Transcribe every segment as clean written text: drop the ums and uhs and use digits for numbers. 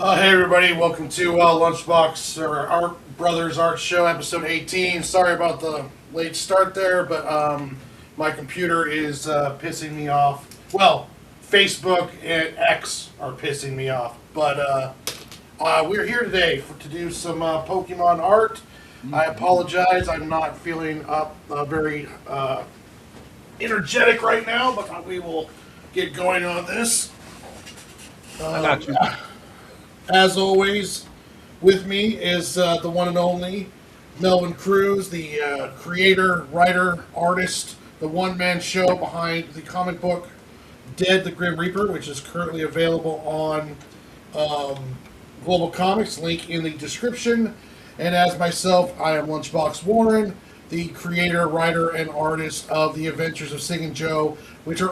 Hey everybody, welcome to LunchBox or Art Brothers Art Show, episode 18. Sorry about the late start there, but my computer is pissing me off. Well, Facebook and X are pissing me off, but we're here today to do some Pokemon art. I apologize, I'm not feeling up very energetic right now, but we will get going on this. I got you. As always, with me is the one and only Melvin Cruz, the creator, writer, artist, the one-man show behind the comic book Dead the Grim Reaper, which is currently available on Global Comics, link in the description. And as myself, I am Lunchbox Warren, the creator, writer, and artist of The Adventures of Singing Joe, which is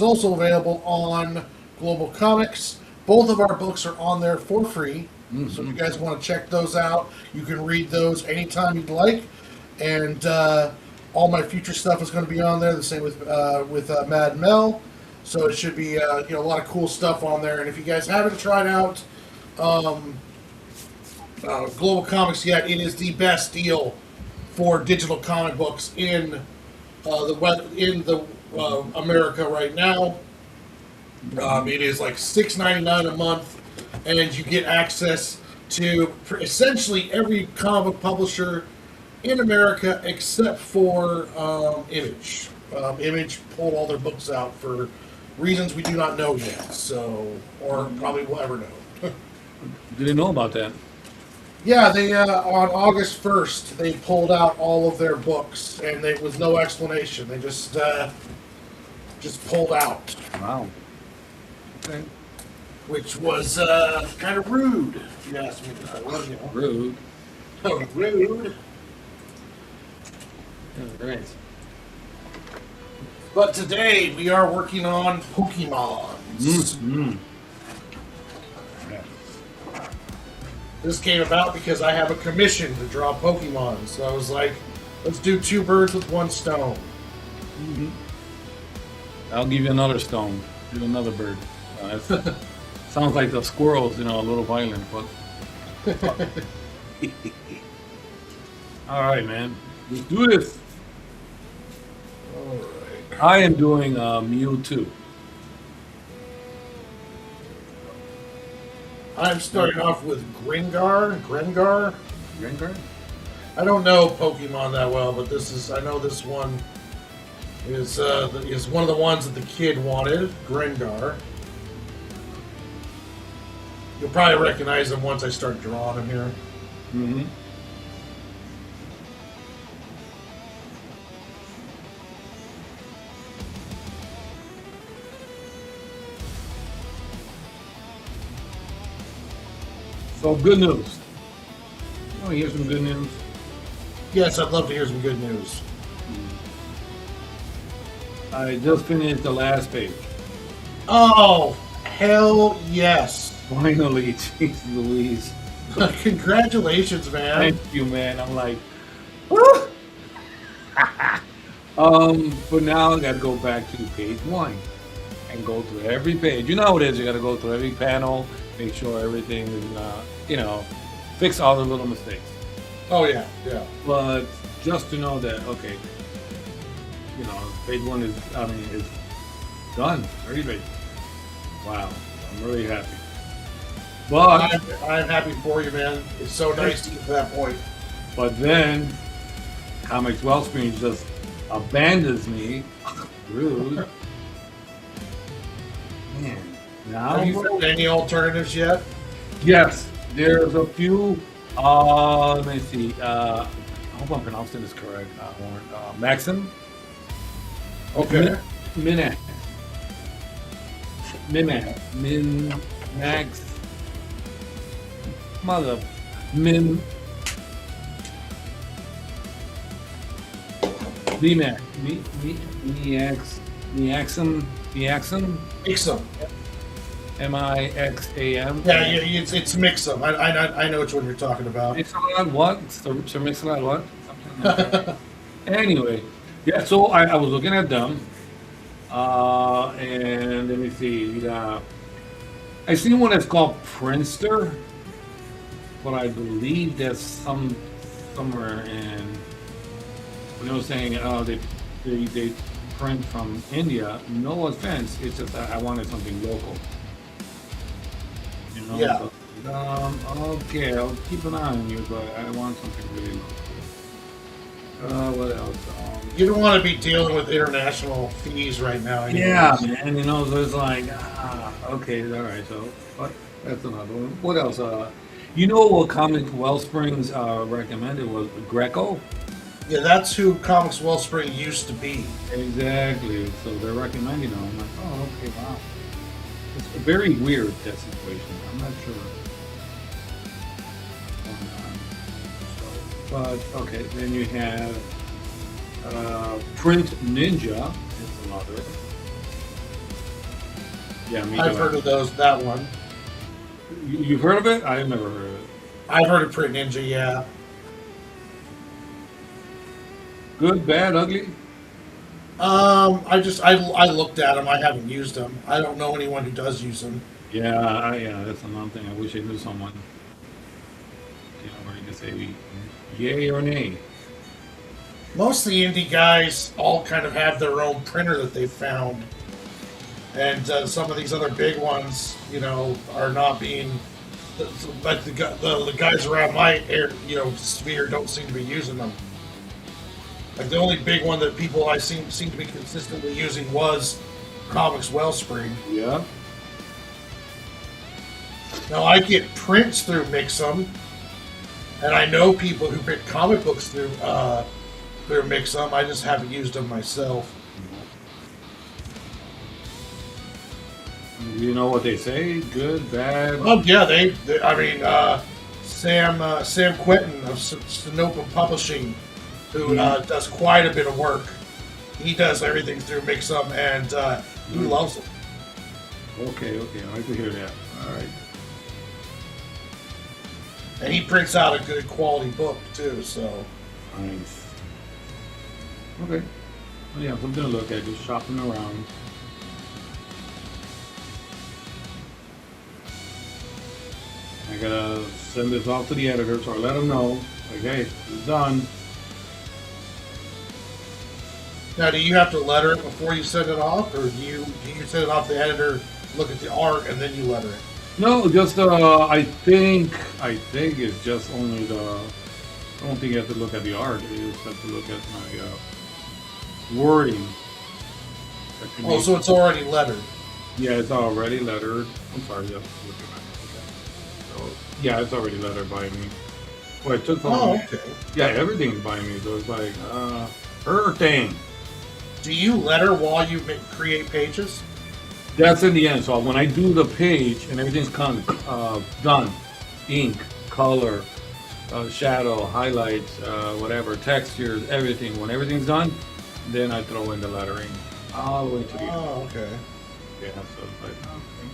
also available on Global Comics. Both of our books are on there for free, so if you guys want to check those out, you can read those anytime you'd like. And all my future stuff is going to be on there. The same with Mad Mel, so it should be a lot of cool stuff on there. And if you guys haven't tried out Global Comics yet, it is the best deal for digital comic books in America right now. It is like $6.99 a month, and you get access to essentially every comic book publisher in America except for Image. Image pulled all their books out for reasons we do not know yet, or probably will ever know. Didn't know about that. Yeah, they on August 1st they pulled out all of their books, and there was no explanation. They just pulled out. Wow. Okay. Which was kind of rude, if you ask me. Rude. Rude. Great. But today we are working on Pokemon. Yeah. This came about because I have a commission to draw Pokemon. So I was like, let's do two birds with one stone. I'll give you another stone. Do another bird. Sounds like the squirrels, a little violent, but. All right, man. Let's do this. All right. I am doing Mewtwo. I'm starting off with Grengar. Rengar? I don't know Pokemon that well, but I know this one is one of the ones that the kid wanted, Grengar. You'll probably recognize him once I start drawing him here. Mm-hmm. So good news. Oh, here's some good news. Yes, I'd love to hear some good news. I just finished the last page. Oh, hell yes. Finally, jeez Louise. Congratulations, man. Thank you, man. I'm like, but now I gotta go back to page 1 and go through every page. You know how it is. You gotta go through every panel, make sure everything is, fix all the little mistakes. Oh, yeah. But just to know that, okay, page 1 is done. Every page. Wow, I'm really happy. But I'm happy for you, man. It's so nice to get to that point. But then, Comics Wellspring just abandons me. Rude. Man. Now Have you found any alternatives yet? Yes, there's a few. Let me see. I hope I'm pronouncing this correct. Maxim. Okay. Minax. Max. Mother. VMAX. Miaxum. Mixum. Mixam. Yeah, it's Mixum. I know which one you're talking about. Mixalot what? Sir Mixalot what? Anyway, yeah, so I was looking at them. And let me see. I seen one that's called Prinster, but I believe that's somewhere in. When they were saying, they print from India. No offense, it's just that I wanted something local. You know. Yeah. So, okay, I'll keep an eye on you, but I want something really local. What else? You don't want to be dealing with international fees right now. Yeah, Anyways. man. You know, so it's like, okay, all right. So, but that's another one. What else? You know what Comic Wellsprings recommended was Greco. Yeah, that's who Comics Wellspring used to be. Exactly. So they're recommending them. I'm like, oh, okay, wow. It's very weird that situation. I'm not sure. But okay, then you have Print Ninja is another. Yeah, me I've too. heard of those. That one. You've heard of it? I've never heard of it. I've heard of Print Ninja. Yeah. Good, bad, ugly? I looked at them. I haven't used them. I don't know anyone who does use them. Yeah, yeah, that's another thing. I wish I knew someone, where you could say yay or nay. Most of the indie guys all kind of have their own printer that they've found, and some of these other big ones, are not being like the guys around my sphere don't seem to be using them. Like the only big one that people I seem to be consistently using was Comics Wellspring. Yeah. Now I get prints through Mixum, and I know people who print comic books through Mixum. I just haven't used them myself. You know what they say? Good, bad. Oh yeah, Sam Quentin of Sonoma Publishing, who does quite a bit of work. He does everything through Mixum, and he loves them. Okay, I like to hear that. All right. And he prints out a good quality book too. So Nice. Okay. Well, yeah, something to look at. Just shopping around. I gotta send this off to the editor, so I let them know. Like, hey, it's done. now, do you have to letter it before you send it off, or do you send it off to the editor, look at the art, and then you letter it? No, just I think it's just only the. I don't think you have to look at the art. You just have to look at my wording. That can Oh, be- so it's already lettered. yeah, it's already lettered. I'm sorry, yes. Look at that. So, yeah, it's already lettered by me. Well, it took Oh, long. okay. Yeah, everything's by me. So it's like her thing. Do you letter while you create pages? That's in the end. So when I do the page and everything's done, ink, color, shadow, highlights, whatever, textures, everything. When everything's done, then I throw in the lettering all the way to the end. Oh, okay. Yeah, so it's like, okay.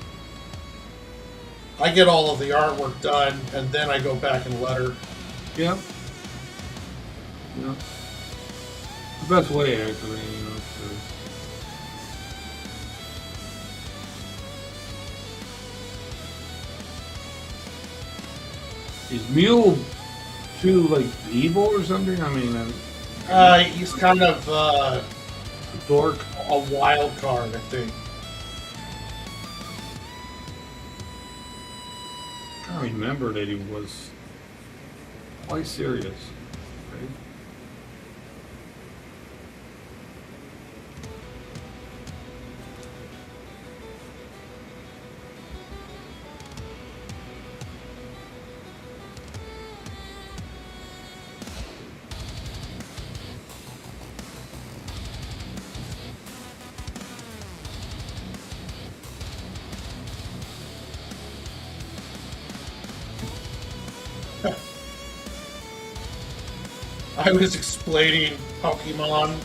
I get all of the artwork done, and then I go back and letter. Yeah. Yeah. The best way, actually, to is Mule too like evil or something? I mean, He's kind of a dork. a wild card, I think. I remember that he was quite serious. Right? I was explaining Pokemon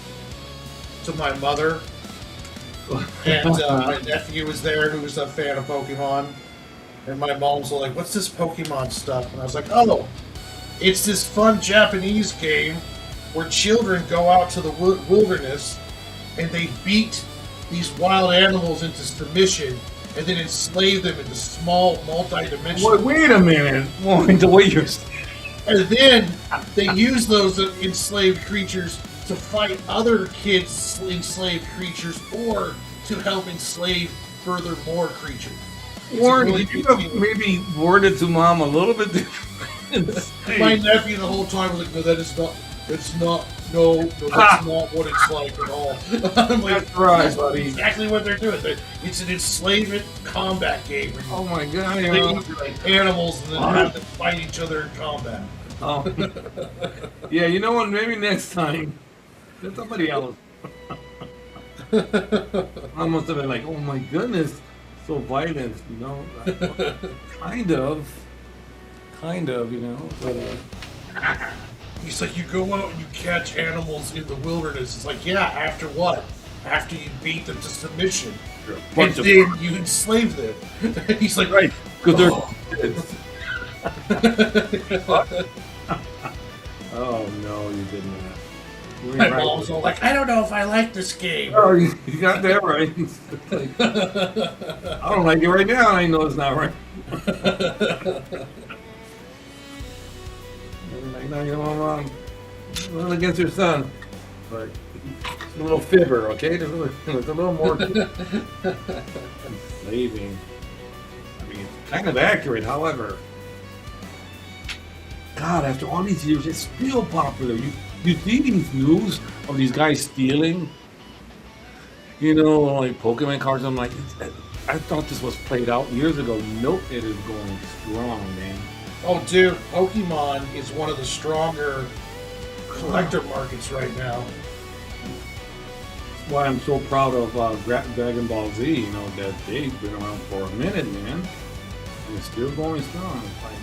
to my mother, and my nephew was there who was a fan of Pokemon, and my mom's like, "What's this Pokemon stuff?" And I was like, "Oh, it's this fun Japanese game where children go out to the wilderness and they beat these wild animals into submission, and then enslave them into small, multi-dimensional. Wait a minute. Well, the way you're. And then they use those enslaved creatures to fight other kids' enslaved creatures, or to help enslave further more creatures. It's a Warren, really you good have thing. maybe worded to mom a little bit different. My nephew the whole time was like, "No, that is not. It's not. No, that's not what it's like at all." I'm like, That's right, "That's buddy. exactly what they're doing. It's an enslavement combat game where you Oh my god! enslave like animals and then have them fight each other in combat." Oh. Yeah, you know what? Maybe next time. Let somebody else. I must have been like, oh my goodness, so violent, you know? Kind of, you know. But, He's like, "You go out and you catch animals in the wilderness." It's like, yeah, after what? After you beat them to submission. And bunch of- then you enslave them. He's like, right, because they're Oh. kids. Oh no, you did not. We're my right. mom's all like, "I don't know if I like this game." Oh, you got that right. It's like, I don't like it right now. I know it's not right. Like, no, you know, Mom, a little against your son, but it's a little fibber, okay? It's a little more enslaving. I mean, it's kind of accurate, however. God, after all these years, it's still popular. You see these news of these guys stealing, you know, like Pokemon cards. I'm like, I thought this was played out years ago. Nope, it is going strong, man. Oh, dude, Pokemon is one of the stronger collector markets right now. That's why I'm so proud of Dragon Ball Z, you know, that they've been around for a minute, man. And it's still going strong. It's like,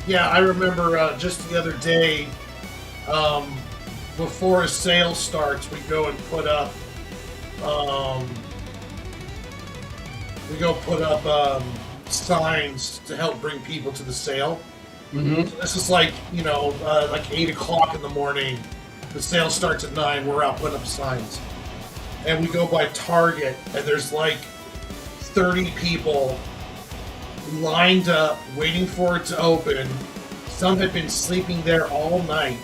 Yeah, I remember just the other day, um, before a sale starts, we go and put up, um, signs to help bring people to the sale. mm-hmm. So this is like, you know, like 8 o'clock in the morning. The sale starts at 9. We're out putting up signs. And we go by Target, and there's like 30 people lined up waiting for it to open. Some had been sleeping there all night.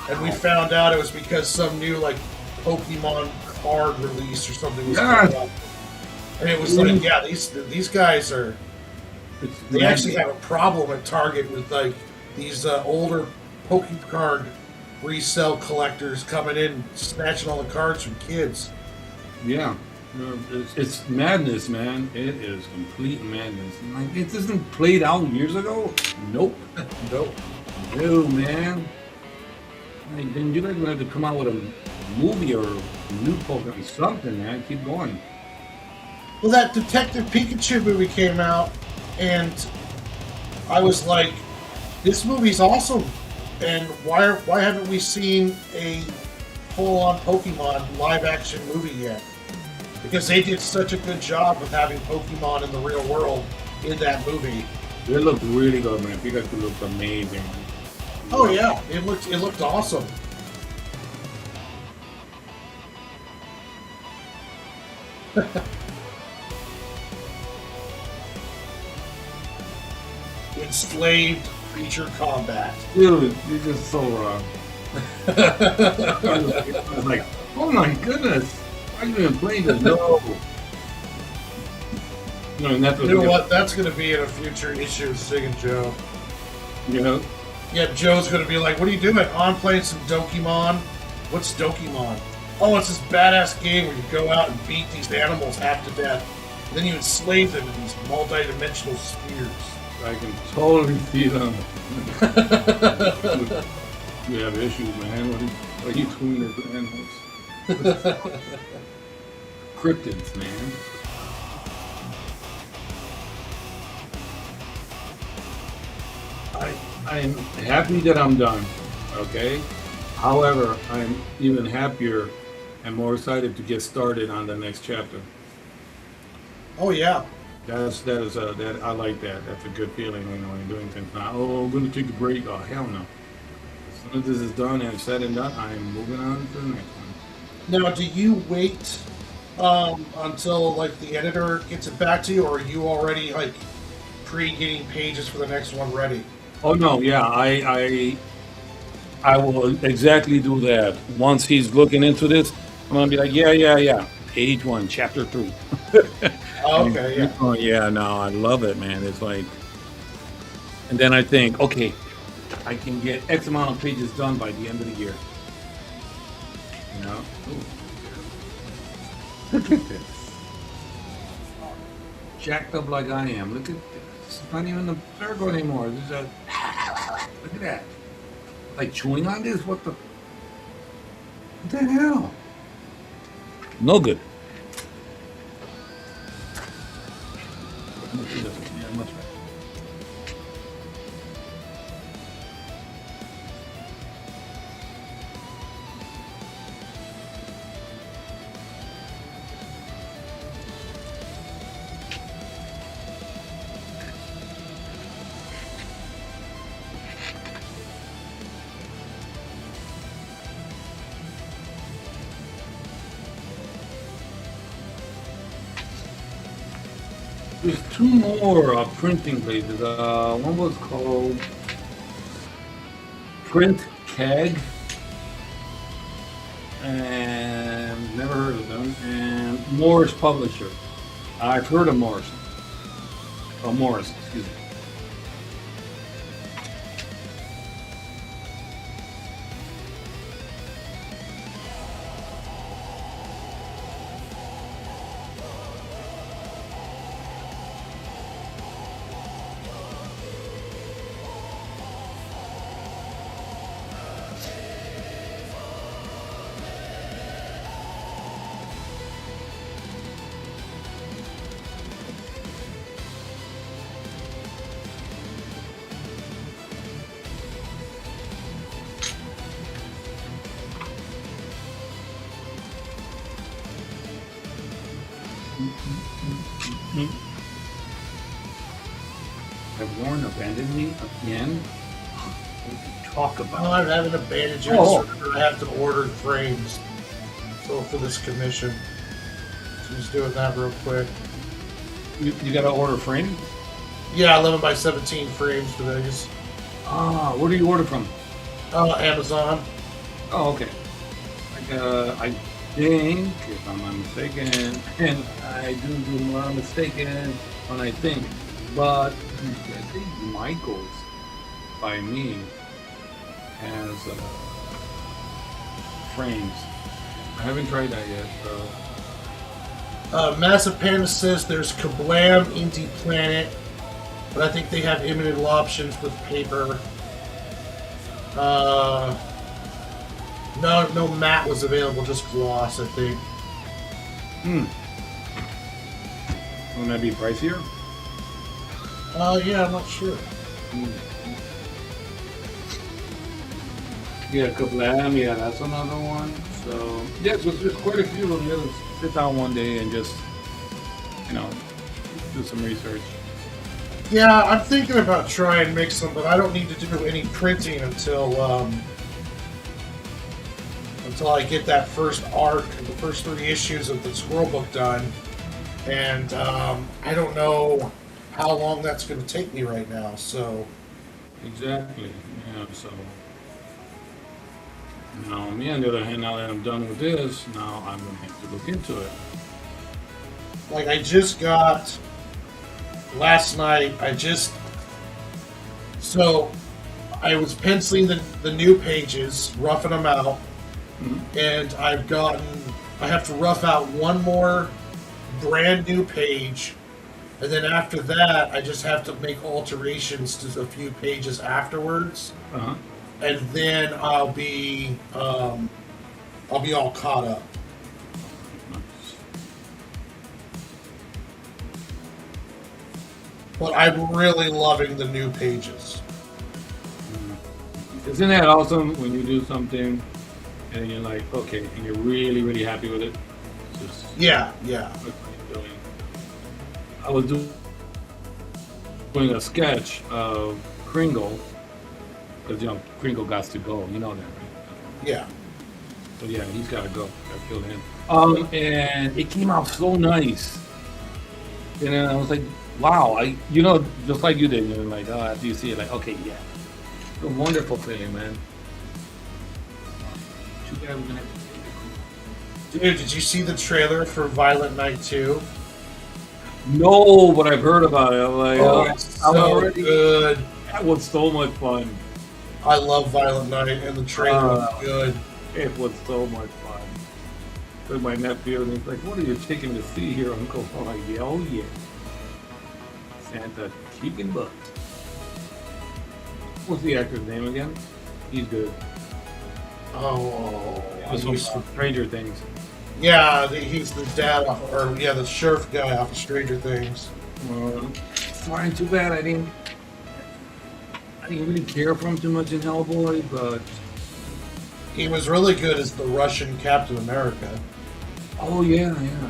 And we found out it was because some new like Pokemon card release or something was coming up. And it was like, yeah, these guys are... They actually have a problem at Target with like these older Pokemon card resale collectors coming in, snatching all the cards from kids. Yeah. It's madness, man. It is complete madness. Like, it isn't played out years ago? Nope. Nope. No, man. Like, then you're going to have to come out with a movie or a new Pokemon, something, man. Keep going. Well, that Detective Pikachu movie came out, and I was like, this movie's awesome. And why haven't we seen a full-on Pokemon live-action movie yet? Because they did such a good job of having Pokemon in the real world in that movie. It looked really good, man. Pikachu looked amazing. Oh yeah, it looked awesome. Enslaved creature combat. Dude, you're just so wrong. I was like, oh my goodness. Why are you even playing this? No. No, and that's You know what? That's going to be in a future issue of Sig and Joe. You know? Yeah, Joe's going to be like, "What are you doing? Oh, I'm playing some Dokemon." What's Dokemon? Oh, it's this badass game where you go out and beat these animals half to death. And then you enslave them in these multi-dimensional spheres. I can totally see them. You have issues, man. What are you doing with animals? Cryptids, man. I'm happy that I'm done. Okay. However, I'm even happier and more excited to get started on the next chapter. Oh yeah. That I like that. That's a good feeling when you're doing things. Now, oh, I'm gonna take a break. Oh, hell no. As soon as this is done and said and done, I'm moving on to the next one. Now, do you wait until like the editor gets it back to you, or are you already like pre-getting pages for the next one ready? Oh no, yeah, I will exactly do that. Once he's looking into this, I'm gonna be like, yeah, yeah, yeah. Page one, chapter three. Oh, And okay, keep yeah. going. Yeah, no, I love it, man. It's like, and then I think, okay, I can get X amount of pages done by the end of the year. You know? Look at this. Jacked up like I am. Look at this. It's not even the circle anymore. This is a, look at that. Like chewing on this? What the hell? No good. Yeah, much better. There's two more printing places. One was called Print Keg, and never heard of them. And Morris Publisher. I've heard of Morris. Oh, Morris, excuse me. Have Warren abandoned me again? What did you talk Well, about? I'm having a bandage in, Oh, so I have to order frames. So for this commission, so just doing that real quick. you got to order frame? Yeah, 11 by 17 frames for these. Ah, where do you order from? Amazon. Oh, okay. I think, if I'm not mistaken, and I do I'm not mistaken when I think, but I think Michael's by me has frames. I haven't tried that yet, so. Massive Panda says there's Kablam, Indie Planet, but I think they have limited options with paper. No matte was available, just gloss, I think. Wouldn't that be pricier? Yeah, I'm not sure. Yeah, Kablam, yeah, that's another one. So, yeah, so there's quite a few of them. Just sit down one day and just, you know, do some research. Yeah, I'm thinking about trying and make some, but I don't need to do any printing until I get that first arc, the first 3 issues of the Squirrel Book done, and I don't know how long that's going to take me right now. So Exactly. Yeah, so. Now, me on the other hand, now that I'm done with this, now I'm going to have to look into it. like I just got last night. So I was penciling the new pages, roughing them out, and I have to rough out one more brand new page, and then after that, I just have to make alterations to a few pages afterwards, Uh-huh. and then I'll be all caught up. Nice. But I'm really loving the new pages. Isn't that awesome when you do something and you're like, okay, and you're really, really happy with it? It's just Yeah, yeah. a great feeling. I was doing a sketch of Kringle, because Kringle got to go. You know that, right? Yeah. So yeah, he's got to go. I feel him. And it came out so nice. And then I was like, wow, just like you did. You're like, oh, after you see it, like, okay, yeah, it's a wonderful feeling, man. Too bad we're gonna have to Dude, did you see the trailer for Violent Night 2? No, but I've heard about it. I'm like, Oh, it's so good. That was so much fun. I love Violent Night, and the trailer was good. It was so much fun. With my nephew, and he's like, "What are you taking to see here, Uncle?" I'm like, "Yeah, oh yeah, Santa chicken butt." What's the actor's name again? He's good. Oh, He was from Stranger Things. yeah, he's the dad, the sheriff guy off of Stranger Things. Fine, too bad I didn't really care for him too much in Hellboy, but He was really good as the Russian Captain America. oh yeah, yeah.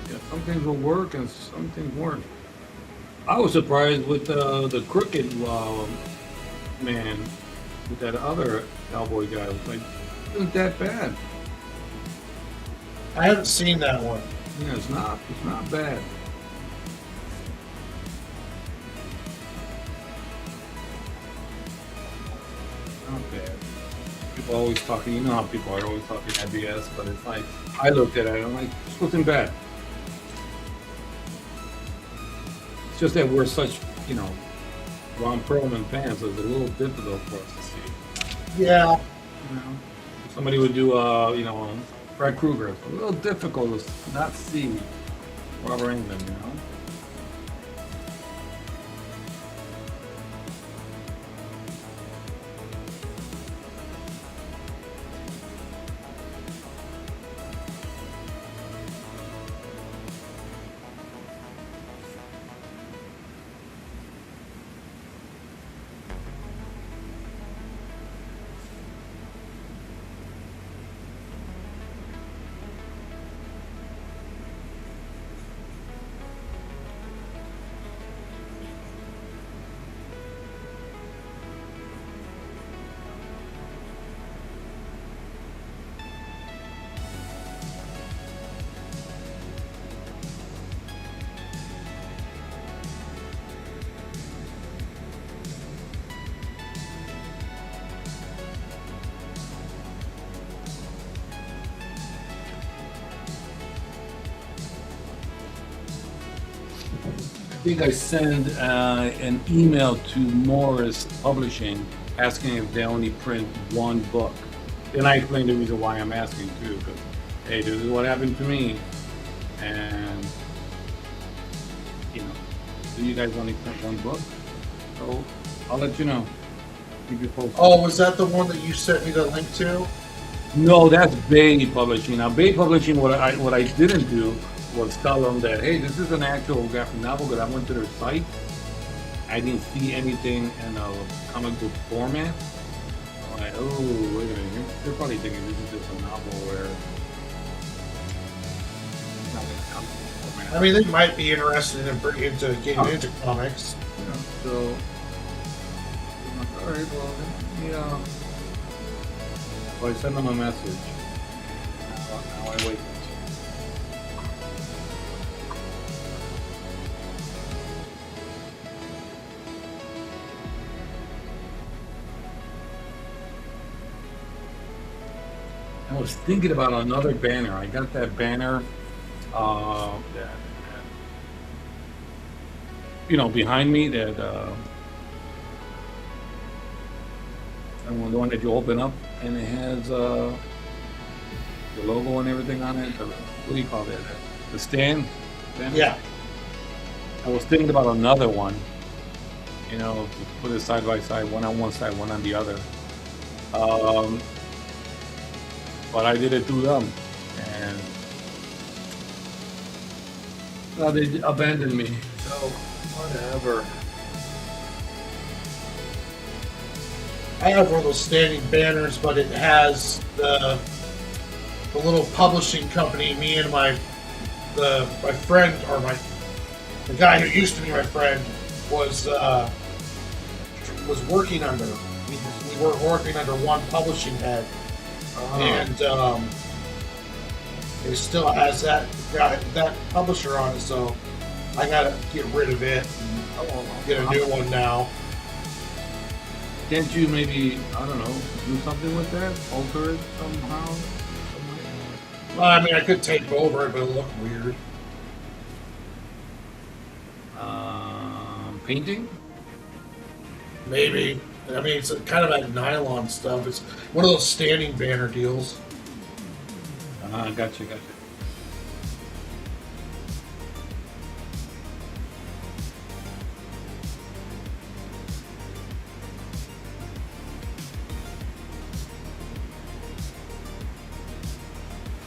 Yeah, some things will work and some things weren't. I was surprised with the crooked man with that other cowboy guy. I was like, it wasn't that bad. I haven't seen that one. Yeah, it's not bad. Not bad. People always talking, you know how people are always talking IBS, but it's like, I looked at it and I'm like, this wasn't bad. It's just that we're such, Ron Perlman fans, so it's a little difficult for us to see. Yeah. You know? Somebody would do, Fred Krueger. It's a little difficult to not see Robert Englund, you know? I think I sent an email to Morris Publishing asking if they only print one book. Then I explained the reason why I'm asking too, because hey, this is what happened to me, and do you guys only print one book? So I'll let you know. Keep you posted. Oh, was that the one that you sent me the link to? No, that's Bay Publishing. Now, Bay Publishing, what I didn't do was tell them that, hey, this is an actual graphic novel, but I went to their site. I didn't see anything in a comic book format. I'm like, oh, wait a minute. They're probably thinking this is just a novel where it's not in a comic book format. I mean, they might be interested in getting into comics. So, I'm like, all right, well, yeah. So I sent them a message. Now I wait. I was thinking about another banner. I got that banner, behind me. The one that you open up, and it has the logo and everything on it. What do you call that? The stand? Banner? Yeah. I was thinking about another one. To put it side by side, one on one side, one on the other. But I did it through them, and They abandoned me. So whatever. I have one of those standing banners, but it has the little publishing company. Me and my friend, or the guy who used to be my friend, was working under. We were working under one publishing head, and it still has that publisher on it. So I gotta get rid of it and get a new one now. Can't you maybe, I don't know, do something with that? Alter it somehow? Well, I mean, I could tape over it, but it'll look weird. Painting? Maybe. I mean, it's kind of like nylon stuff. It's one of those standing banner deals. Gotcha.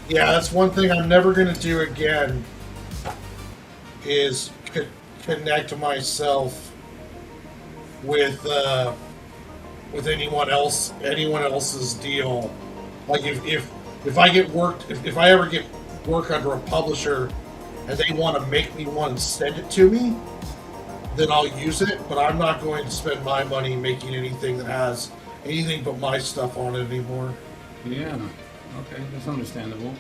Yeah, that's one thing I'm never going to do again is connect myself with anyone else's deal. Like if I get worked, if I ever get work under a publisher and they want to make me one and send it to me, then I'll use it. But I'm not going to spend my money making anything that has anything but my stuff on it anymore. Yeah. Okay, that's understandable.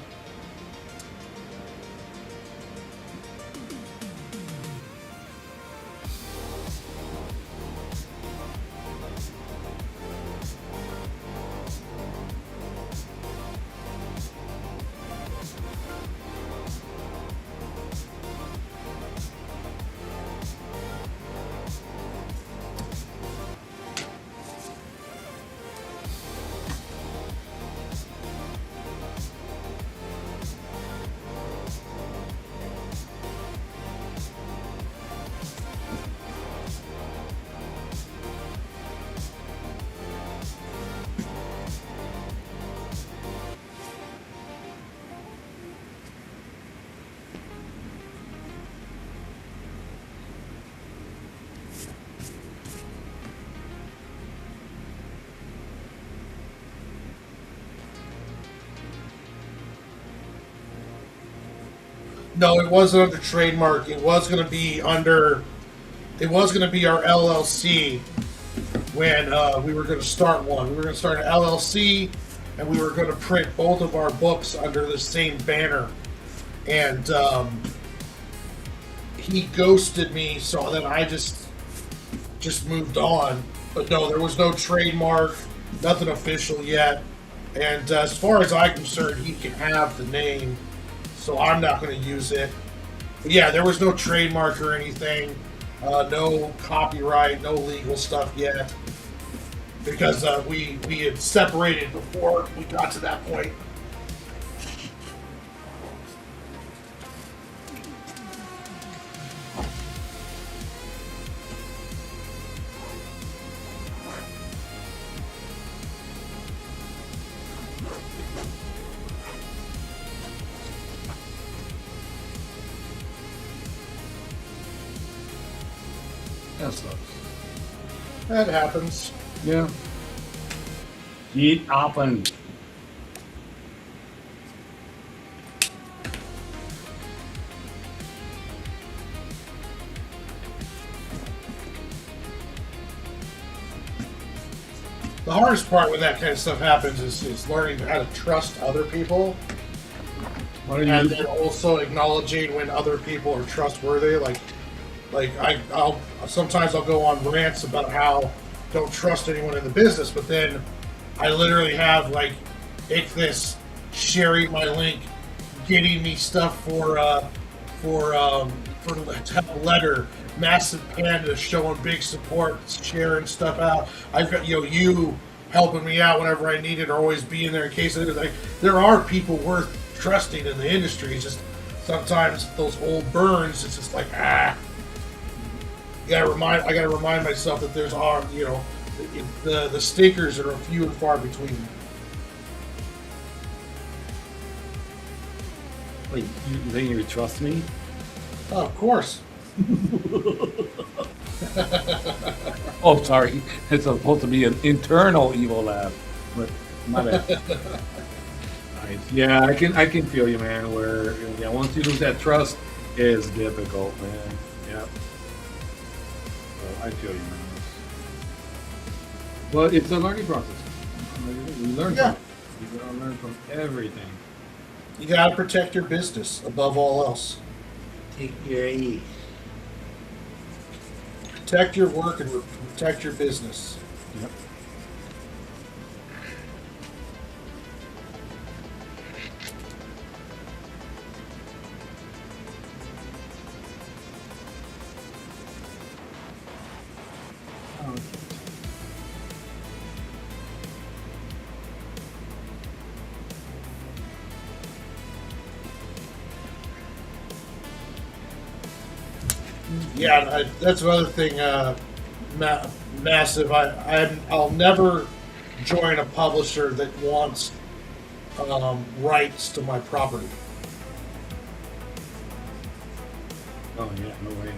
No, it wasn't under trademark. It was going to be under. It was going to be our LLC when we were going to start one. We were going to start an LLC, and we were going to print both of our books under the same banner. And he ghosted me, so then I just moved on. But no, there was no trademark, nothing official yet. And as far as I'm concerned, he can have the name, so I'm not going to use it. But yeah, there was no trademark or anything, no copyright, no legal stuff yet, because we had separated before we got to that point. That sucks. That happens. Yeah. It happened. The hardest part when that kind of stuff happens is learning how to trust other people, What are you? and then also acknowledging when other people are trustworthy. I'll sometimes I'll go on rants about how don't trust anyone in the business, but then I literally have like Ichthus sharing my link, getting me stuff for the letter, Massive Panda showing big support, sharing stuff out. I've got you helping me out whenever I need it, or always being there in case of anything. There are people worth trusting in the industry. It's just sometimes those old burns. It's just like I gotta remind myself that there's the stinkers are few and far between. Wait, you think you trust me? Oh, of course. Oh, sorry. It's supposed to be an internal evil laugh. But my bad. Nice. Yeah, I can feel you, man. Where yeah, once you lose that trust, it's difficult, man. Yeah. So I feel you, man. But it's a learning process. We learn from Yeah. it. You gotta learn from everything. You got to protect your business above all else. Take your ease. Protect your work and protect your business. Yep. Yeah, that's another thing. Massive. I'll never join a publisher that wants rights to my property. Oh yeah, no way.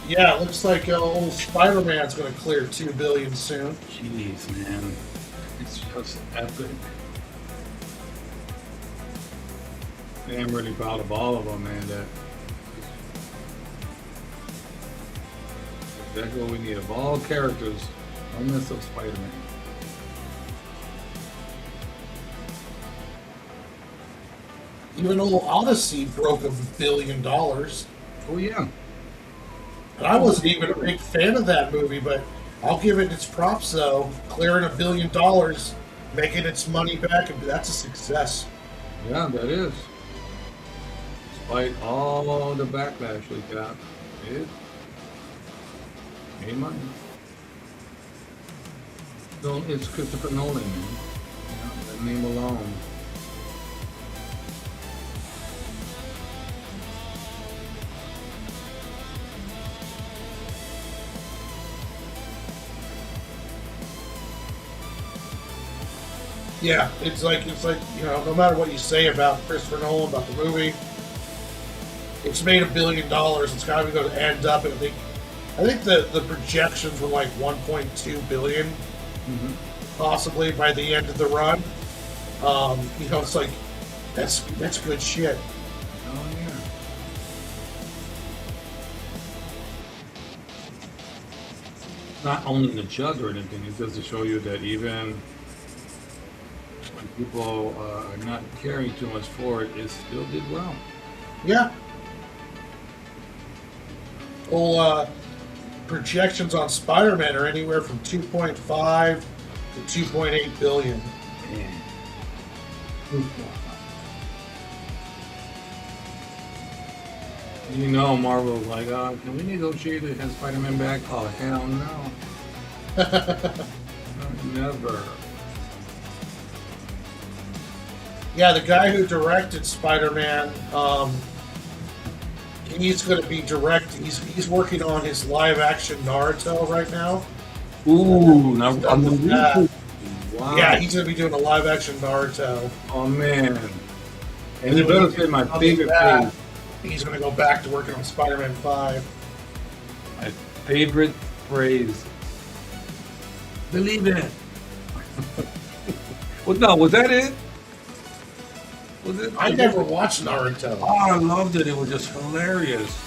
Yeah, it looks like old Spider-Man's going to clear 2 billion soon. Jeez, man. It's just epic. Man, I'm really proud of all of them, man. That's what we need of all characters. Don't mess up Spider-Man. Even old Odyssey broke $1 billion. Oh yeah. And I wasn't even a big fan of that movie, but I'll give it its props though. Clearing $1 billion, making its money back, and that's a success. Yeah, that is. Despite all the backlash we got, it made money. So it's Christopher Nolan, man. You know, that name alone. Yeah, it's like no matter what you say about Christopher Nolan about the movie, it's made $1 billion. It's got to going to end up. And I think the projections were like 1.2 billion, possibly by the end of the run. It's like that's good shit. Oh yeah. Not only the judge or anything, it's just to show you that even when people are not caring too much for it, it still did well. Yeah. Well, projections on Spider-Man are anywhere from 2.5 to 2.8 billion. Man. You know, Marvel's like, can we negotiate to have Spider-Man back? Oh, hell no. Never. Yeah, the guy who directed Spider-Man, he's going to be He's working on his live-action Naruto right now. Ooh, now on the Yeah. reboot. Wow. Yeah, he's going to be doing a live-action Naruto. Oh man. And you then better when say my comes favorite back, phrase. He's going to go back to working on Spider-Man 5. My favorite phrase. Believe it. Well, no, was that it? Was it? I never watched Naruto. Oh, I loved it. It was just hilarious.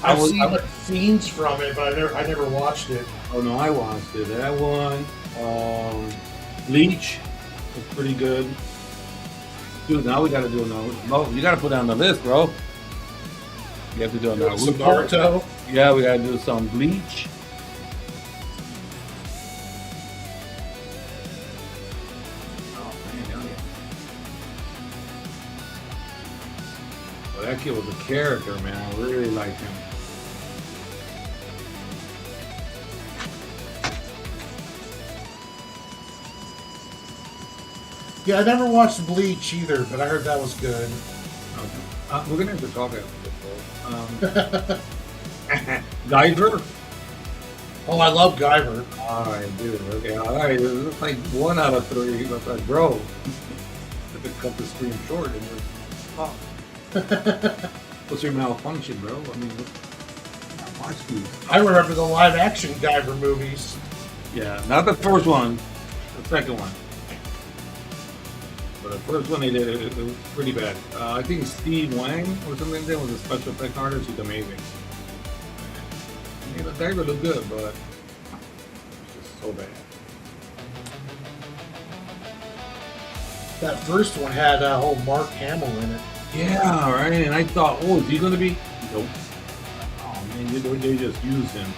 I've seen scenes from it, but I never watched it. Oh no, I watched it. That one. Bleach was pretty good. Dude, now we gotta do another. No, you gotta put it on the list, bro. We have to do a Doing some Naruto. Naruto. Yeah, we gotta do some Bleach. Oh man, hell yeah. Well, that kid was a character, man. I really liked him. Yeah, I never watched Bleach either, but I heard that was good. Okay. We're gonna have to talk after this, bro. Guyver? Oh, I love Guyver. All right, dude. Okay, all right. It's like 1 out of 3. But like, bro, if it cut the screen short and just pop. What's your malfunction, bro? I mean, watch these. I remember the live action Guyver movies. Yeah, not the first one, the second one. But the first one they did, it was pretty bad. I think Steve Wang or something like that was a special effect artist. He's amazing. Yeah, the Guyver looked good, but it's just so bad. That first one had whole Mark Hamill in it. Yeah, right. And I thought, oh, is he gonna be? Nope. Oh man, they just used him.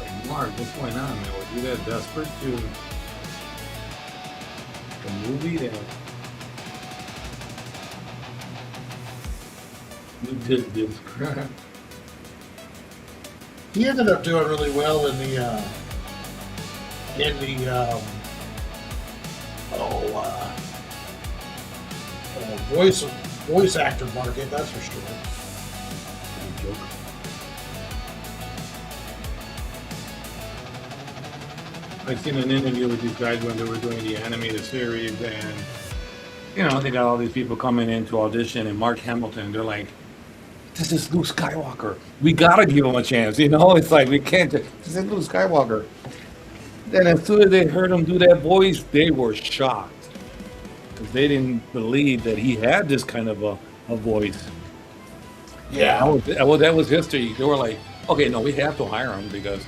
Like, Mark, what's going on, man? Was you that desperate to the movie that you did this crap? He ended up doing really well in the voice actor market. That's for sure. Joke. I've seen an interview with these guys when they were doing the animated series, and you know they got all these people coming in to audition, and Mark Hamilton. They're like, "This is Luke Skywalker. We gotta give him a chance." You know, it's like we can't. This is Luke Skywalker. Then as soon as they heard him do that voice, they were shocked because they didn't believe that he had this kind of a voice. Yeah. That was history. They were like, okay, no, we have to hire him because,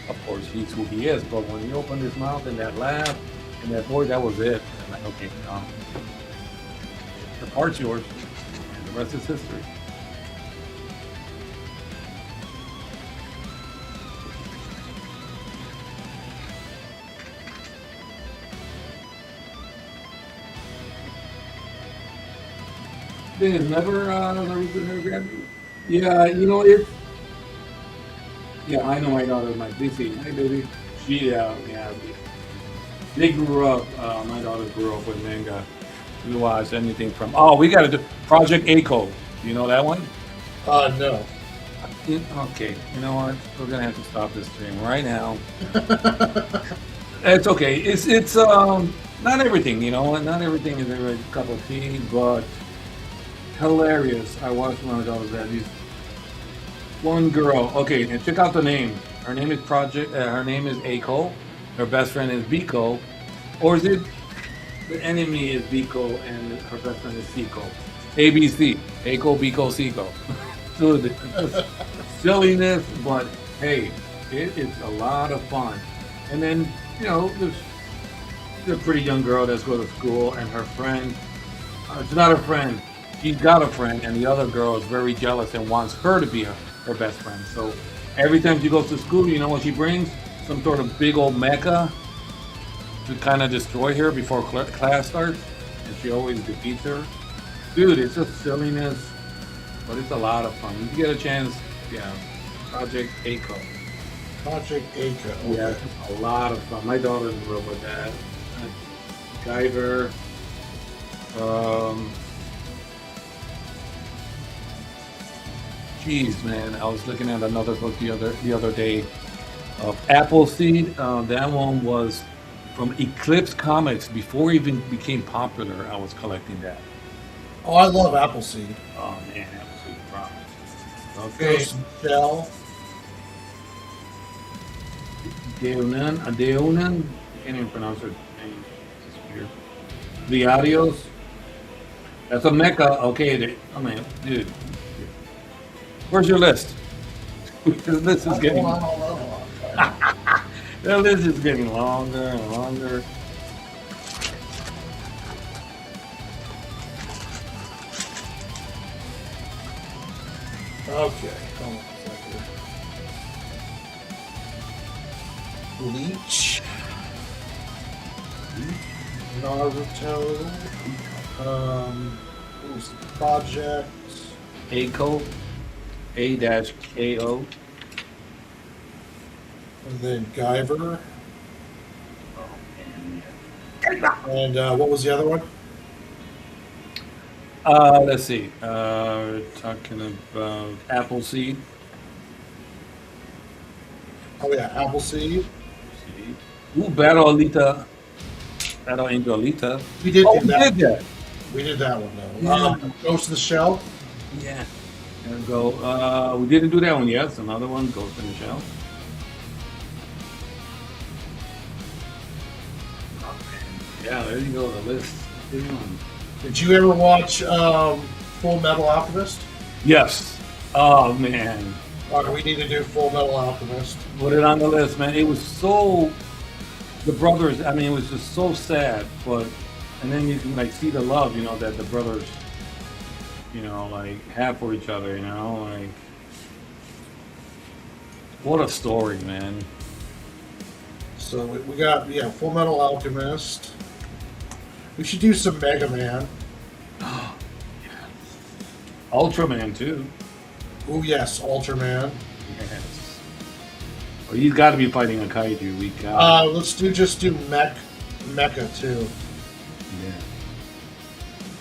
of course, he's who he is. But when he opened his mouth and that laugh and that voice, that was it. I'm like, okay, the part's yours, and the rest is history. They have never grabbed you. Yeah, you know it. Yeah, I know my daughter, my DC. Hey, baby. Yeah. They grew up. My daughter grew up with manga. We watched anything from. Oh, we got to do Project Echo. You know that one? No. Okay. You know what? We're gonna have to stop this stream right now. It's okay. It's not everything. You know, not everything is a cup of tea, but hilarious. I watched one of those at least. One girl. Okay, and check out the name. Her name is her name is Eiko. Her best friend is Biko, or is it the enemy is Biko and her best friend is Siko? ABC. Eiko, Biko, Siko. Dude, silliness, but hey, it is a lot of fun. And then you know, there's a pretty young girl that's going to school, and her friend. It's not her friend. She's got a friend, and the other girl is very jealous and wants her to be her best friend. So every time she goes to school, you know what she brings? Some sort of big old mecha to kind of destroy her before class starts, and she always defeats her. Dude, it's just silliness, but it's a lot of fun. If you get a chance, yeah, Project Echo. Project Echo. Yeah, it's a lot of fun. My daughter's in love with that. Guyver. Jeez, man, I was looking at another book the other day of Appleseed. That one was from Eclipse Comics before it even became popular. I was collecting that. Oh, I love Appleseed. Oh man, Appleseed promise. Okay. Ghost Shell. Deonan. I can't even pronounce her name. It's weird. The Adios. That's a mecha. Okay, I mean, dude. Where's your list? The list is getting the list is getting longer and longer. Okay, hold on a second. Bleach, Naruto, what was the project? ACO, A-KO. And then Guyver. And what was the other one? Let's see. We're talking about Appleseed. Oh yeah, Appleseed. Ooh, Battle Alita. Battle Angel Alita. We did Oh, do we that. did that. We did that one though. Yeah. Ghost of the Shell. Yeah. There we go. We didn't do that one yet. So another one, Ghost in the Shell. Oh, man. Yeah, there you go. The list. Big one. Did you ever watch Full Metal Alchemist? Yes. Oh man. All right, we need to do Full Metal Alchemist. Put it on the list, man. It was so the brothers. I mean, it was just so sad, but and then you can like see the love, you know, that the brothers, you know, like have for each other. You know, like what a story, man. So we got Full Metal Alchemist. We should do some Mega Man. Ultraman too. Oh yes, Ultraman. Yes. Well, he's got to be fighting a kaiju. We got. Let's just do Mecha too. Yeah.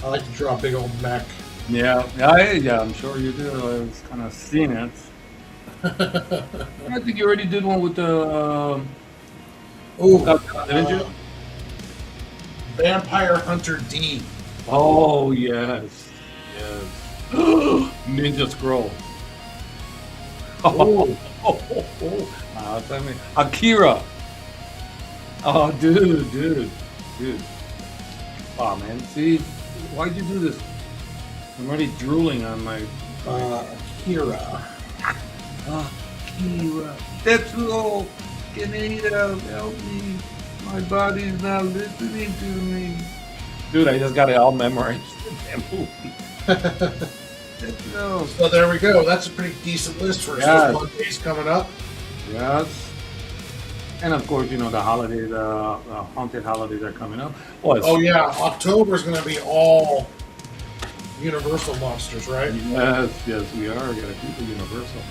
I like to draw a big old mech. Yeah, yeah. I'm sure you do. I was kind of seeing it. I think you already did one with the. Avenger. Vampire Hunter D. Oh yes, yes. Ninja Scroll. Oh, I mean, Akira. Oh, dude. Oh man, see, why'd you do this? I'm already drooling on my. Akira. Akira. Tetsuo, Kaneda, help me. My body's not listening to me. Dude, I just got it all memorized. Damn movie. No. So there we go. That's a pretty decent list for Yeah. some days coming up. Yes. And of course, you know, the holidays, haunted holidays are coming up. Oh, Oh yeah, October is going to be all Universal monsters, right? yes, we are. We got to keep the Universal.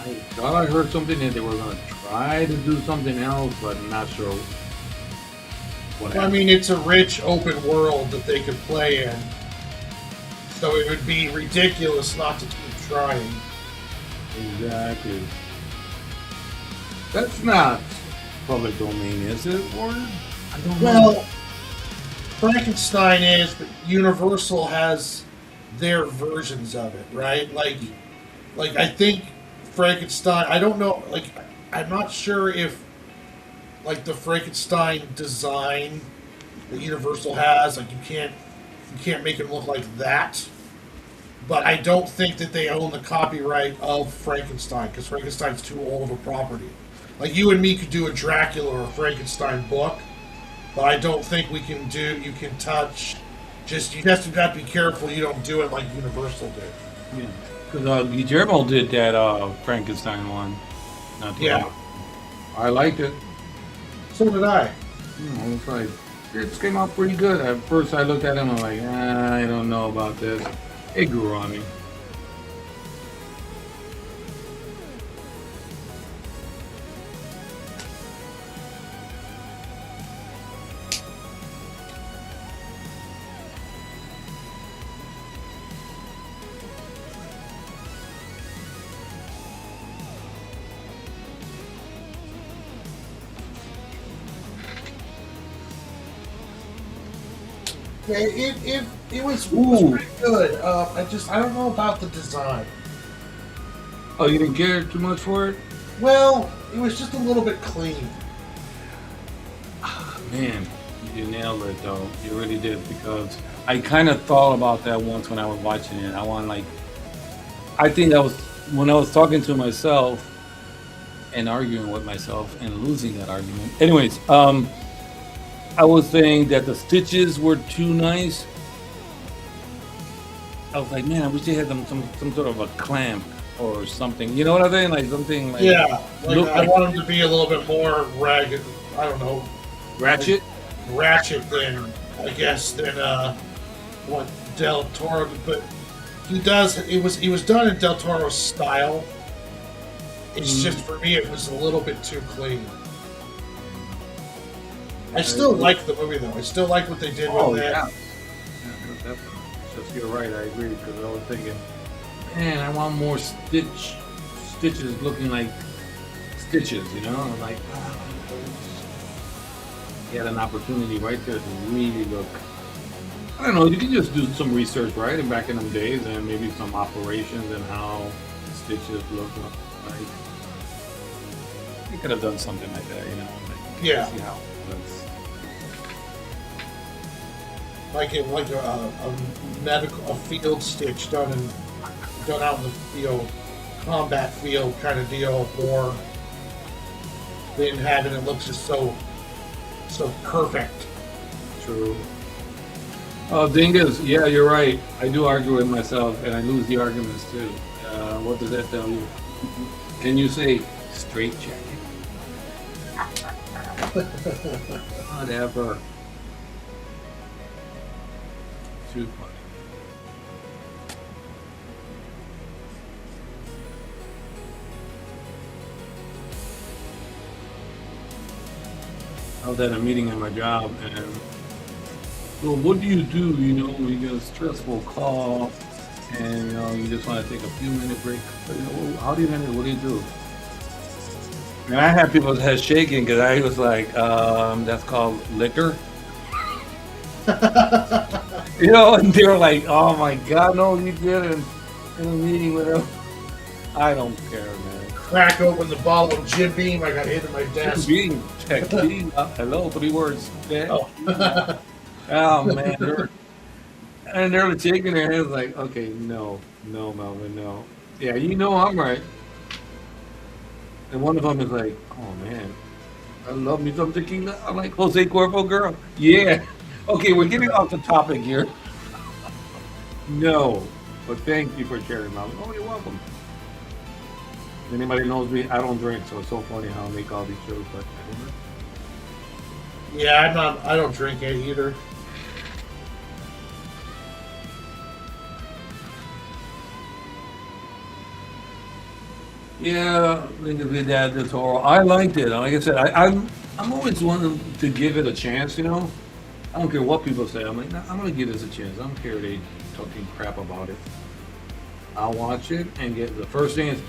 I thought I heard something that they were going to try to do something else, but I'm not sure what I happened. mean, it's a rich open world that they could play in, so it would be ridiculous not to keep trying. Exactly. That's not public domain, is it, Warren? I don't know. Well, Frankenstein is, but Universal has their versions of it, right? Like I think Frankenstein. I don't know. Like, I'm not sure if like the Frankenstein design that Universal has. Like, you can't make it look like that. But I don't think that they own the copyright of Frankenstein because Frankenstein's too old of a property. Like, you and me could do a Dracula or a Frankenstein book, but I don't think you can touch. Just you have to be careful you don't do it like Universal did. Yeah. Because Guillermo did that Frankenstein one. Not too Yeah. long. I liked it. So did I. I was like, it came out pretty good. At first, I looked at him. I'm like, I don't know about this. It grew on me. Yeah, it was Ooh. pretty good. I don't know about the design. Oh, you didn't care too much for it? Well, it was just a little bit clean. Man, you nailed it though. You really did, because I kind of thought about that once when I was watching it. I think that was when I was talking to myself. and arguing with myself and losing that argument. Anyways, I was saying that the stitches were too nice. I was like, man, I wish they had some sort of a clamp or something. You know what I'm saying? Like something like Yeah, like look I like want them to be a little bit more ragged. I don't know, like ratchet. ratchet than I guess than what Del Toro. But he does. It was done in Del Toro's style. It's just Mm, for me, it was a little bit too clean. I I still agree. like the movie though. I still like what they did with Oh that. yeah, yeah, definitely. Just you're right. I agree because I was thinking, man, I want more stitches looking like stitches. You know, I'm like he had an opportunity right there to really look. I don't know. You can just do some research, right? And back in them days, and maybe some operations and how stitches look like. You could have done something like that, you know. Like, Yeah, see how that's like a medical a field stitch done out in the field, combat field kind of deal, or than having it looks just so perfect. true. Oh, dingus. Yeah, you're right. I do argue with myself, and I lose the arguments too. What does that tell you? Can you say straight jacket? Whatever. Too funny. I was at a meeting at my job, and well, what do? You know, when you get a stressful call, and you know, you just want to take a few minute break. But, you know, how do you handle it? What do you do? And I had people's heads shaking because I was like, that's called liquor. You know, and they were like, oh my God, no, you didn't. In a meeting with them. I don't care, man. Crack open the bottle of Jim Beam. I got hit at my Jim desk. Beam, check Beam. Hello, 3 words. Yeah. Oh, Oh man, they're shaking their heads like, okay, no, no, Melvin, no. Yeah, you know I'm right. And one of them is like, oh man, I love me some tequila. I'm like, Jose Cuervo girl. Yeah. Okay, we're getting off the topic here. No, but thank you for sharing, Melvin. Oh, you're welcome. Anybody knows me, I don't drink, so it's so funny how I make all these shows, but I don't know. yeah, I'm not. I don't drink it either. Yeah, Lincoln did that. That's horrible. I liked it. Like I said, I'm always one to give it a chance. You know, I don't care what people say. I'm like, nah, I'm gonna give this a chance. I don't care if they talking crap about it. I'll watch it and get the first thing is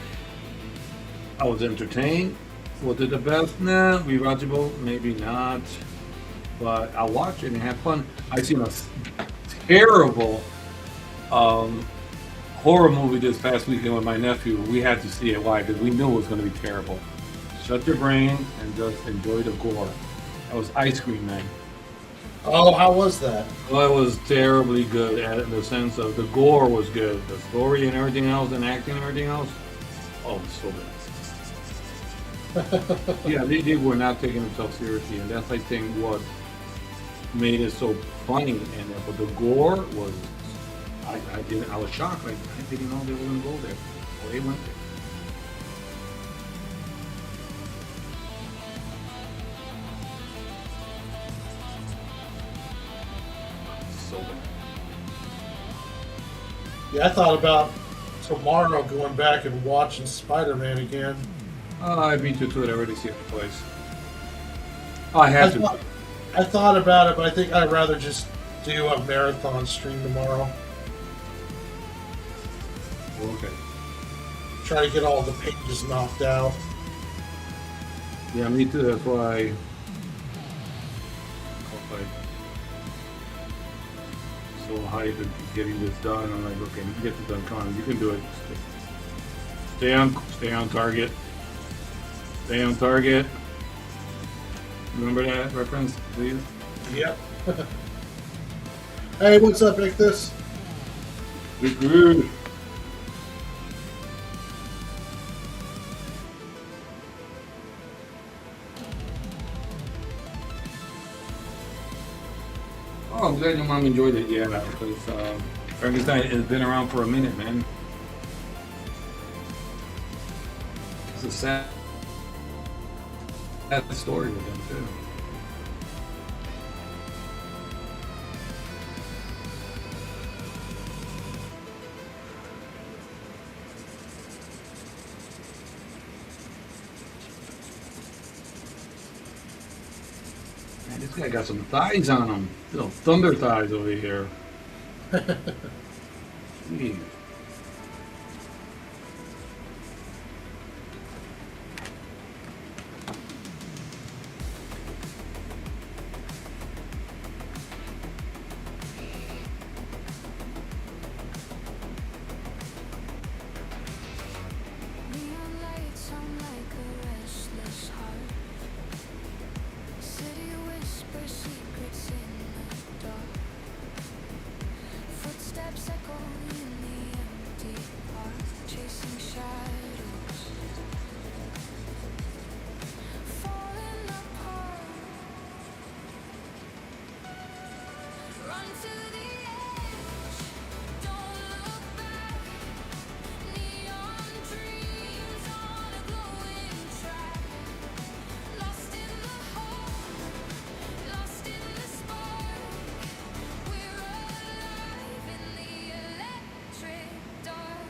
I was entertained. Was it the best? Nah, rewatchable, maybe not. But I'll watch it and have fun. I seen a terrible um, horror movie this past weekend with my nephew. We had to see it. Why? Because we knew it was going to be terrible. Shut your brain and just enjoy the gore. That was Ice Cream Man. Oh, how was that? Well, it was terribly good in the sense of the gore was good. The story and everything else and acting and everything else. Oh, it was so good. Yeah, they were not taking themselves seriously. And that's, I think, what made it so funny. And but the gore was, I didn't, I was shocked. Like, I didn't know they were going to go there. Well, they went there. So good. Yeah, I thought about tomorrow going back and watching Spider-Man again. I beat you to it. I already see it twice. I I had to. thought I thought about it, but I think I'd rather just do a marathon stream tomorrow. Okay. Try to get all the pages knocked out. Yeah, me too. That's why I was like so hyped and getting this done. I'm like, okay, you can get this done. Come on, you can do it. Stay on target. Stay on target. Remember that reference, please? Yep. Hey, what's up, Ictus? Good. Oh, I'm glad your mom enjoyed it. Yeah, because Frankenstein has been around for a minute, man. It's a sad story with them too. Man, this guy got some thighs on him. Little thunder thighs over here. Jeez. Neon lights on like a restless heart. City whispers secrets in the dark. Footsteps echo in the empty park, chasing shadows, falling apart. Run to the edge, don't look back. Neon dreams on a glowing track. Lost in the hope, lost in the spark. We're alive in the electric dark.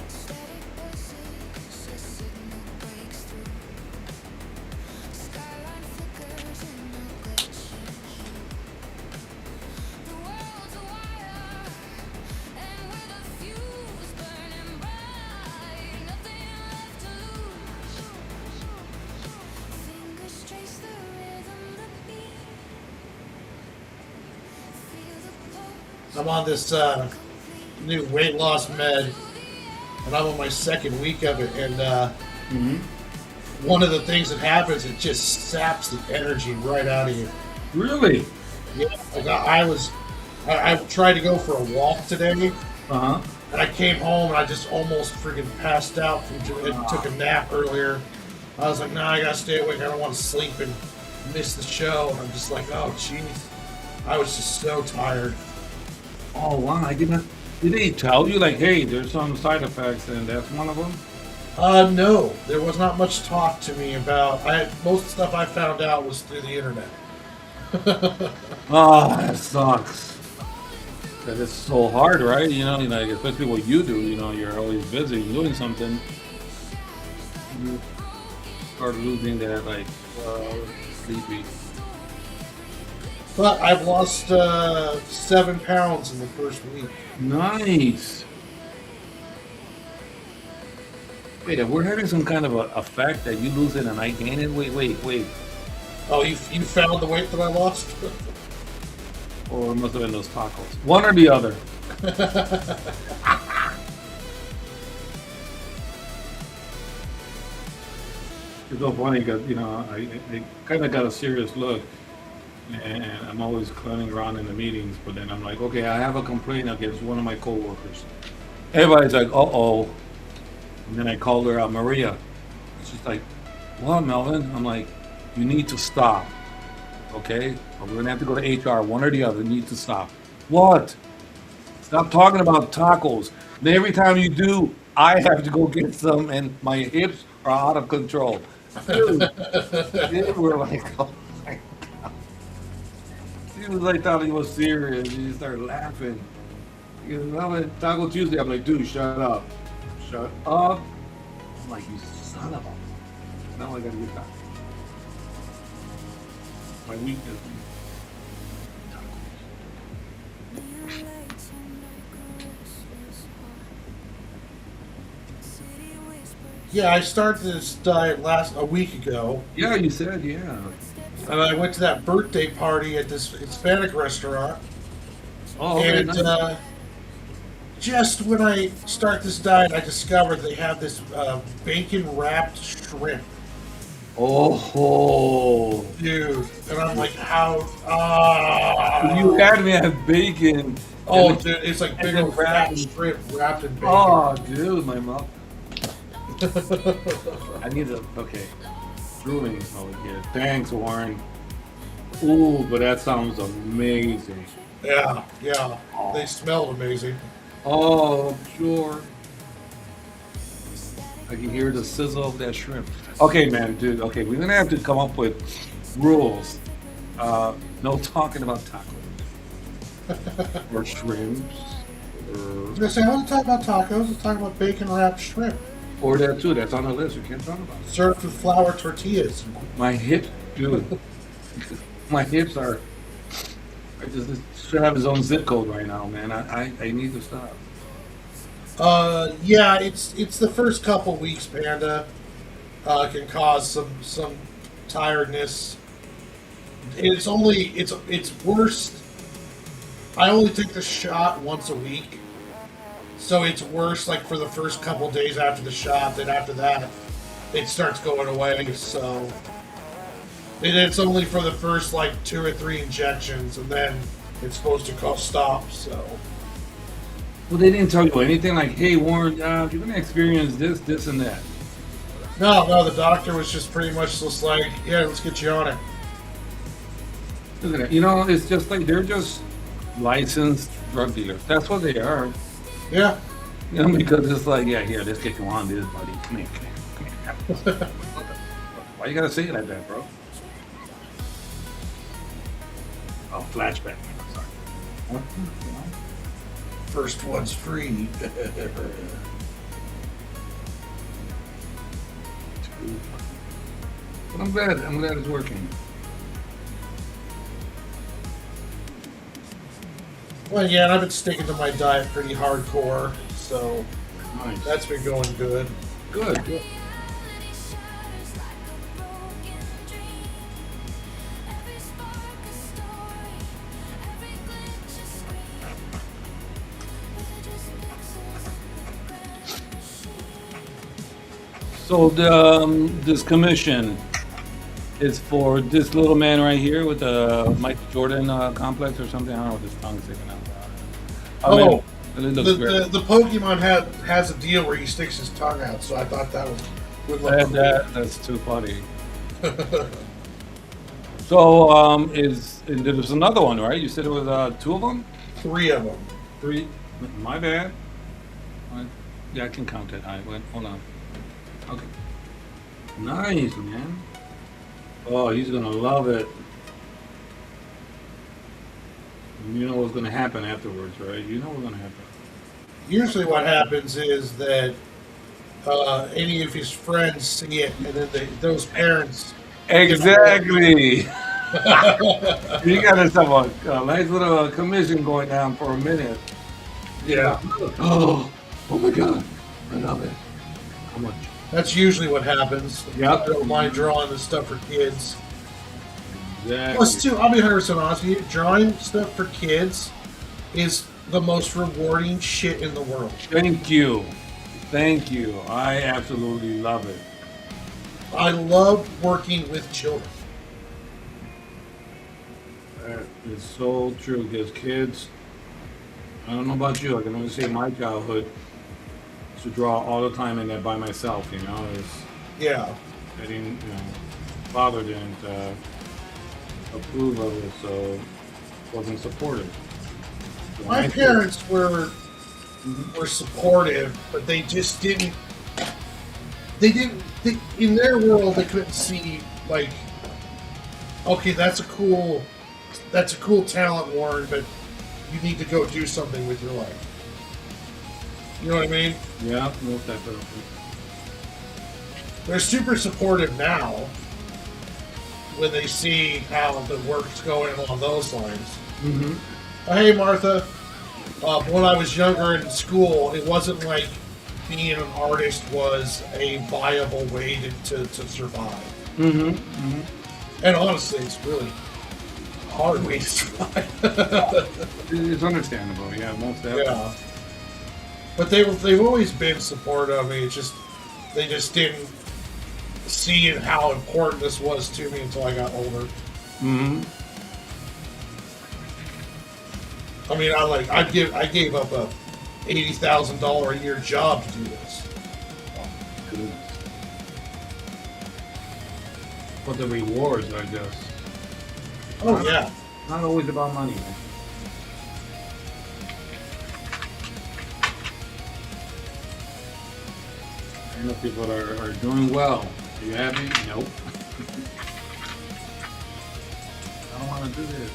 Static buzzes, a signal breaks through. Skyline flickers in a glitching hue. The world's a wire, and with a fuse burning bright, nothing left to lose. Fingers trace the rhythm, the beat. Feel the pulse I'm on this new weight loss med, and I'm on my second week of it. And Hmm. one of the things that happens, it just saps the energy right out of you. Really? Yeah, like I tried to go for a walk today, Uh huh. and I came home and I just almost freaking passed out and took a nap earlier. I was like, nah, I gotta stay awake. I don't want to sleep and miss the show. And I'm just like, oh, jeez. I was just so tired. Oh wow! I did not. Did they tell you like, hey, there's some side effects, and that's one of them? No, there was not much talk to me about. Most of the stuff I found out was through the internet. Oh, that sucks. That is so hard, right? Like especially what you do. You're always busy doing something. You start losing that like sleepy. But I've lost 7 pounds in the first week. Nice. Wait, we're having some kind of a effect that you lose it and I gain it. Wait. Oh, you found the weight that I lost? Or it must have been those tacos. One or the other. It's so funny because I kind of got a serious look, and I'm always clowning around in the meetings. But then I'm like, okay, I have a complaint against one of my coworkers. Everybody's like, uh-oh. And then I called her out, Maria. She's like, what, Melvin? I'm like, you need to stop, okay? Or we're gonna have to go to HR, one or the other. You need to stop. What? Stop talking about tacos. And every time you do, I have to go get some, and my hips are out of control. Dude, they were like, oh my God. She was like, thought it was serious. She started laughing. Because Melvin, Taco Tuesday, I'm like, dude, shut up. Shut up. I'm like, you son of a. Now I gotta get back. My weakness. neon lights on like a restless heart. City whispers. Yeah, I started this diet a week ago, Yeah, you said, yeah. and I went to that birthday party at this Hispanic restaurant, Oh, okay, and nice. just when I start this diet, I discovered they have this bacon wrapped shrimp, Oh, dude. And I'm like, how? you had me at bacon. Oh, And, dude, it's like and big then old fat wrapped. shrimp wrapped in bacon. Oh, dude, my mouth. I need to. Okay, drooling over here. Thanks, Warren. Ooh, but that sounds amazing. Yeah, yeah. They smelled amazing. Oh, sure. I can hear the sizzle of that shrimp. Okay, man, dude. Okay, we're gonna have to come up with rules. No talking about tacos or shrimps I was gonna say, I want to talk about tacos. Let's talk about bacon wrapped shrimp or that too. That's on the list. We can't talk about it. served with flour tortillas. My hips, dude. My hips are. I just should have his own zip code right now, man. I need to stop. Yeah, it's the first couple weeks, Panda. Can cause some tiredness. It's worse. I only take the shot once a week, so it's worse. Like for the first couple days after the shot, then after that, it starts going away. So it's only for the first like 2 or 3 injections, and then it's supposed to stop. So Well, they didn't tell you anything like, "Hey, Warren, you're gonna experience this, this, and that." no, the doctor was just pretty much just like, yeah, let's get you on it. Look at that. You know, it's just like they're just licensed drug dealers. That's what they are. Yeah. You know, because it's like, yeah, here, let's get you on this, buddy. Come here, come here, come here. Why you gotta say it like that, bro? Oh, flashback. Sorry. First one's free. But I'm glad. I'm glad it's working. Well, yeah, and I've been sticking to my diet pretty hardcore, so Nice. that's been going good. Good. Good. Shatters like a broken dream. Every spark a story. Every glitch a scream. They're just pixels in a red machine. So this commission is for this little man right here with the Mike Jordan complex or something. I don't know what this tongue's sticking out. I mean, Oh, it looks great. the Pokemon has a deal where he sticks his tongue out, so I thought that would look cool. That's too funny. So and there was another one, right? You said it was 2 of them, 3 of them. 3. My bad. Yeah, I can count that. Wait, hold on. Okay. Nice, man. Oh, he's gonna love it. You know what's gonna happen afterwards, right? You know what's gonna happen. Usually, what happens is that any of his friends see it, and then those parents. Exactly. You got yourself a nice little commission going down for a minute. Yeah, Oh my God, I love it. How much? that's usually what happens. Yep. I don't mind drawing this stuff for kids. Exactly. Plus, too, I'll be 100% honest with you. Drawing stuff for kids is the most rewarding shit in the world. Thank you. Thank you. I absolutely love it. I love working with children. That is so true because kids, I don't know about you, I can only say my childhood is to draw all the time and that by myself, you know. Yeah. I didn't, you know, father didn't approve of it, so wasn't supportive. So My my parents were supportive, but they just didn't. In their world, they couldn't see like, okay, that's a cool talent, Warren, but you need to go do something with your life. You know what I mean? Yeah, most definitely. They're super supportive now when they see how the work's going along those lines. Mm-hmm. Hey, Martha. When I was younger in school, it wasn't like being an artist was a viable way to survive. Mm-hmm. Mm-hmm. And honestly, it's really hard way to survive. It's understandable, yeah, most definitely. Yeah. But they've always been supportive of me. It's just they just didn't see how important this was to me until I got older. Mm-hmm. I mean, I gave up a $80,000 a year job to do this. Goodness. But the rewards are just Oh yeah, not always about money, man. I know people are doing well. Are you happy? Nope. I don't want to do this.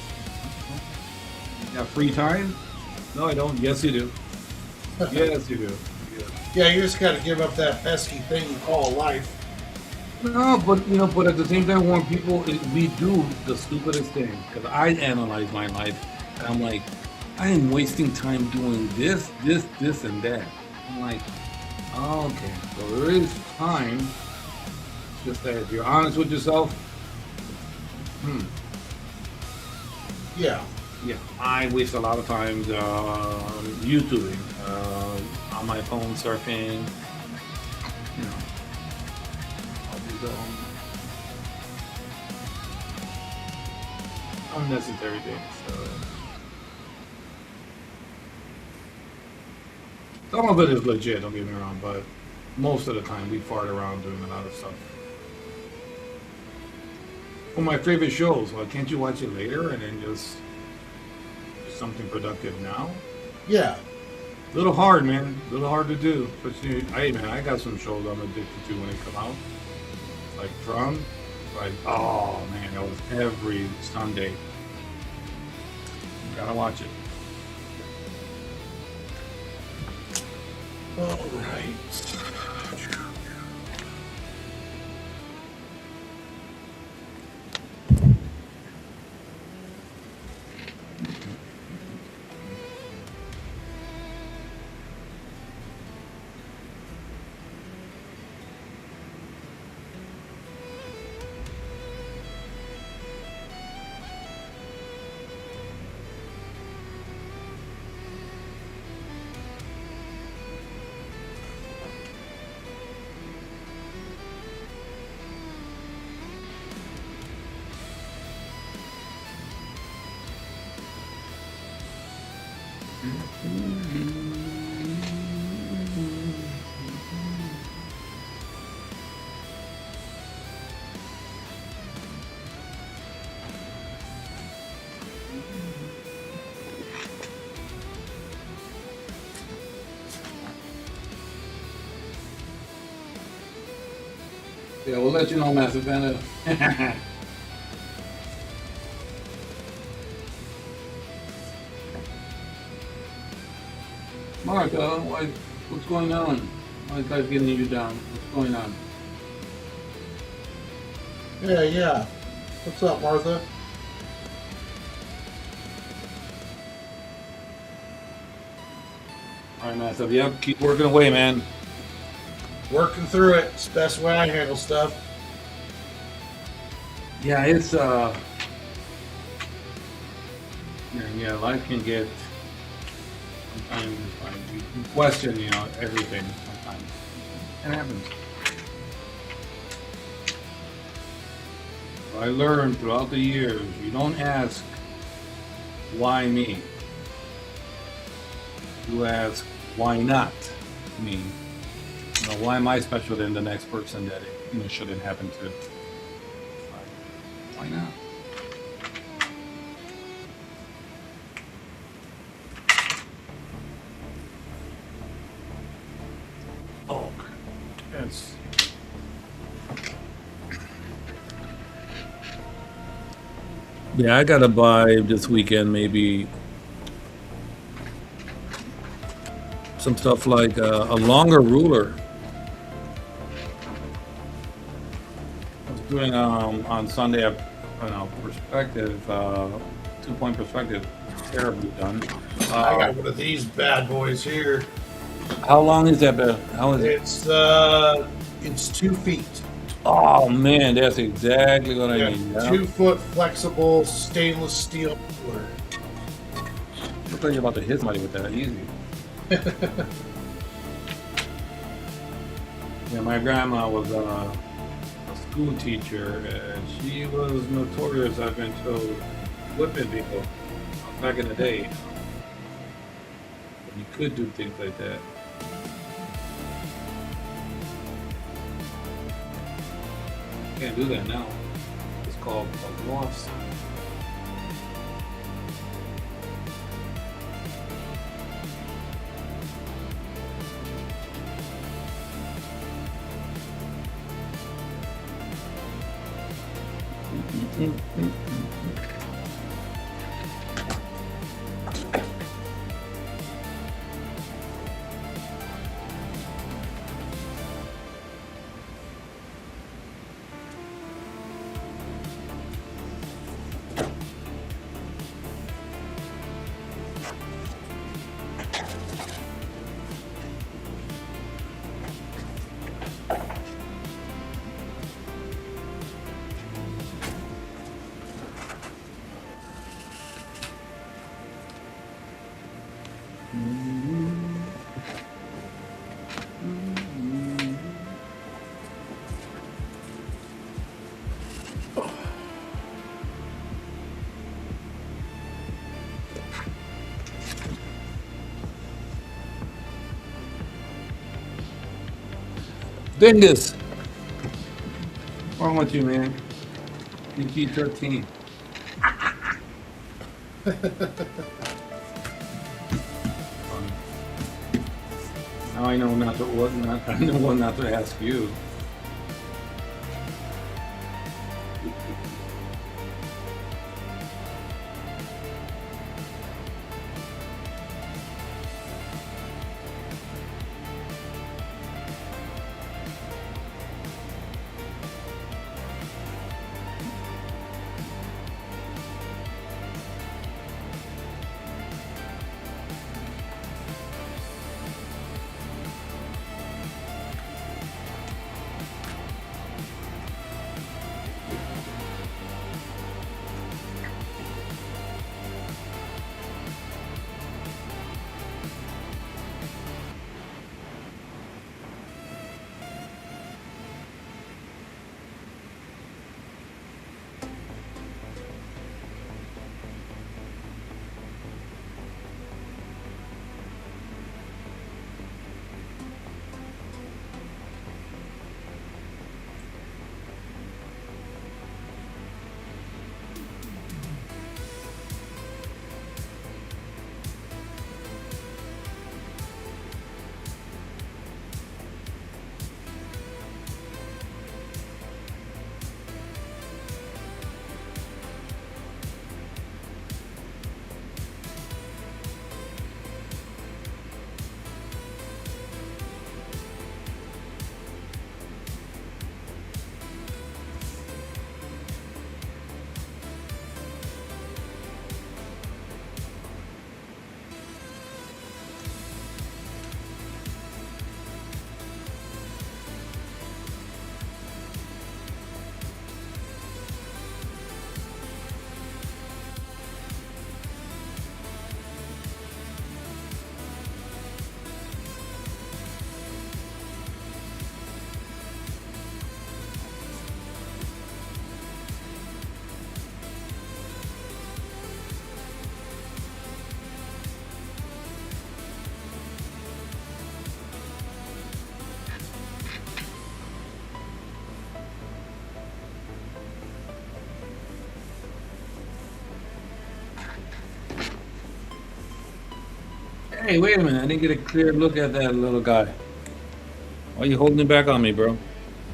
You got free time? No, I don't. Yes, you do. Yes, you do. yeah. You just got to give up that pesky thing you call life. No, but but at the same time, when people we do the stupidest thing, because I analyze my life, and I'm like, I am wasting time doing this, and that. I'm like, oh, okay, so there is time. It's just that if you're honest with yourself, Yeah, yeah, I waste a lot of time YouTubing, on my phone surfing, all these unnecessary things. Some of it is legit, don't get me wrong, but most of the time we fart around doing a lot of stuff. Well, my favorite shows, well, can't you watch it later and then just do something productive now? yeah. A little hard, man. A little hard to do. But hey, man, I got some shows I'm addicted to when they come out. Like Drum. Like, oh, man, that was every Sunday. You gotta watch it. All right. Yeah, we'll let you know, Master Panda. Marco, what's going on? Why is life getting you down? What's going on? Yeah. What's up, Martha? All right, Master. Yep, keep working away, man. Working through it. It's the best way I handle stuff. Yeah, it's yeah, life can get sometimes like you question, everything sometimes. It happens. So I learned throughout the years, you don't ask why me. You ask why not me. Why am I special than the next person that it shouldn't happen to? Why not? Oh, yes. Yeah, I gotta buy this weekend maybe some stuff like a longer ruler. I was doing on Sunday a perspective, 2-point perspective, terribly done. I got one of these bad boys here. How long is that? How is it? It's 2 feet. Oh man, that's exactly what I Yeah, need. Yeah. 2 foot flexible stainless steel cooler. Looks like you're about to hit somebody with that easy. Yeah, my grandma was a school teacher, and she was notorious, I've been told, whipping people back in the day. You could do things like that. Can't do that now. It's called a loss. Dingus! What's wrong with you, man? PG-13. Now I know not to what not I know what not to ask you. Hey, wait a minute. I didn't get a clear look at that little guy. Why are you holding it back on me, bro?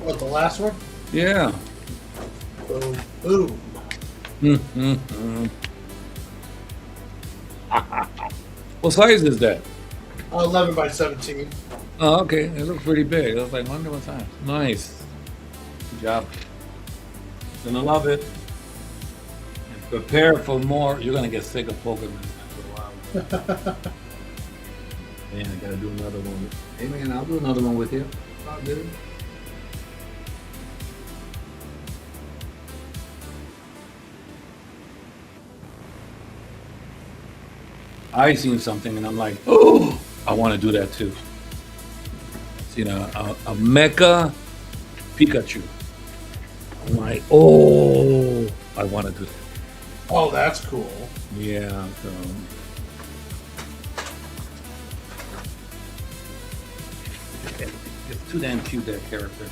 What, the last one? Yeah. Boom. Boom. What size is that? 11 by 17. Oh, okay. It looks pretty big. I was like, wonder what size. Nice. Good job. Gonna love it. And prepare for more. You're gonna get sick of poking this after a while. Man, I gotta do another one. Hey man, I'll do another one with you. Oh, dude. I seen something and I'm like, oh, I want to do that too. a mecha Pikachu. I'm like, oh, I want to do that. Oh, that's cool. Yeah, so it's too damn cute, that character.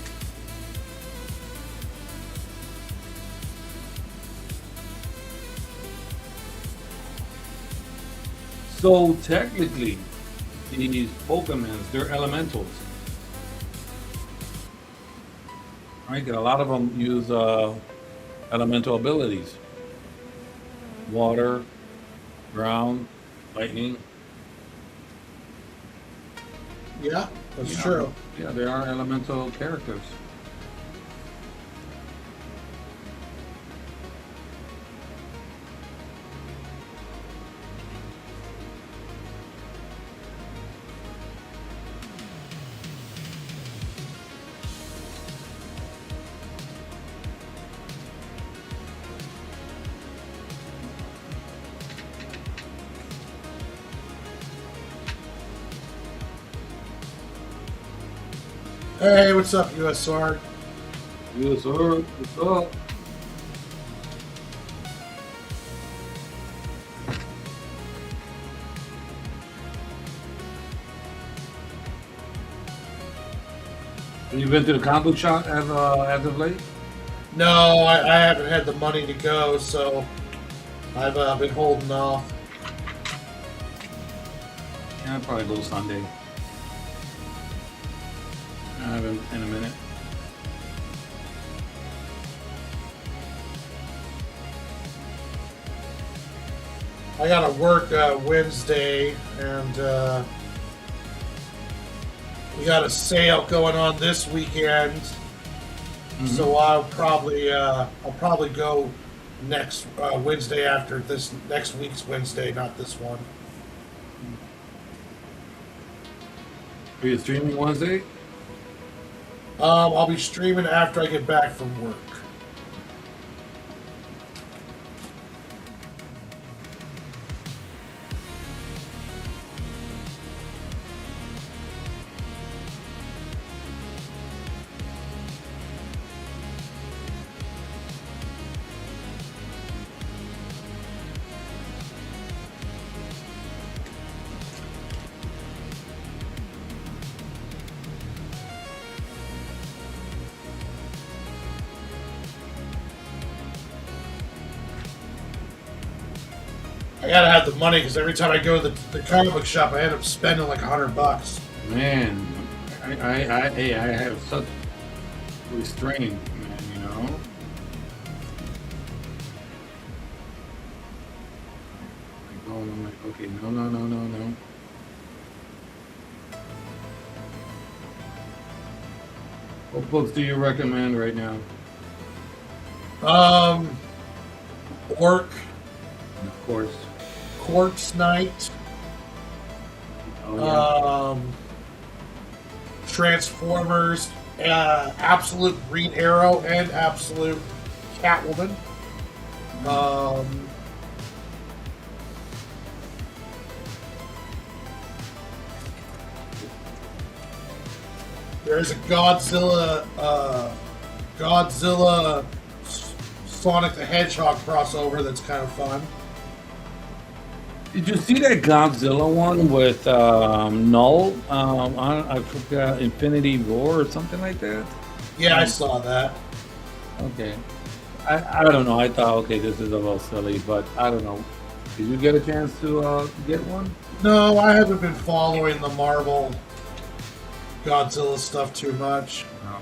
So technically, these Pokemons, they're elementals. Right? And a lot of them use elemental abilities. Water, ground, lightning. Yeah, that's Yeah. true. Yeah, they are elemental characters. Hey, what's up, USR? Yes, sir. What's up? Have you been to the comic book shop as of late? No, I haven't had the money to go, so I've been holding off. Yeah, I'll probably go Sunday. I haven't in a minute. I gotta work Wednesday, and we got a sale going on this weekend. So I'll probably go next Wednesday after this next week's Wednesday, not this one. Are you streaming Wednesday? I'll be streaming after I get back from work. I gotta have the money because every time I go to the comic book shop, I end up spending like $100. Man, I have such restraint, man, you know? I'm like, okay, no. What books do you recommend right now? Work, Of course. Quartz Night, Oh, yeah. Transformers, Absolute Green Arrow, and Absolute Catwoman. There's a Godzilla Sonic the Hedgehog crossover that's kind of fun. Did you see that Godzilla one with Null? I forgot, Infinity War or something like that? Yeah, I saw that. Okay. I don't know. I thought, okay, this is a little silly, but I don't know. Did you get a chance to get one? No, I haven't been following the Marvel Godzilla stuff too much. No.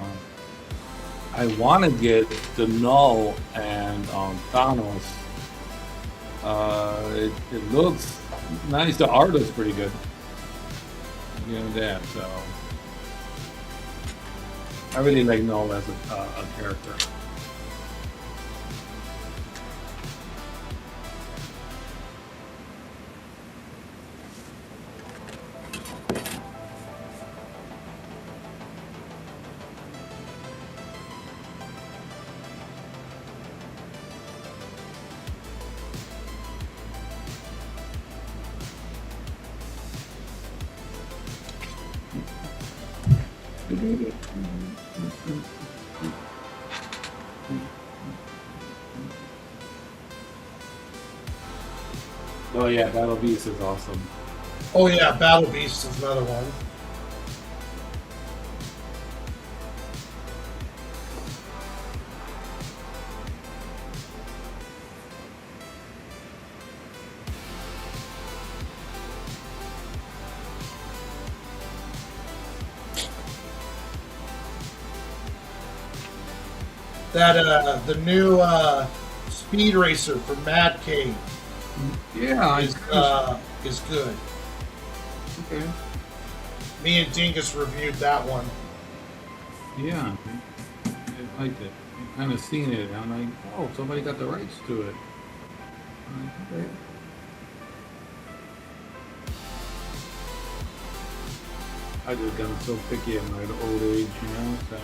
I want to get the Null and Thanos. It looks nice. The art looks pretty good. You know that, so I really like Null as a character. Oh yeah, Battle Beast is awesome. Oh yeah, Battle Beast is another one. That the new Speed Racer from Mad Cave Yeah, is good. okay. Me and Dingus reviewed that one. Yeah, I liked it. I kind of seen it. I'm like, oh, somebody got the rights to it. I'm like, okay. I just gotten so picky at my old age, you know. So.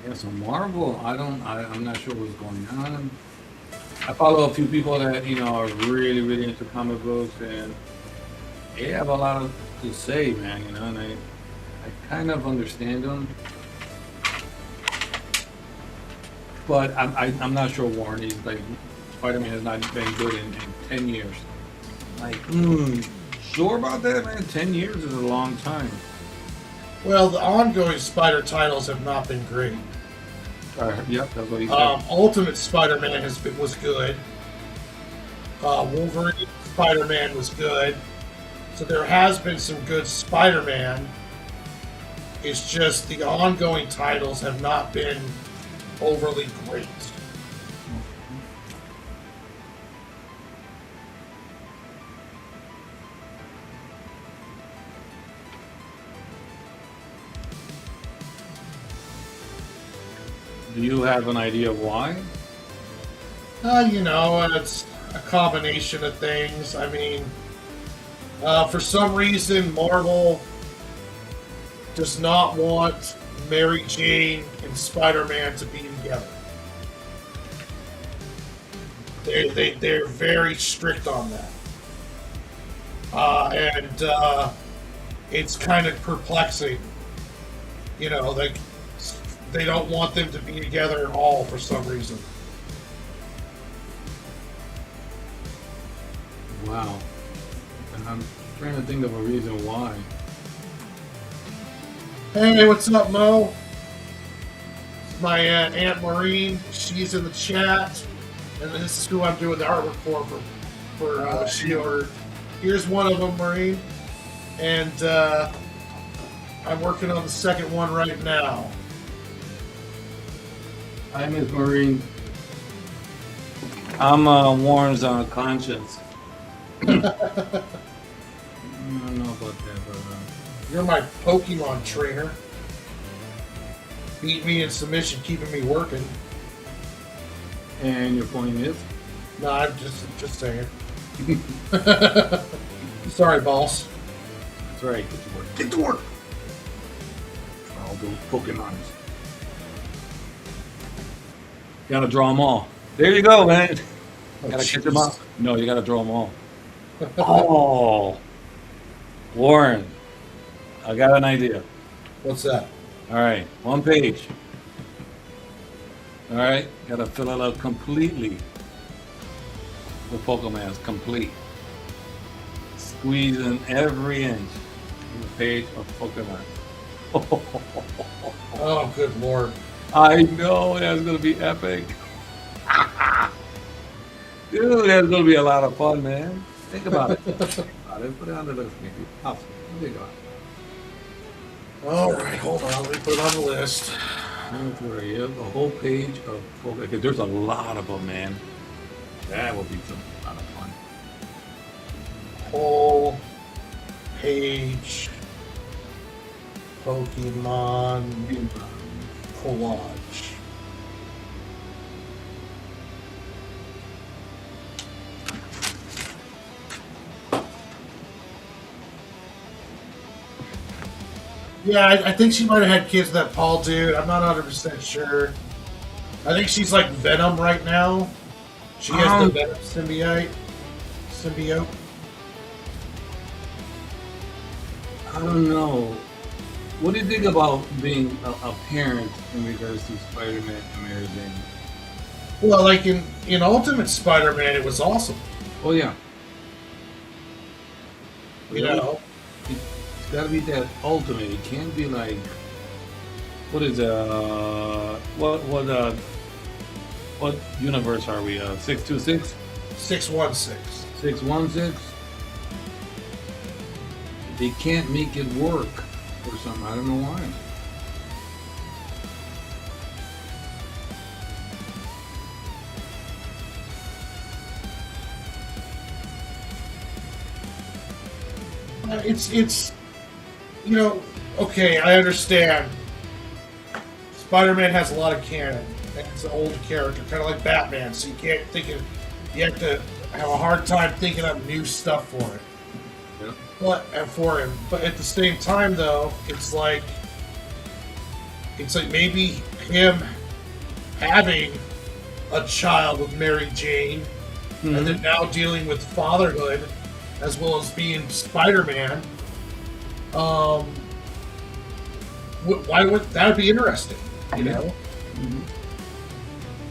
Yeah, so Marvel, I'm not sure what's going on. I follow a few people that are really, really into comic books, and they have a lot to say, man. And I kind of understand them, but I'm not sure Warren. He's like, Spider-Man has not been good in 10 years. Like, sure about that, man? 10 years is a long time. Well, the ongoing Spider titles have not been great. Yep, that's what he said. Ultimate Spider-Man was good. Wolverine Spider-Man was good. So there has been some good Spider-Man. It's just the ongoing titles have not been overly great. Do you have an idea why? It's a combination of things. I mean, for some reason, Marvel does not want Mary Jane and Spider-Man to be together. They're very strict on that. And it's kind of perplexing. Like they don't want them to be together at all for some reason. Wow. And I'm trying to think of a reason why. Hey, what's up, Mo? My Aunt Maureen, she's in the chat, and this is who I'm doing the artwork for she ordered. Here's one of them, Maureen, and I'm working on the second one right now. Hi, Miss Marine. I'm Warren's conscience. I don't know about that, but You're my Pokemon trainer. Beat me in submission, keeping me working. and your point is? No, I'm just saying. Sorry, boss. That's right. Get to work. Get to work. All those Pokemons. Gotta draw them all. There you go, man. Gotta catch them all. No, you gotta draw them all. Oh, Warren, I got an idea. What's that? All right, one page. All right, gotta fill it out completely. The Pokemon's complete. Squeeze in every inch of the page of Pokemon. Oh, good lord. I know that's gonna be epic. Dude, that's gonna be a lot of fun, man. Think about it. Think about it. Put it on the list, maybe. Awesome. Think about it. All right, hold on. Let me put it on the list. You have a whole page of Pokemon. Because there's a lot of them, man. That will be a lot of fun. Whole page Pokemon collage. Yeah, I think she might have had kids with that Paul dude. I'm not 100% sure. I think she's like Venom right now. She has the Um, Venom symbiote. I don't know. What do you think about being a parent in regards to Spider-Man and Mary Jane? Well, like in Ultimate Spider-Man, it was awesome. Oh yeah, You know, it's got to be that ultimate. It can't be like what is what universe are we? 626, 616. 616. They can't make it work or something. I don't know why. It's you know, okay, I understand. Spider-Man has a lot of canon. And it's an old character, kind of like Batman. So you can't think of. You have to have a hard time thinking up new stuff for it. Yeah. But for him, but at the same time, though, it's like maybe him having a child with Mary Jane, and then now dealing with fatherhood as well as being Spider-Man. Why would that would be interesting? You know,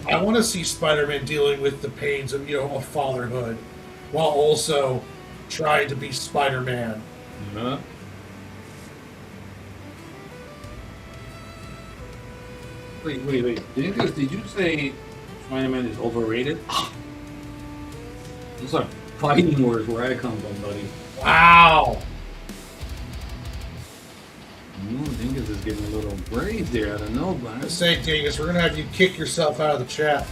I want to see Spider-Man dealing with the pains of of fatherhood, while also trying to be Spider-Man. Yeah. Wait. Did you say Spider-Man is overrated? Those are fighting words where I come from, buddy. Wow. Dingus is getting a little brave there. I don't know, I but say, Dingus, we're gonna have you kick yourself out of the chat.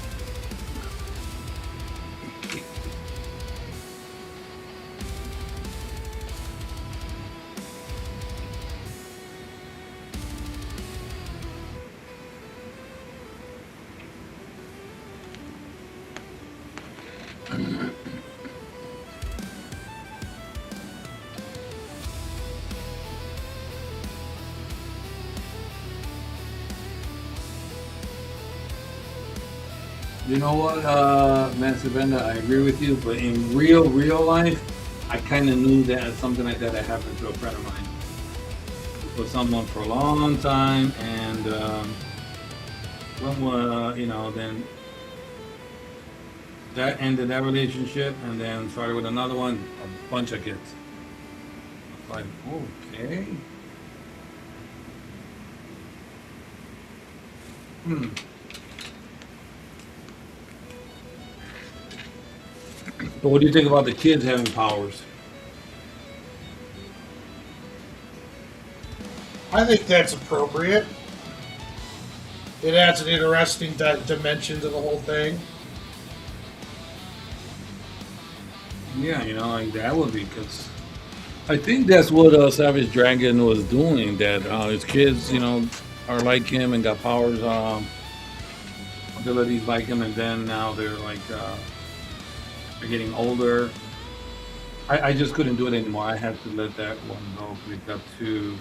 you know what, Master Bender, I agree with you, but in real life, I kind of knew that something like that had happened to a friend of mine. For someone for a long time, and then that ended that relationship, and then started with another one, a bunch of kids. Like, okay. But what do you think about the kids having powers? I think that's appropriate. It adds an interesting dimension to the whole thing. Yeah, like that would be because I think that's what Savage Dragon was doing. That his kids, are like him and got powers, abilities like him, and then now they're like they're getting older. I just couldn't do it anymore. I had to let that one go. We got too,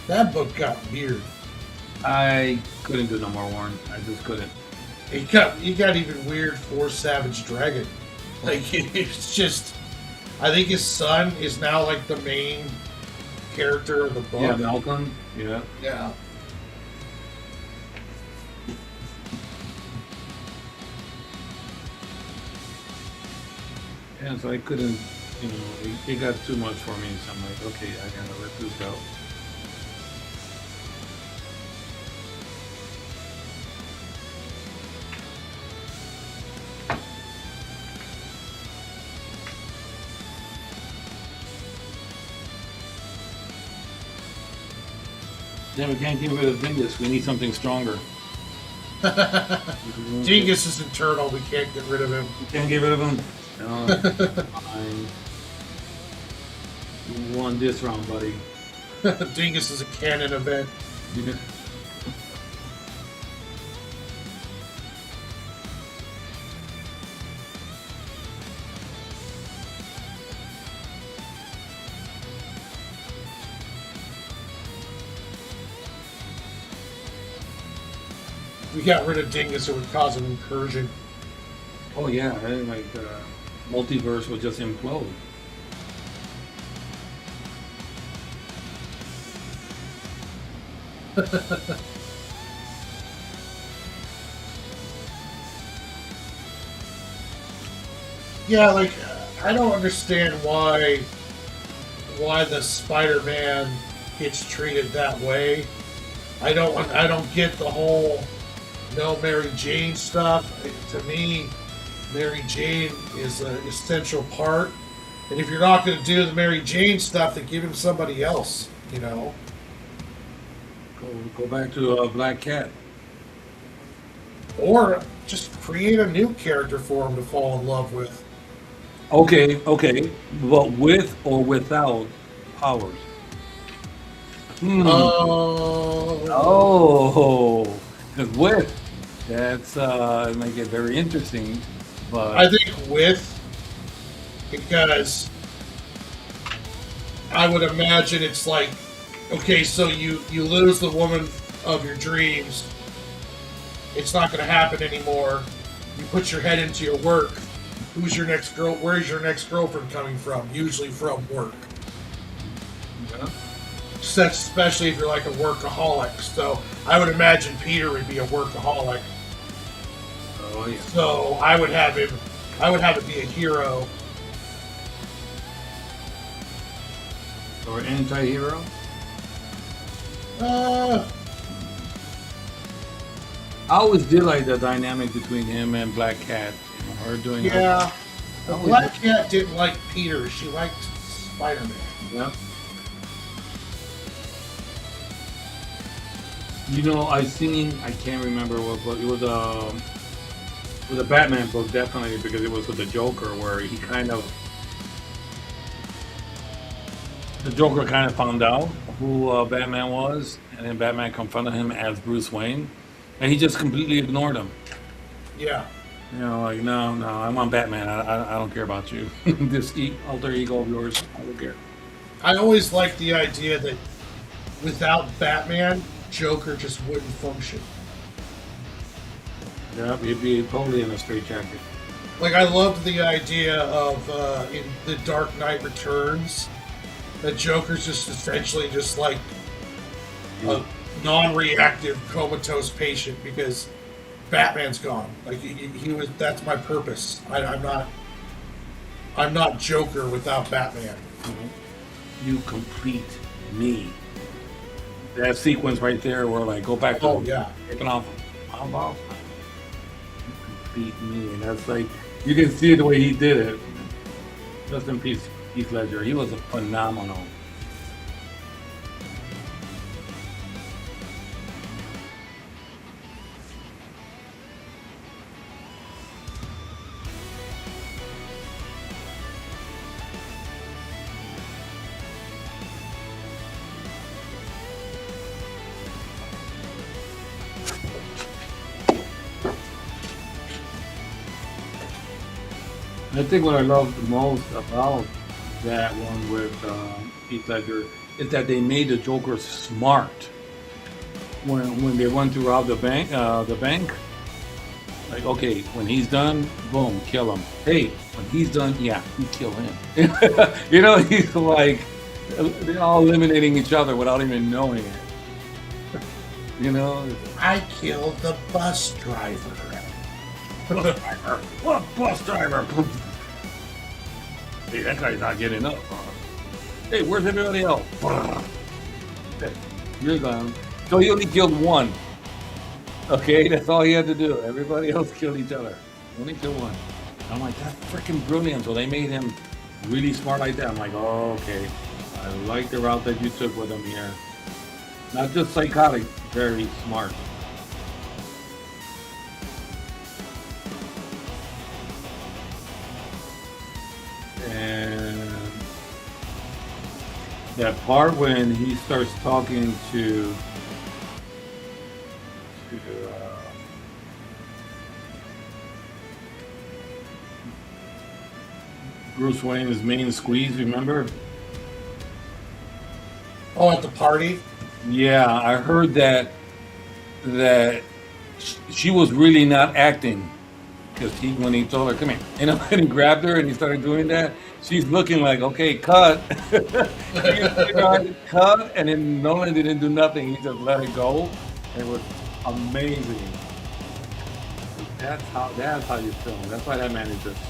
That book got weird. I couldn't do no more, Warren. I just couldn't. It got even weird for Savage Dragon. Like it's just, I think his son is now like the main character of the book. Yeah, Malcolm. Yeah. Yeah. Yeah, so I couldn't, it got too much for me. So I'm like, okay, I gotta let this go. Yeah, we can't get rid of Dingus. We need something stronger. Dingus is internal. We can't get rid of him. We can't get rid of him. No, fine. You won this round, buddy. Dingus is a canon event. we got rid of Dingus, it would cause an incursion. Oh yeah, and like multiverse would just implode. Yeah, like I don't understand why the Spider-Man gets treated that way. I don't get the whole no Mary Jane stuff. To me, Mary Jane is an essential part. And if you're not going to do the Mary Jane stuff, then give him somebody else. You know, Go back to Black Cat. or just create a new character for him to fall in love with. Okay, but with or without powers. Hmm. Oh, Oh, because with that's it might get very interesting, I but think with because I would imagine it's like, okay, so you lose the woman of your dreams. It's not going to happen anymore. You put your head into your work. Who's your next girl? Where's your next girlfriend coming from? Usually from work. yeah. Especially if you're like a workaholic. So I would imagine Peter would be a workaholic. Oh yeah. So I would have him. I would have it be a hero. Or anti-hero. Uh, I always did like the dynamic between him and Black Cat. You know, her doing her. yeah. The I always Black Cat didn't like Peter. She liked Spider-Man. Yeah. You know, I seen. I can't remember what book it was. It was a Batman book, definitely, because it was with the Joker, where he kind of the Joker kind of found out who Batman was, and then Batman confronted him as Bruce Wayne, and he just completely ignored him. Yeah. You know, like no, I'm on Batman. I don't care about you. This alter ego of yours, I don't care. I always liked the idea that without Batman, Joker just wouldn't function. Yeah, he'd be totally in a straitjacket. Like I loved the idea of in the Dark Knight Returns that Joker's just essentially just like a non-reactive comatose patient because Batman's gone. Like he was. That's my purpose. I'm not Joker without Batman. You complete me. That sequence right there where like go back to Oh yeah. taking off off. You complete me. And that's like you can see the way he did it. Just in peace, Heath Ledger. He was a phenomenal. I think what I love the most about that one with Heath Ledger is that they made the Joker smart. When they went to rob the bank, like okay, when he's done, boom, kill him. Hey, when he's done, yeah, you kill him. You know, he's like they're all eliminating each other without even knowing it. You know, I killed the bus driver. what bus driver? Hey, that guy's not getting up. Hey, where's everybody else? Hey, you're gone. So he only killed one. Okay, that's all he had to do. Everybody else killed each other. Only killed one. I'm like, that's freaking brilliant. So they made him really smart like that. I'm like, oh, okay. I like the route that you took with him here. Not just psychotic, very smart. And that part when he starts talking to Bruce Wayne, his main squeeze, remember? Oh, at the party. Yeah, I heard that she was really not acting because when he told her, "Come here," and he grabbed her and he started doing that, she's looking like, "Okay, cut." He tried, cut, and then Nolan didn't do nothing. He just let it go, and it was amazing. That's how you film. That's why that man is just.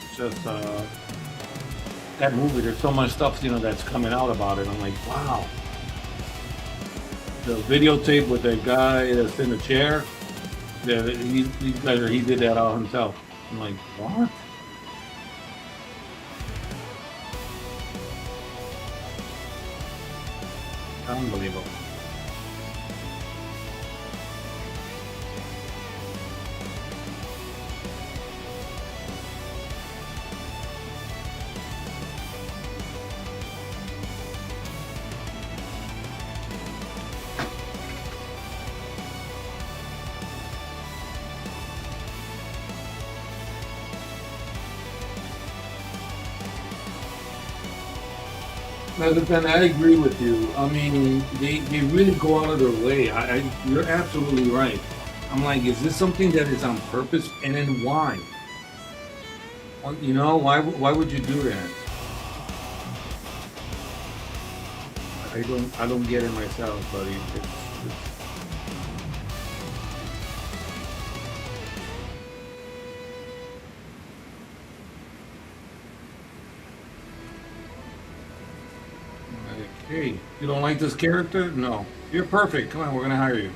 It's just that movie. There's so much stuff that's coming out about it. I'm like, wow. The videotape with that guy that's in the chair. That he did that all himself. I'm like, what? Unbelievable. Melvin, I agree with you. I mean, they really go out of their way. You're absolutely right. I'm like, is this something that is on purpose? And then why? Why would you do that? I don't get it myself, buddy. Hey, you don't like this character? No. You're perfect. Come on, we're gonna hire you.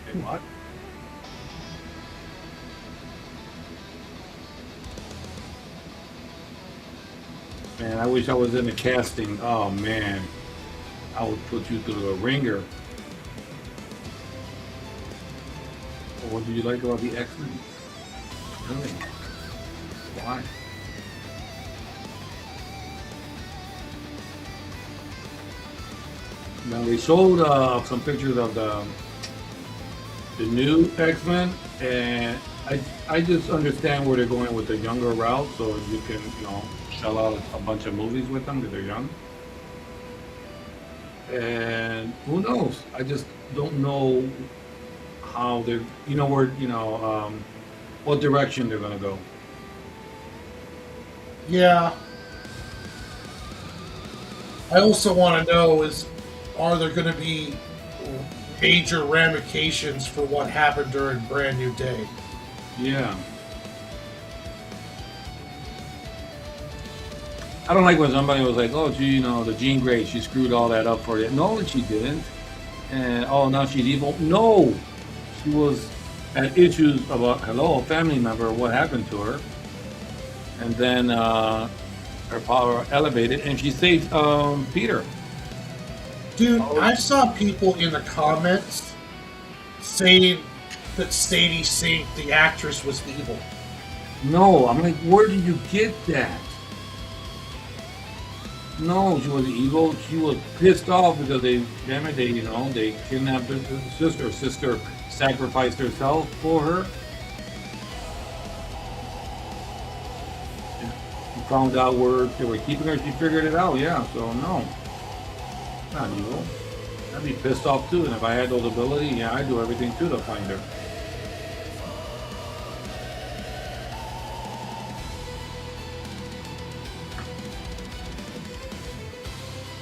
Hey, what? Man, I wish I was in the casting. Oh man, I would put you through the ringer. Well, what do you like about the X-Men? Really? Why? Now they showed some pictures of the new X-Men, and I just understand where they're going with the younger route, so you can shell out a bunch of movies with them because they're young. And who knows? I just don't know how they're what direction they're gonna go. Yeah. I also want to know are there going to be major ramifications for what happened during Brand New Day? Yeah. I don't like when somebody was like, "Oh, the Jean Grey, she screwed all that up for you." No, she didn't. And now she's evil. No, she was had issues about a family member, what happened to her, and then her power elevated, and she saved Peter. Dude, I saw people in the comments saying that Sadie Sink, the actress, was evil. No, I'm like, where did you get that? No, she was evil. She was pissed off because they kidnapped her sister. Her sister sacrificed herself for her. She found out where they were keeping her. She figured it out. Yeah, so no, not evil. I'd be pissed off too. And if I had those abilities, yeah, I'd do everything too to find her.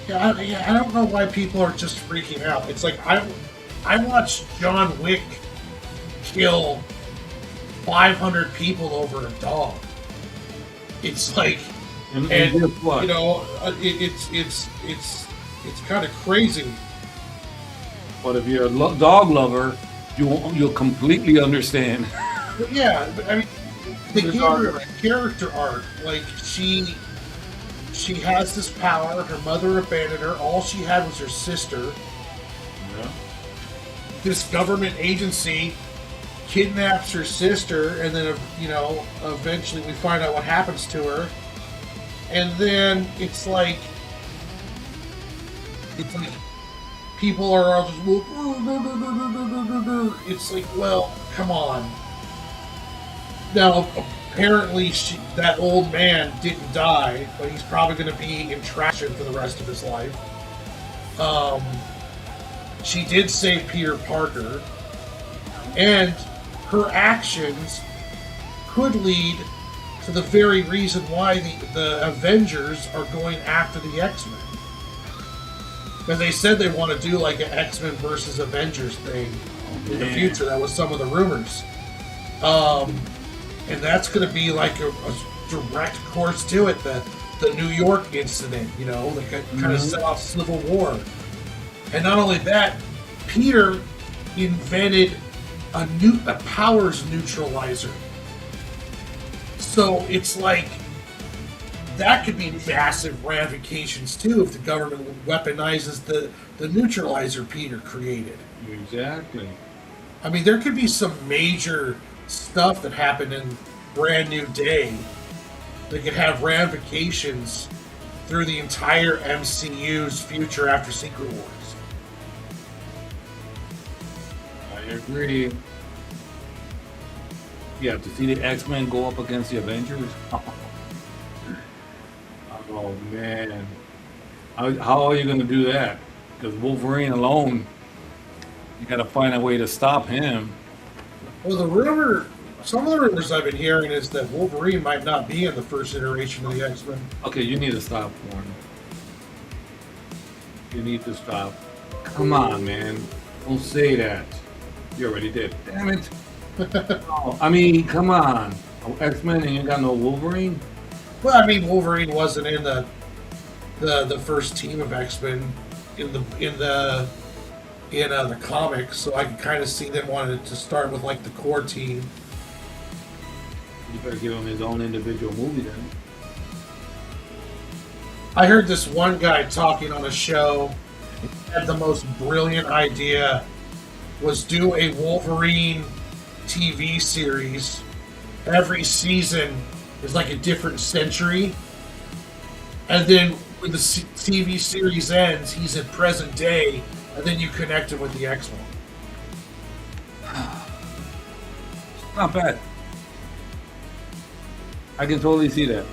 Yeah, I don't know why people are just freaking out. It's like I watched John Wick kill 500 people over a dog. It's like, and guess what? It's kind of crazy. But if you're a dog lover, you'll completely understand. But yeah, but I mean, they gave her a character arc. Like she has this power. Her mother abandoned her. All she had was her sister. Yeah. This government agency kidnaps her sister, and then eventually we find out what happens to her. And then it's like people are all just it's like, well, come on. Now apparently that old man didn't die, but he's probably going to be in traction for the rest of his life. Um, she did save Peter Parker, and her actions could lead to the very reason why the Avengers are going after the X-Men. Because they said they want to do like an X-Men versus Avengers thing in the future. That was some of the rumors. And that's going to be like a direct course to it. The New York incident, you know, like a kind of set off Civil War. And not only that, Peter invented a powers neutralizer. So it's like that could be massive ramifications too if the government weaponizes the neutralizer Peter created. Exactly. I mean, there could be some major stuff that happened in Brand New Day that could have ramifications through the entire MCU's future after Secret Wars. I agree. Yeah, to see the X-Men go up against the Avengers. Oh man, how are you going to do that? Because Wolverine alone, you got to find a way to stop him. Well, some of the rumors I've been hearing is that Wolverine might not be in the first iteration of the X-Men. Okay, you need to stop, Warren. You need to stop. Come on, man. Don't say that. You already did. Damn it. Oh, I mean, come on. X-Men and you got no Wolverine? Well, I mean, Wolverine wasn't in the first team of X-Men in the comics, so I can kind of see them wanting to start with like the core team. You better give him his own individual movie then. I heard this one guy talking on a show. He had the most brilliant idea: was do a Wolverine TV series. Every season is like a different century, and then when the TV series ends, he's in present day, and then you connect him with the X-Men. Not bad. I can totally see that.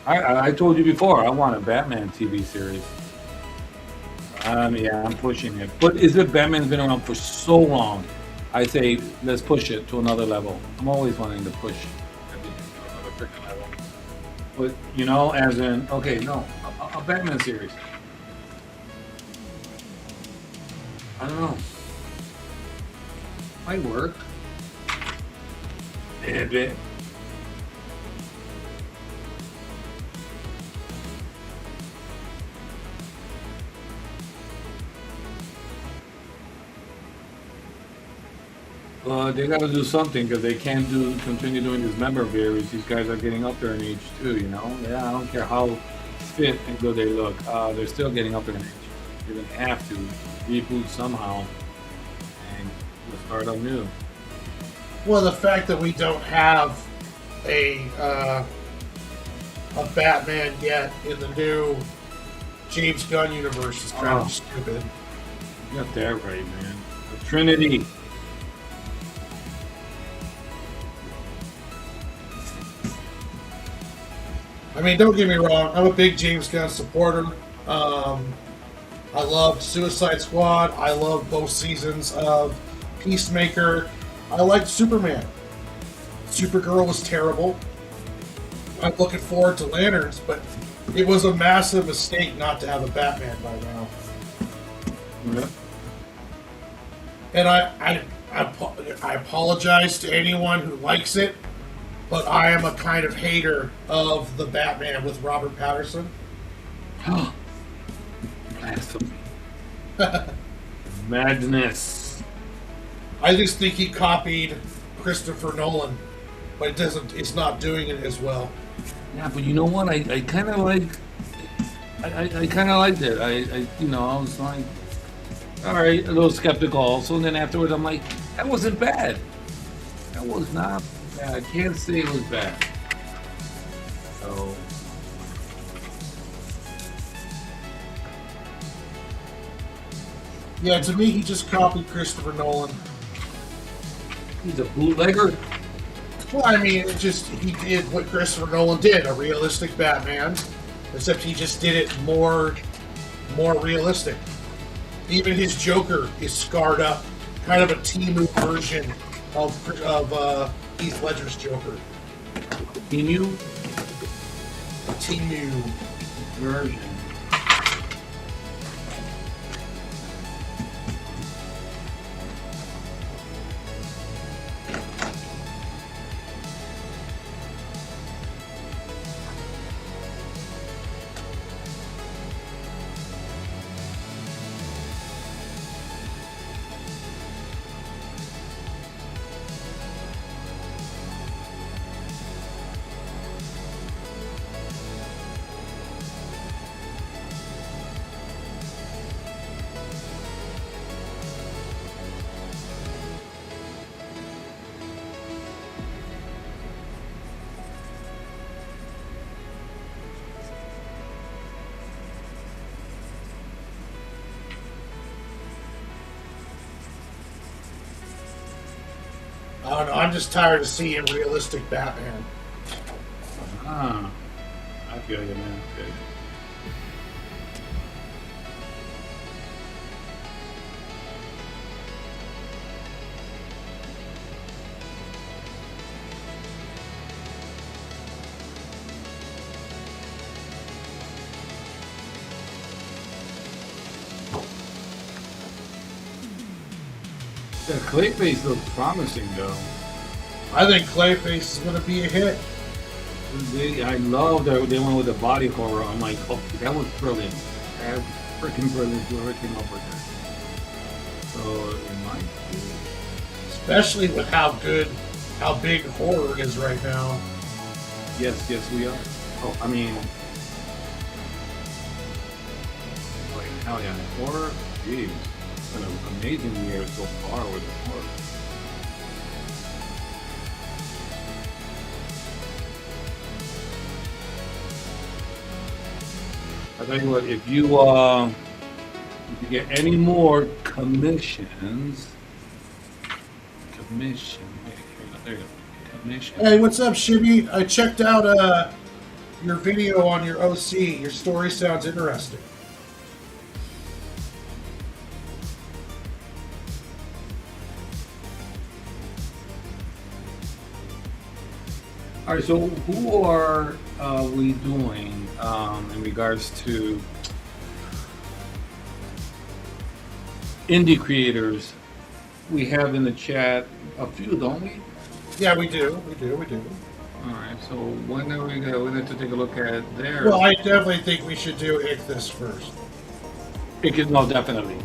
I told you before, I want a Batman TV series. Yeah, I'm pushing it. But is it Batman's been around for so long? I say, let's push it to another level. I'm always wanting to push everything to another freaking level. But, you know, as in, okay, no, a Batman series. I don't know. Might work. A bit. They got to do something because they can't continue doing this member series. These guys are getting up there in age too, you know. Yeah, I don't care how fit and good they look. They're still getting up there in age. You're gonna have to reboot somehow and we'll start anew. Well, the fact that we don't have a Batman yet in the new James Gunn universe is kind of stupid. You got that right, man. The Trinity. I mean, don't get me wrong. I'm a big James Gunn supporter. I loved Suicide Squad. I loved both seasons of Peacemaker. I liked Superman. Supergirl was terrible. I'm looking forward to Lanterns, but it was a massive mistake not to have a Batman by now. Yeah. And I apologize to anyone who likes it, but I am a kind of hater of the Batman with Robert Pattinson. Blasphemy. Madness. I just think he copied Christopher Nolan, but it's not doing it as well. Yeah, but you know what? I kind of like. I kind of liked it. I was like, all right, a little skeptical also. And then afterwards, I'm like, that wasn't bad. That was not bad. I can't say it was bad. So. Yeah, to me, he just copied Christopher Nolan. He's a bootlegger. Well, I mean, he did what Christopher Nolan did, a realistic Batman, except he just did it more more realistic. Even his Joker is scarred up, kind of a Timu version of Heath Ledger's Joker. Emu Timu. version. I don't know. I'm just tired of seeing realistic Batman. Ah, I feel you, man. I feel you. The Clayface looks promising, though. I think Clayface is going to be a hit. I love that they went with the body horror. I'm like, oh, that was brilliant. That was freaking brilliant. Whoever came up with that. So it might be. Especially with how big horror is right now. Yes, we are. Oh, I mean, like hell yeah, horror. Jeez, it's been an amazing year so far with the horror. I tell you what, if you get any more commissions, there you go, commission. Hey, what's up, Shibby? I checked out your video on your OC. Your story sounds interesting. All right, so who are we doing in regards to indie creators? We have in the chat a few, don't we? Yeah, we do. All right, so when are we going to take a look at theirs? Well, I definitely think we should do Ichthus first. No, definitely.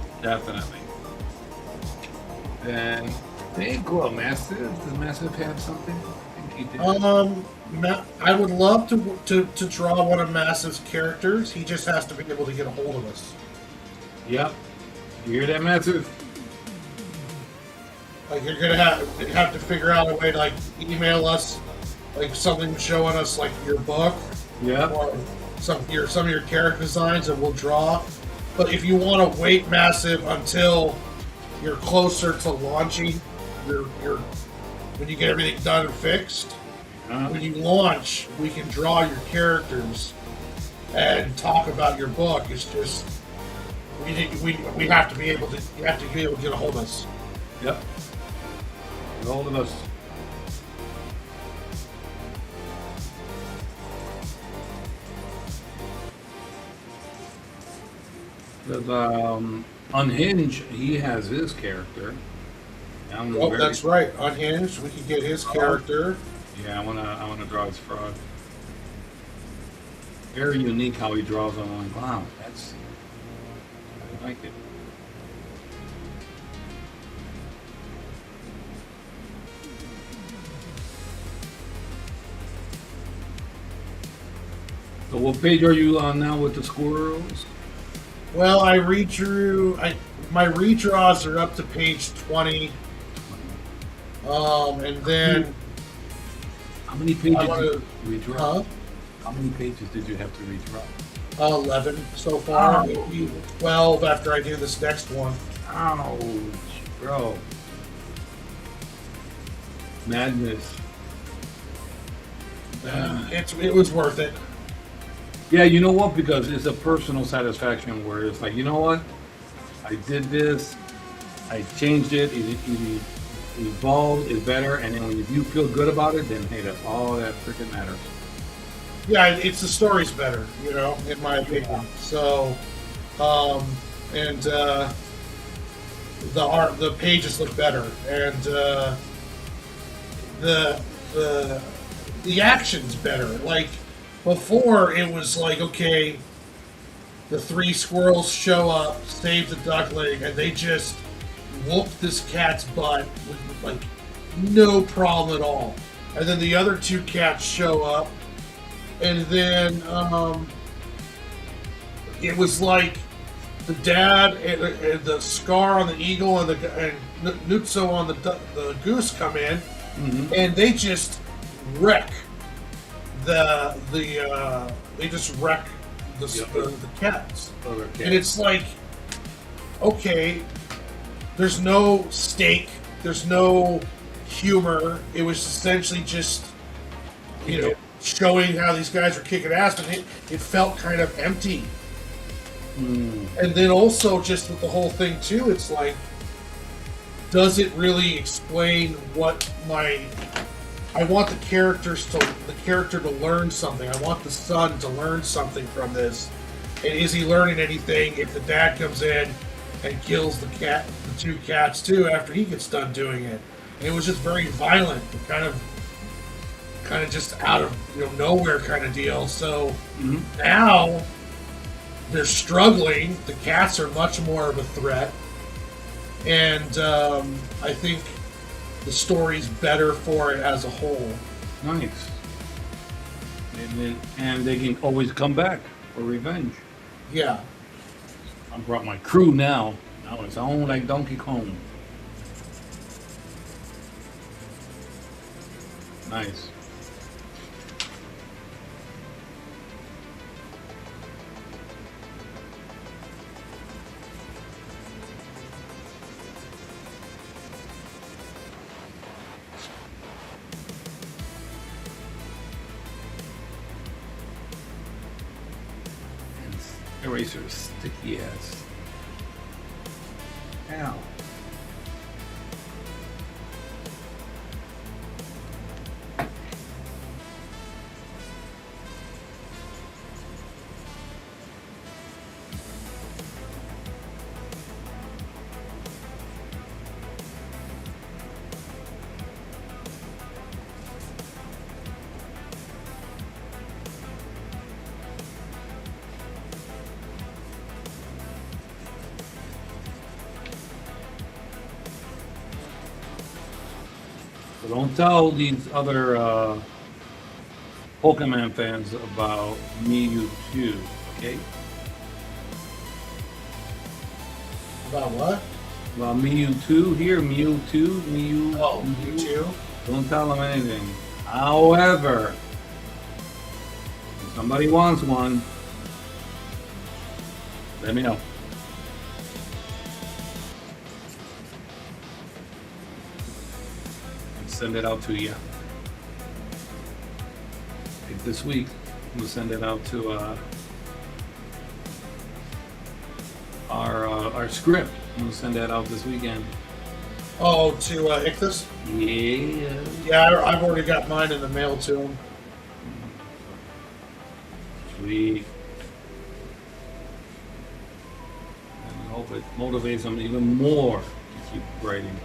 Then they go Massive. Does Massive have something? I think he did. I would love to draw one of Massive's characters. He just has to be able to get a hold of us. Yep. You hear that, Massive? Like you're gonna have to figure out a way to like email us, like something showing us like your book, Yep. or some of your character designs, and we'll draw. But if you want to wait, Massive, until you're closer to launching your when you get everything done and fixed, when you launch, we can draw your characters and talk about your book. It's just we have to be able to you have to be able to get a hold of us. Yep. Get hold of us. Because Unhinged, he has his character. Oh, that's right. Unhinged, we can get his character. Yeah, I wanna draw his frog. Very unique how he draws them. I'm like, wow, I like it. So what page are you on now with the squirrels? Well, I redrew. My redraws are up to page 20. And then How many pages I wanna- did you redraw? huh? How many pages did you have to redraw? 11 so far. Oh. Maybe 12 after I do this next one. Ouch, bro. Madness. It was worth it. Yeah, you know what? Because it's a personal satisfaction where it's like, you know what? I did this. I changed it. It evolved. It's better. And then when you feel good about it, then hey, that's all that freaking matters. Yeah, it's the story's better, in my opinion. So, um, and the art, the pages look better, and the the the action's better. Like before, it was like, okay, the three squirrels show up, save the duckling, and they just whoop this cat's butt with like no problem at all. And then the other two cats show up, and then it was like the dad and the scar on the eagle and Nutso on the goose come in, and they just wreck they just wreck the cats. Other And cats. it's like, okay, there's no stake, there's no humor. It was essentially just, showing how these guys are kicking ass, but it felt kind of empty. And then also just with the whole thing too, it's like, does it really explain what I want the character to learn something. I want the son to learn something from this. And is he learning anything if the dad comes in and kills the two cats too after he gets done doing it? And it was just very violent, and kind of just out of nowhere kind of deal. So now they're struggling. The cats are much more of a threat, and I think the story's better for it as a whole. Nice. And they can always come back for revenge. Yeah. I brought my crew now. Now it's on like Donkey Kong. Nice. Eraser sticky ass. Ow. So don't tell these other Pokemon fans about Mewtwo, okay? About what? About Mewtwo here, Mewtwo, Mew. Oh, you too? Don't tell them anything. However, if somebody wants one, let me know. And send it out to you. Like this week, we'll send it out to our script. We'll send that out this weekend. Oh, to Ichthus? Yeah. Yeah, I've already got mine in the mail to him. Sweet. And I hope it motivates them even more to keep writing.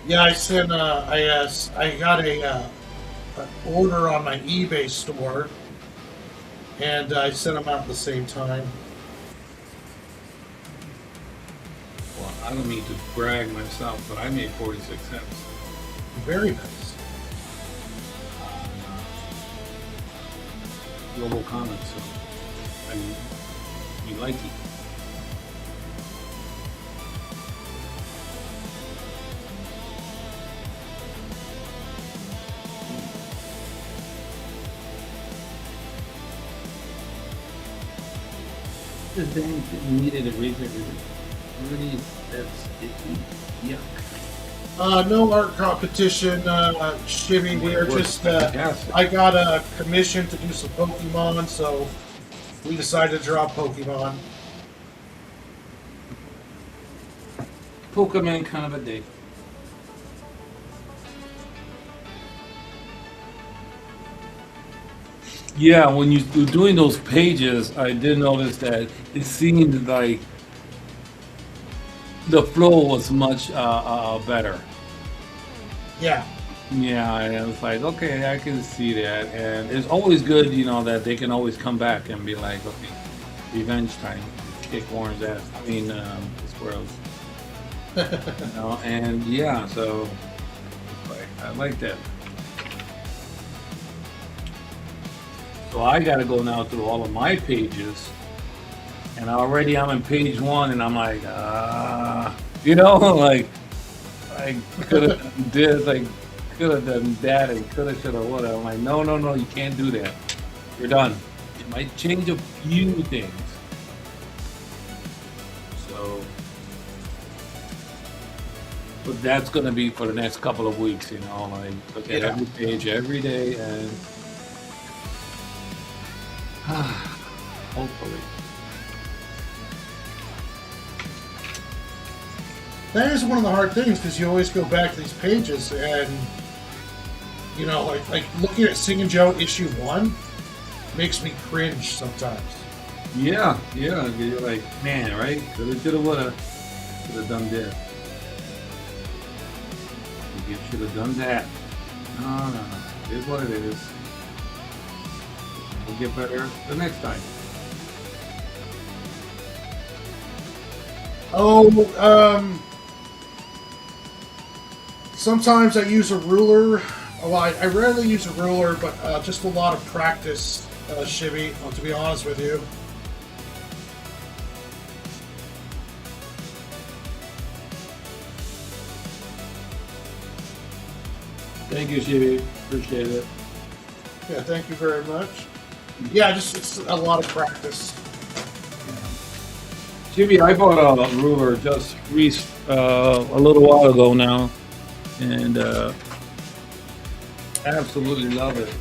Yeah, I sent. I got an order on my eBay store, and I sent them out at the same time. Well, I don't mean to brag myself, but I made 46 cents. Very nice. Global comments, so I mean, we like it. This dang needed a razor. Really, that's sticky. Yuck. No art competition, Shimmy. We are just. Fantastic. I got a commission to do some Pokemon, so we decided to draw Pokemon. Pokemon kind of a day. Yeah, when you were doing those pages, I did notice that it seemed like the flow was much better. Yeah. Yeah, and it was like, okay, I can see that. And it's always good, that they can always come back and be like, okay, revenge time, kick Warren's ass. I mean, Squirrels. And yeah, so I like that. So I got to go now through all of my pages, and already I'm in page 1, and I'm like, like I could have did like could have done that and could have should have whatever. I'm like, no, you can't do that. You're done. It might change a few things. So, but that's gonna be for the next couple of weeks, like look at every page every day and. Hopefully. That is one of the hard things because you always go back to these pages and like looking at Singing Joe issue 1 makes me cringe sometimes. Yeah. You're like, man, right? Shoulda, woulda. Should have done this. You should have done that. No. It is what it is. We'll get better the next time. Sometimes I use a ruler. Well, I rarely use a ruler, but just a lot of practice, Shibby, to be honest with you. Thank you, Shibi. Appreciate it. Yeah, thank you very much. Yeah, just it's a lot of practice. Jimmy, I bought a ruler just a little while ago now, and absolutely love it.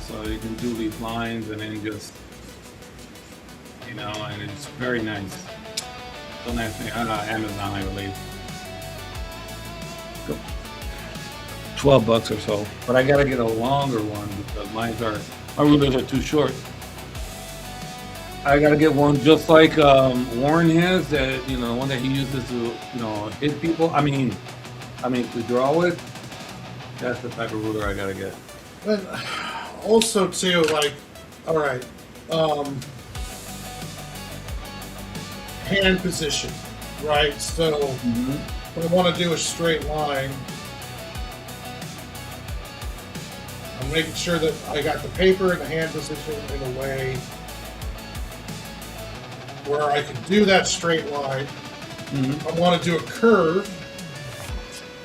So you can do these lines and then just, and it's very nice. Don't ask me, Amazon, I believe. $12 or so, but I gotta get a longer one because my rulers are too short. I gotta get one just like Warren has, that one that he uses to hit people. I mean to draw with. That's the type of ruler I gotta get. But also too, like, all right, hand position, right? So when I want to do a straight line, I'm making sure that I got the paper and the hand position in a way where I can do that straight line. I want to do a curve.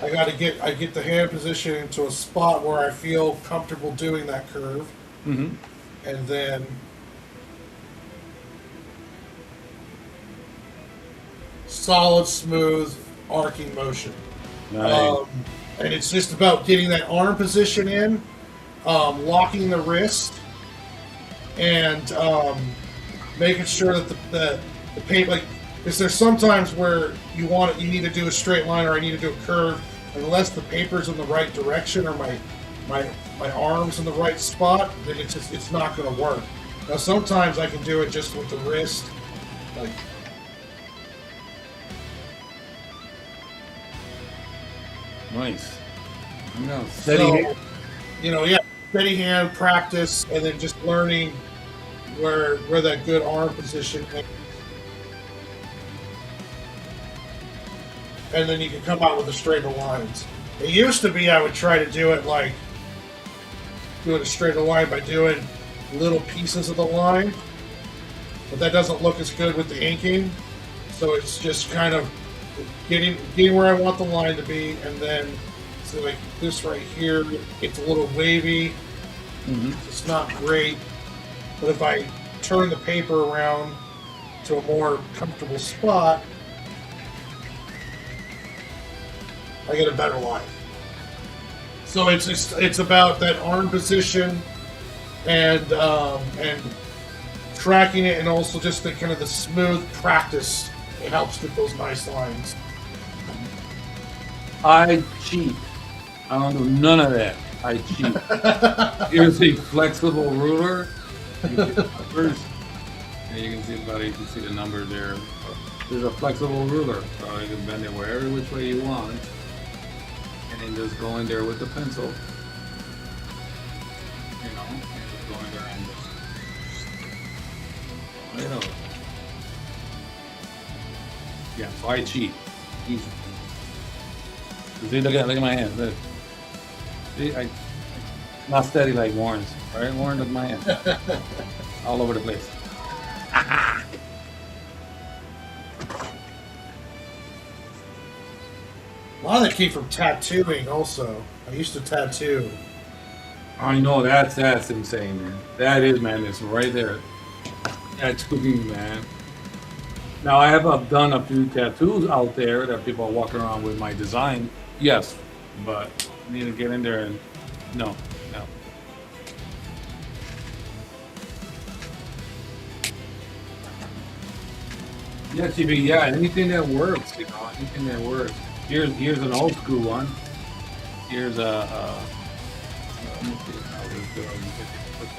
I get the hand position into a spot where I feel comfortable doing that curve, and then solid, smooth, arcing motion. Nice. And it's just about getting that arm position in, locking the wrist, and making sure that the paint, like, is there sometimes where you need to do a straight line or I need to do a curve, unless the paper's in the right direction or my arm's in the right spot, then it's not going to work. Now sometimes I can do it just with the wrist, like. Nice. Steady hand practice, and then just learning where that good arm position is. And then you can come out with the straighter lines. It used to be I would try to do it like doing a straighter line by doing little pieces of the line, but that doesn't look as good with the inking. So it's just kind of getting where I want the line to be, and then so like this right here, it's a little wavy. It's not great, but if I turn the paper around to a more comfortable spot, I get a better life. So it's about that arm position and tracking it, and also just the kind of the smooth practice. It helps get those nice lines. I cheat. I don't do none of that. I cheat. Here's a flexible ruler. You can see the numbers. And you can see you can see the numbers there. There's a flexible ruler, so you can bend it wherever which way you want. And then just go in there with the pencil. You know, and just go in there and just, you know. Yeah, so I cheat. Easy. See, look at my hands. Look. See, I'm not steady like Warren's. Right, Warren, look at my hands. All over the place. A lot of that came from tattooing. Also, I used to tattoo. I know that's insane, man. That is madness right there. That's cooking, man. Now I have done a few tattoos out there that people are walking around with my design. Yes, but I need to get in there and no. Yeah, TV. Yeah, anything that works, you know, anything that works. Here's an old school one. Here's let me see how this goes. You put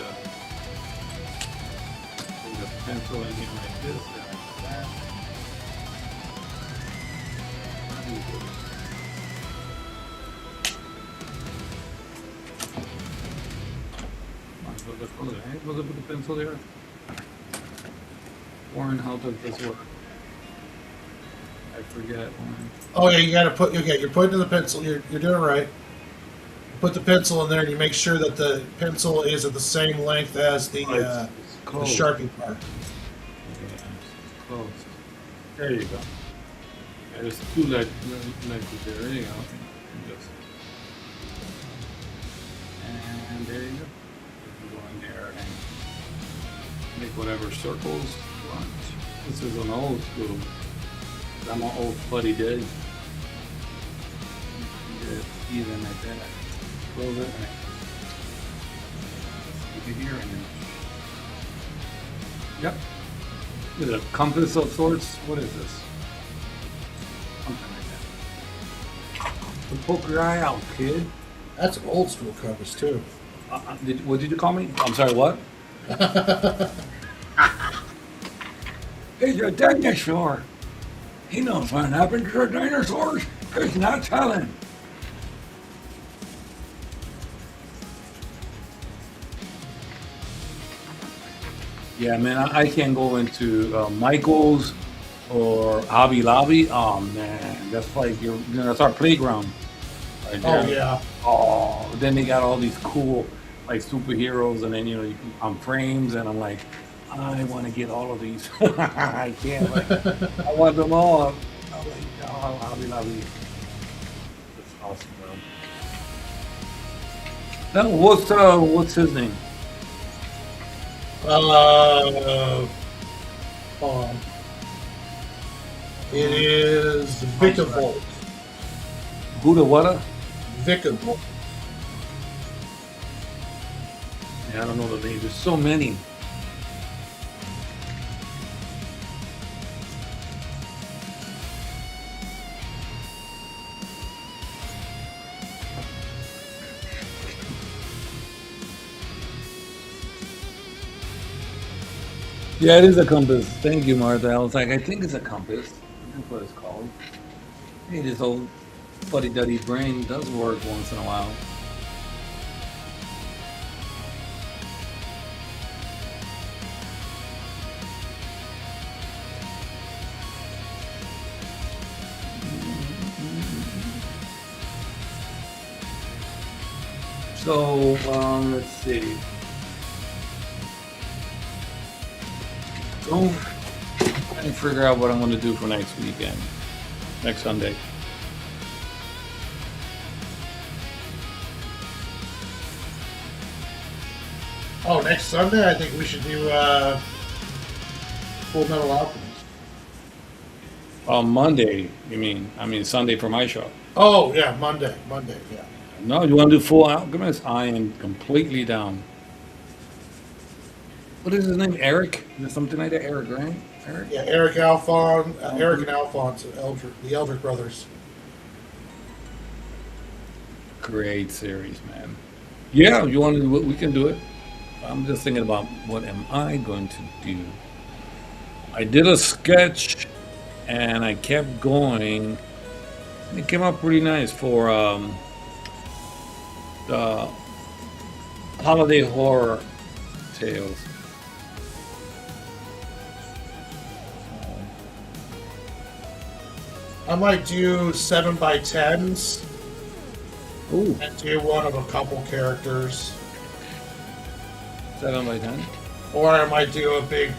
the pencil in here like this and like that. Was it with the pencil there? Warren, how does this work? I forget. Warren. Oh yeah, you gotta put. Okay, you're putting the pencil. You're doing it right. Put the pencil in there, and you make sure that the pencil is at the same length as the Sharpie part. Yeah, it's close. There you go. Yeah, there's two legs there. There you go. And there you go. You can go in there and make whatever circles you want. This is an old school. I'm an old buddy did. Even like that. Close it and stick it here and then. Yep. Is it a compass of sorts? What is this? Something like that. To poke your eye out, kid. That's an old school compass too. What did you call me? I'm sorry, what? It's a dinosaur. He knows what happened to the dinosaurs. He's not telling. Yeah, man, I can't go into Michael's or Hobby Lobby. Oh man, that's like that's our playground. Right there. Oh yeah. Oh, then they got all these cool like superheroes, and then you can, on frames, and I'm like, I want to get all of these. I can't. Like, I want them all. I'm like, oh, Hobby Lobby. That's awesome, bro. Now, what's his name? Hold on. It is Vicavolt. Who the what? Vicavolt. Yeah, I don't know the name. There's so many. Yeah, it is a compass. Thank you, Martha. I was like, I think it's a compass. That's what it's called. Hey, this old fuddy-duddy brain does work once in a while. So, let's see. So, trying to figure out what I'm going to do for next weekend, next Sunday. Oh, next Sunday, I think we should do Full Metal Alchemist? On Monday, you mean? I mean Sunday for my show. Oh yeah, Monday. Monday. Yeah. No, you want to do Full Alchemist? I am completely down. What is his name? Eric? Is it something like that? Eric, right? Eric? Yeah. Eric and Alphonse, the Eldrick brothers. Great series, man. Yeah, you want to do it? We can do it. I'm just thinking about what am I going to do. I did a sketch, and I kept going. It came out pretty nice for the holiday horror tales. I might do 7x10s Ooh, and do one of a couple characters, 7x10. or I might do a big.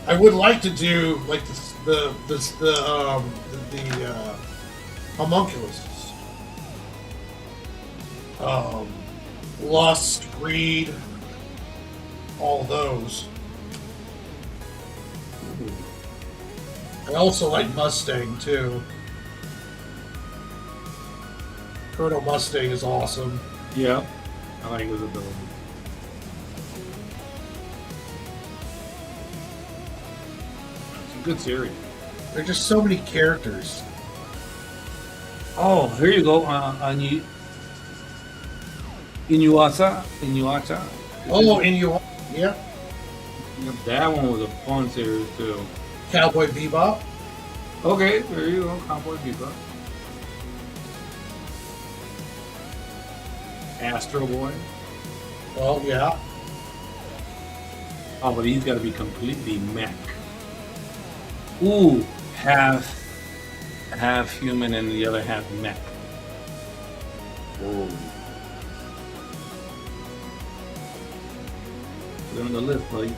I would like to do like the homunculuses, um, lust, greed, all those. I also like Mustang too. Colonel Mustang is awesome. Yeah, I like his ability. It's a good series. There are just so many characters. Oh, here you go. Inuasa. Oh, and you, yeah, That one was a fun series too. Cowboy Bebop. Okay, there you go. Cowboy Bebop. Astro Boy. Well, yeah. Oh, but he's got to be completely mech. Ooh, half human and the other half mech. Whoa. Put it on the list, buddy.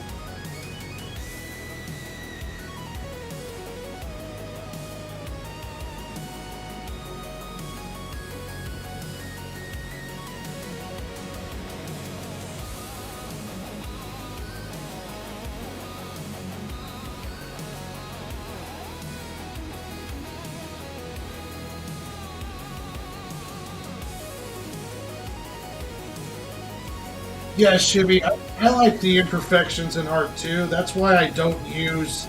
Yeah, Shibby. I like the imperfections in art too. That's why I don't use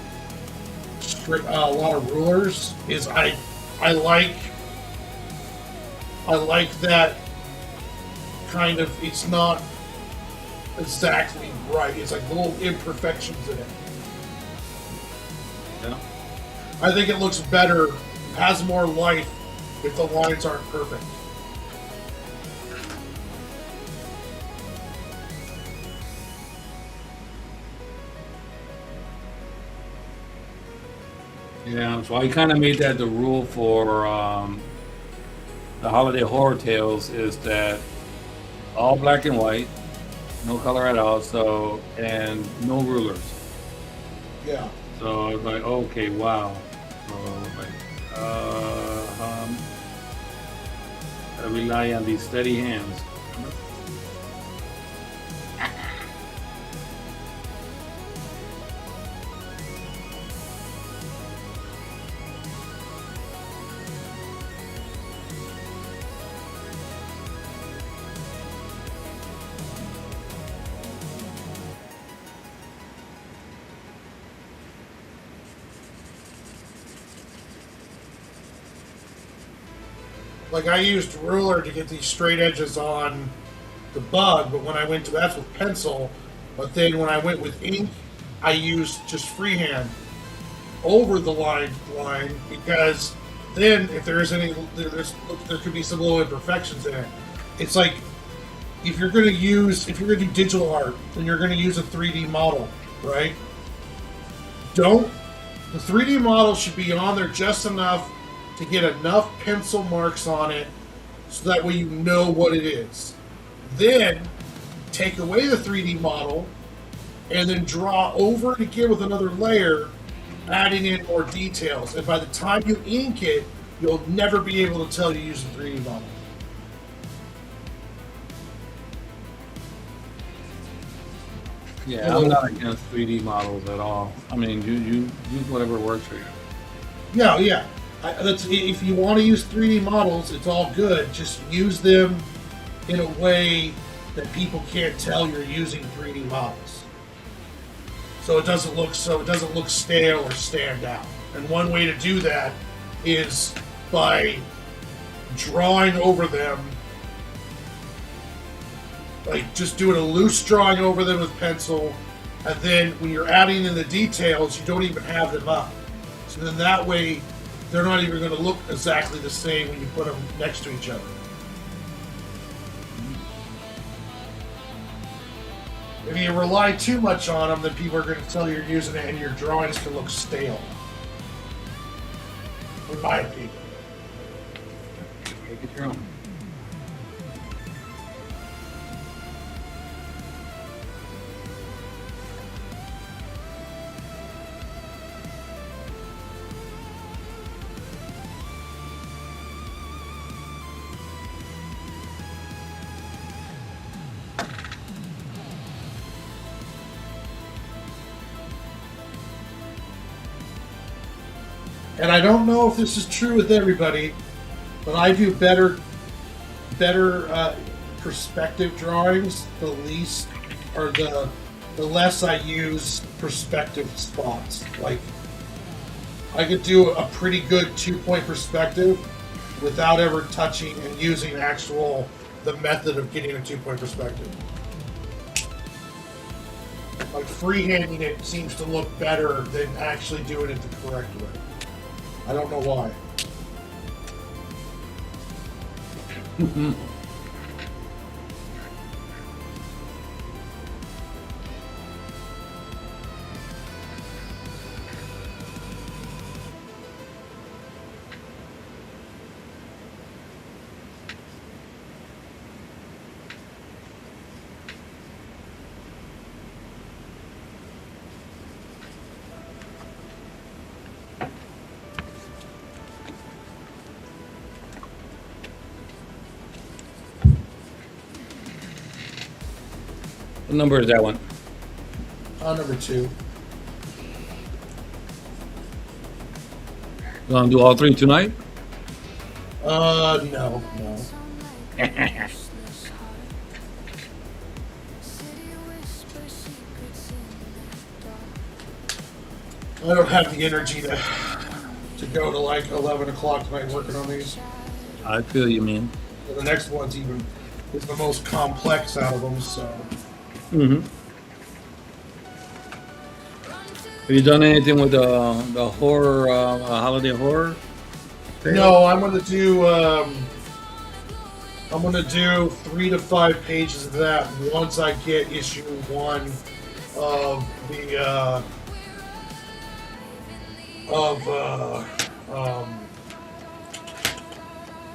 a lot of rulers. Is I like that kind of. It's not exactly right. It's like little imperfections in it. Yeah. I think it looks better, has more life if the lines aren't perfect. Yeah, so I kind of made that the rule for the holiday horror tales is that all black and white, no color at all, so and no rulers. Yeah. So I was like, okay, wow. So like, I rely on these steady hands. Like I used ruler to get these straight edges on the bug, but when I went to that's with pencil. But then when I went with ink, I used just freehand over the line because then if there is any there could be some little imperfections in it. It's like if you're gonna do digital art, then you're gonna use a 3D model, right? The 3D model should be on there just enough to get enough pencil marks on it so that way you know what it is. Then take away the 3D model and then draw over it again with another layer, adding in more details. And by the time you ink it, you'll never be able to tell you use the 3D model. Yeah, I'm not against 3D models at all. I mean, you use whatever works for you. Yeah, yeah. If you want to use 3D models, it's all good. Just use them in a way that people can't tell you're using 3D models. So it doesn't look stale or stand out. And one way to do that is by drawing over them, like just doing a loose drawing over them with pencil, and then when you're adding in the details, you don't even have them up. So then that way, they're not even going to look exactly the same when you put them next to each other. If you rely too much on them, then people are going to tell you're using it and your drawings can look stale. In my opinion. Make it your own. And I don't know if this is true with everybody, but I do better perspective drawings the least, or the less I use perspective spots. Like, I could do a pretty good 2-point perspective without ever touching and using the method of getting a 2-point perspective. Like, freehanding it seems to look better than actually doing it the correct way. I don't know why. What number is that one? Number 2. You want to do all 3 tonight? No. I don't have the energy to go to like 11 o'clock tonight working on these. I feel you, man. And the next one's is the most complex out of them, so. Mm-hmm. Have you done anything with the horror, holiday horror? No, I'm gonna do 3 to 5 pages of that once I get issue 1 of the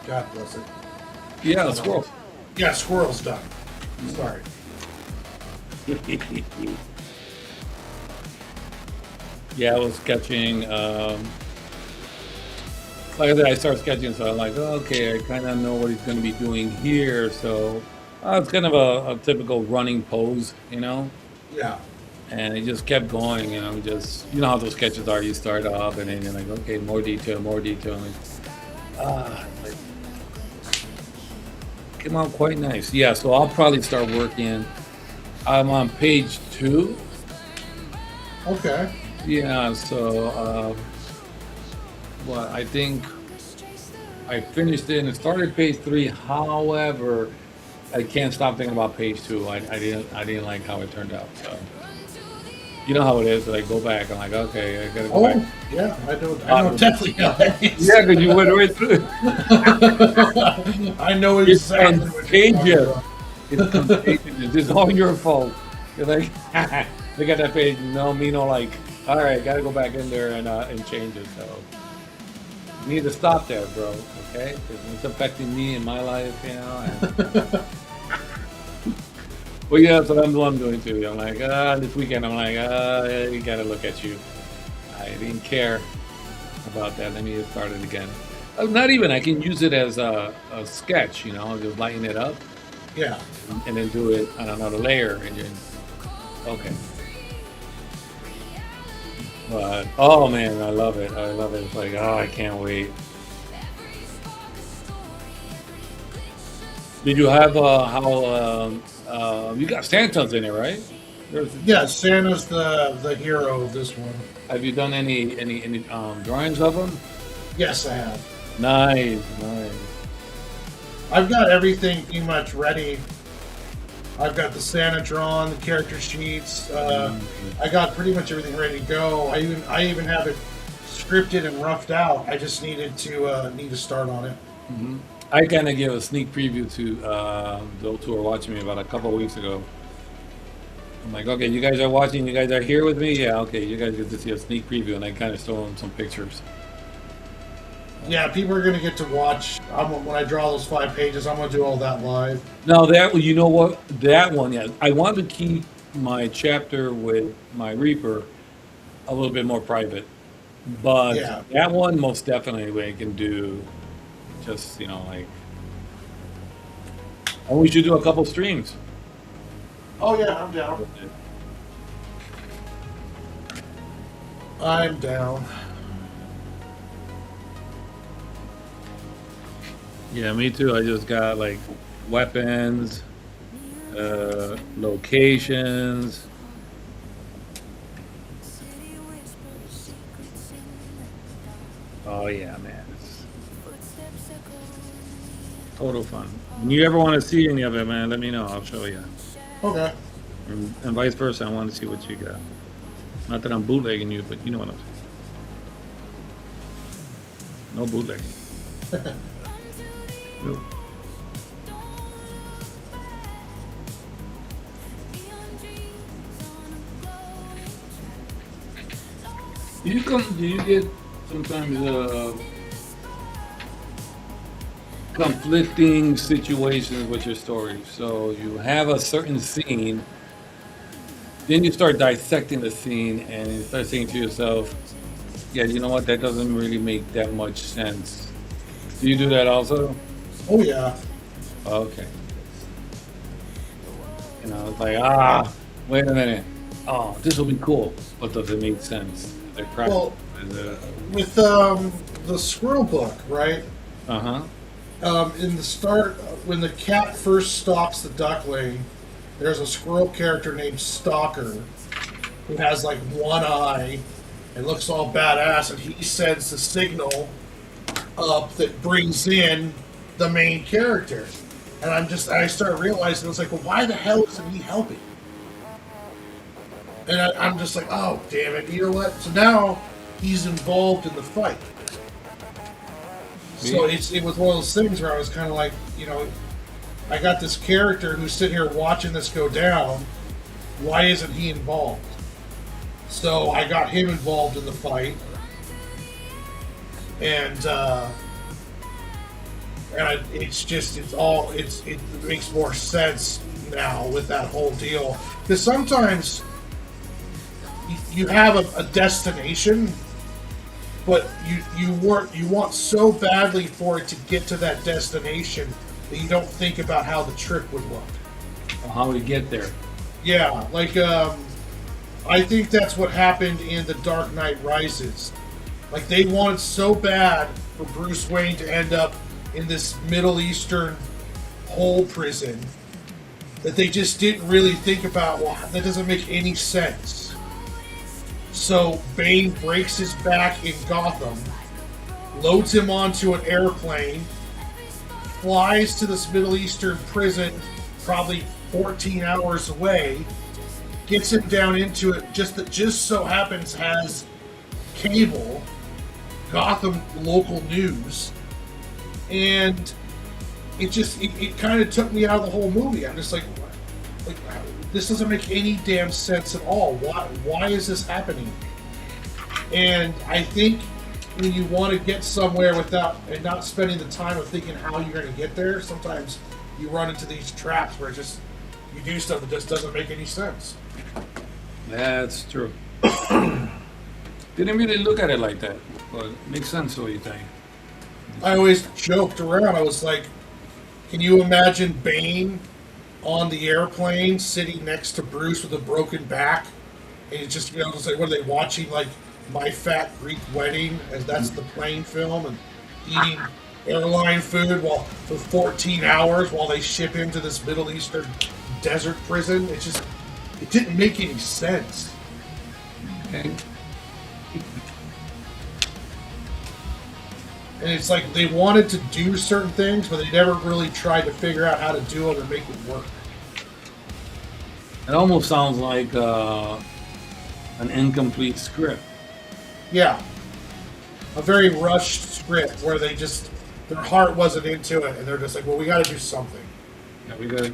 God bless it. Yeah, the squirrel. Yeah, squirrel's done. Sorry. Yeah, I was sketching. Like I said, I started sketching, so I'm like, oh, okay, I kind of know what he's going to be doing here. So it's kind of a typical running pose, you know? Yeah. And it just kept going, you know, just, you know how those sketches are. You start off and then you're like, okay, more detail, more detail. And like, came out quite nice. Yeah, so I'll probably start working. I'm on page 2. Okay. Yeah, so I think I finished it and it started page 3. However, I can't stop thinking about page 2. I didn't like how it turned out. So you know how it is. I go back. I'm like, okay, I gotta go back. Yeah, I know definitely how that is. Yeah, because you went right through. I know exactly what you're talking about. It's contagious. It's all your fault. You're like, look at that page. No, me no like. All right, gotta go back in there and change it. So you need to stop there, bro. Okay, because it's affecting me in my life, you know. And well, yeah, that's what I'm doing too. I'm like, this weekend, I'm like, you gotta look at you. I didn't care about that. Let me get started again. Not even. I can use it as a sketch, you know, just lighten it up. Yeah. And then do it on another layer, and then Okay. But oh man, I love it. I love it. It's like oh, I can't wait. Did you have how you got Santa's in it, right? There's, Yeah, Santa's the hero of this one. have you done any drawings of them? Yes, I have. Nice, nice. I've got everything pretty much ready. I've got the Santa drawn, the character sheets. I got pretty much everything ready to go. I even have it scripted and roughed out. I just need to start on it. I kind of gave a sneak preview to those who were watching me about a couple of weeks ago. I'm like, okay, you guys are watching, you guys are here with me? Yeah, okay, you guys get to see a sneak preview, and I kind of showed them some pictures. Yeah, people are gonna get to watch. When I draw those 5 pages, I'm gonna do all that live. Now, you know what? That one, yeah, I wanted to keep my chapter with my Reaper a little bit more private. But Yeah. that one, most definitely, we can do just, like, and we should do a couple streams. Oh yeah, I'm down. I'm down. Yeah, me too. I just got like weapons, locations. Oh yeah, man, it's total fun. When you ever want to see any of it, man, let me know. I'll show you. Okay. And vice versa, I want to see what you got. Not that I'm bootlegging you, but you know what I'm saying. No bootlegging. No. Do you get sometimes conflicting situations with your story? So you have a certain scene, then you start dissecting the scene and you start saying to yourself, yeah, you know what, that doesn't really make that much sense. Do you do that also? Oh yeah. Okay. It's like, wait a minute. Oh, this will be cool. But does it make sense? Like, Well, with the squirrel book, right? uh-huh. In the start, when the cat first stalks the duckling, there's a squirrel character named Stalker who has like one eye and looks all badass, and he sends the signal up that brings in the main character. And I start realizing, it's like, well, why the hell isn't he helping? And I'm just like, oh, damn it, you know what? So now he's involved in the fight. So it was one of those things where I was kind of like, I got this character who's sitting here watching this go down. Why isn't he involved? So I got him involved in the fight. And it makes more sense now with that whole deal. Because sometimes you have a destination, but you want so badly for it to get to that destination that you don't think about how the trip would look. How we get there. Yeah, like I think that's what happened in The Dark Knight Rises. Like, they wanted so bad for Bruce Wayne to end up in this Middle Eastern hole prison that they just didn't really think about, well, that doesn't make any sense. So Bane breaks his back in Gotham, loads him onto an airplane, flies to this Middle Eastern prison, probably 14 hours away, gets him down into it, just so happens has cable, Gotham local news, and it kind of took me out of the whole movie. I'm just like, this doesn't make any damn sense at all. Why is this happening? And I think when you want to get somewhere and not spending the time of thinking how you're going to get there, sometimes you run into these traps where you do stuff that just doesn't make any sense. That's true. Didn't really look at it like that, but it makes sense what you think. I always joked around. I was like, can you imagine Bane on the airplane sitting next to Bruce with a broken back. And it's just, it's like, what are they watching? Like My Fat Greek Wedding, as that's the plane film, and eating airline food while for 14 hours while they ship into this Middle Eastern desert prison. It didn't make any sense. Okay. And it's like they wanted to do certain things, but they never really tried to figure out how to do it or make it work. It almost sounds like an incomplete script. Yeah. A very rushed script where their heart wasn't into it, and they're just like, well, we got to do something. Yeah, we gotta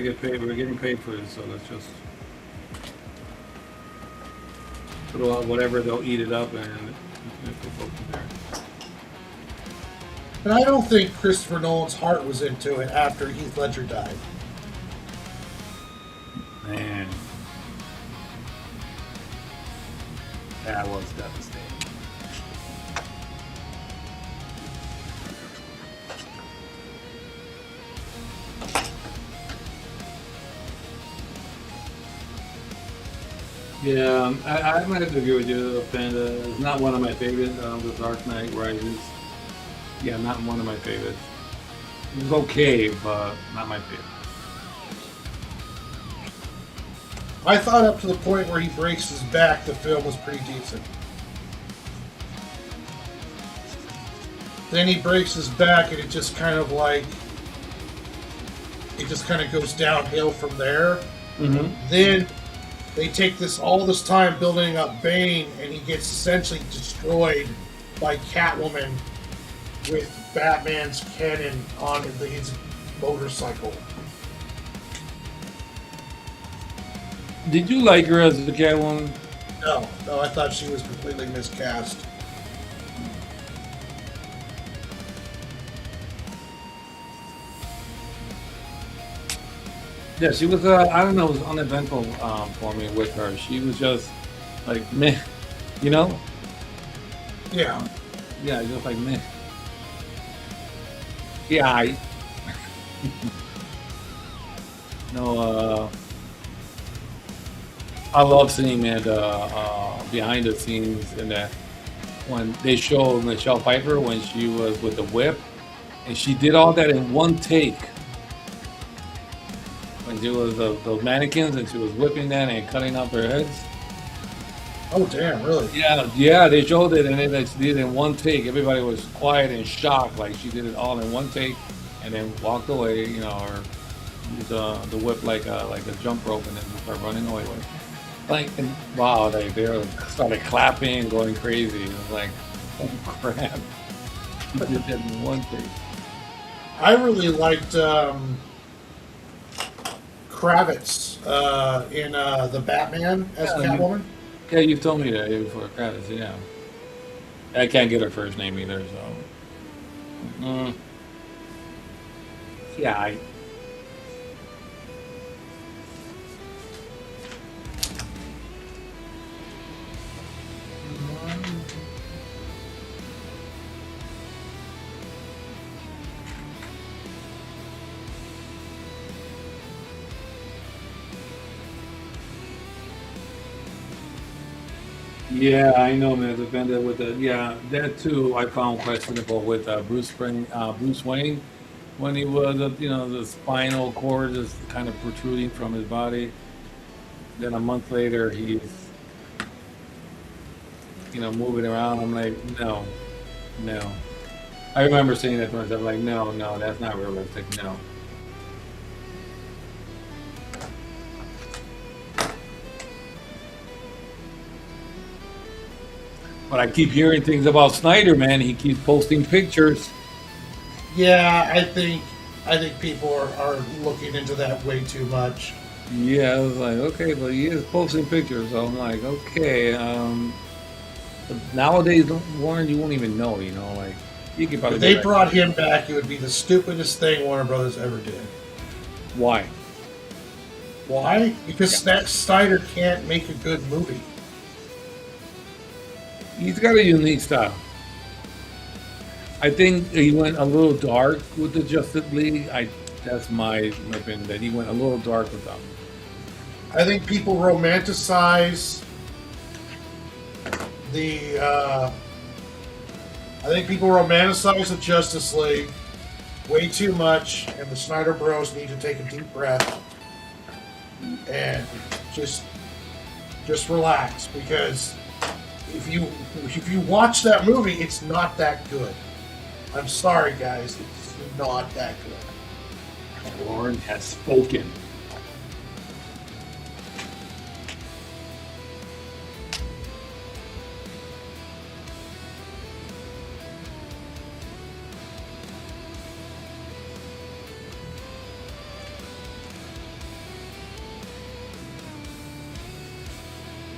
get paid. We're getting paid for this, so let's just throw out whatever, they'll eat it up, and go from there. And I don't think Christopher Nolan's heart was into it after Heath Ledger died. Man, that was devastating. Yeah, I might have to agree with you, Panda. It's not one of my favorites. The Dark Knight Rises. Yeah, not one of my favorites. It was okay, but not my favorite. I thought up to the point where he breaks his back, the film was pretty decent. Then he breaks his back, and it just kind of goes downhill from there. Mm-hmm. Then they take all this time building up Bane, and he gets essentially destroyed by Catwoman with Batman's cannon on his motorcycle. Did you like her as the Catwoman? No, I thought she was completely miscast. Yeah, she was. I don't know. It was uneventful for me with her. She was just like meh, you know. Yeah. Yeah, just like meh. Yeah, no. I love seeing man behind the scenes in that when they show Michelle Pfeiffer when she was with the whip, and she did all that in one take. When she was those mannequins and she was whipping that and cutting off their heads. Oh damn! Really? Yeah, they showed it and then she did it in one take. Everybody was quiet and shocked, like she did it all in one take, and then walked away, or used the whip like a jump rope and then start running away with it. And wow, they started clapping and going crazy. It was like, oh crap! She did that in one take. I really liked Kravitz in the Batman as Catwoman. Yeah, you've told me that before. Kravitz, yeah. I can't get her first name either, so. Yeah, Yeah, I know, man. The vendor with that too. I found questionable with Bruce Wayne, when he was, the spinal cord is kind of protruding from his body. Then a month later, he's, moving around. I'm like, no. I remember seeing that to myself, like, no, that's not realistic. No. But I keep hearing things about Snyder, man. He keeps posting pictures. Yeah, I think people are looking into that way too much. Yeah, I was like, okay, but he is posting pictures. So I'm like, okay. But nowadays, Warren, you won't even know. Like you could probably. If they brought him back, it would be the stupidest thing Warner Brothers ever did. Why? Why? Because Snyder can't make a good movie. He's got a unique style. I think he went a little dark with the Justice League. I That's my opinion, that he went a little dark with them. I think people romanticize the. I think people romanticize the Justice League way too much, and the Snyder Bros need to take a deep breath and just relax, because if you watch that movie, it's not that good. I'm sorry, guys, it's not that good. Warren has spoken.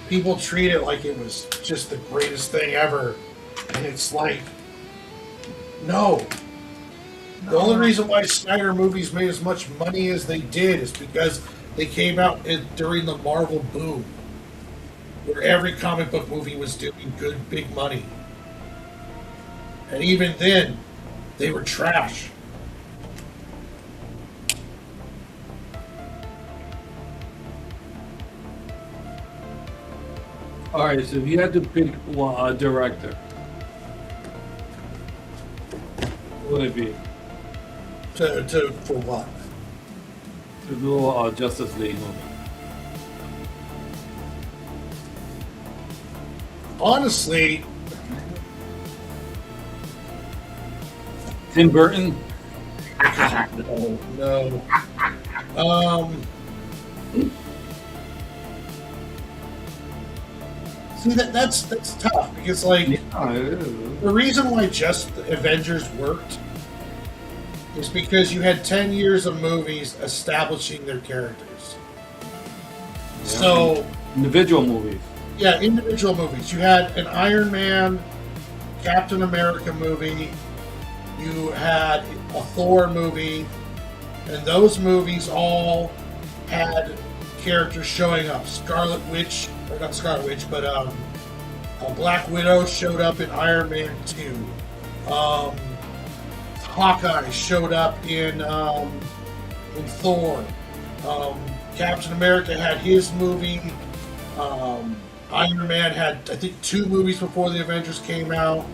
People treat it like it was just the greatest thing ever, and it's like, no. The only reason why Snyder movies made as much money as they did is because they came out during the Marvel boom, where every comic book movie was doing good, big money. And even then, they were trash. All right, so if you had to pick a director, what would it be For what? to do a Justice League movie? Honestly, Tim Burton? no. See, that's tough, because like the reason why just the Avengers worked is because you had 10 years of movies establishing their characters. So individual movies. yeah, individual movies. You had an Iron Man, Captain America movie. You had a Thor movie, and those movies all had characters showing up. Scarlet Witch, or not Scarlet Witch, but Black Widow showed up in Iron Man 2. Hawkeye showed up in Thor. Captain America had his movie. Iron Man had, I think, 2 movies before the Avengers came out.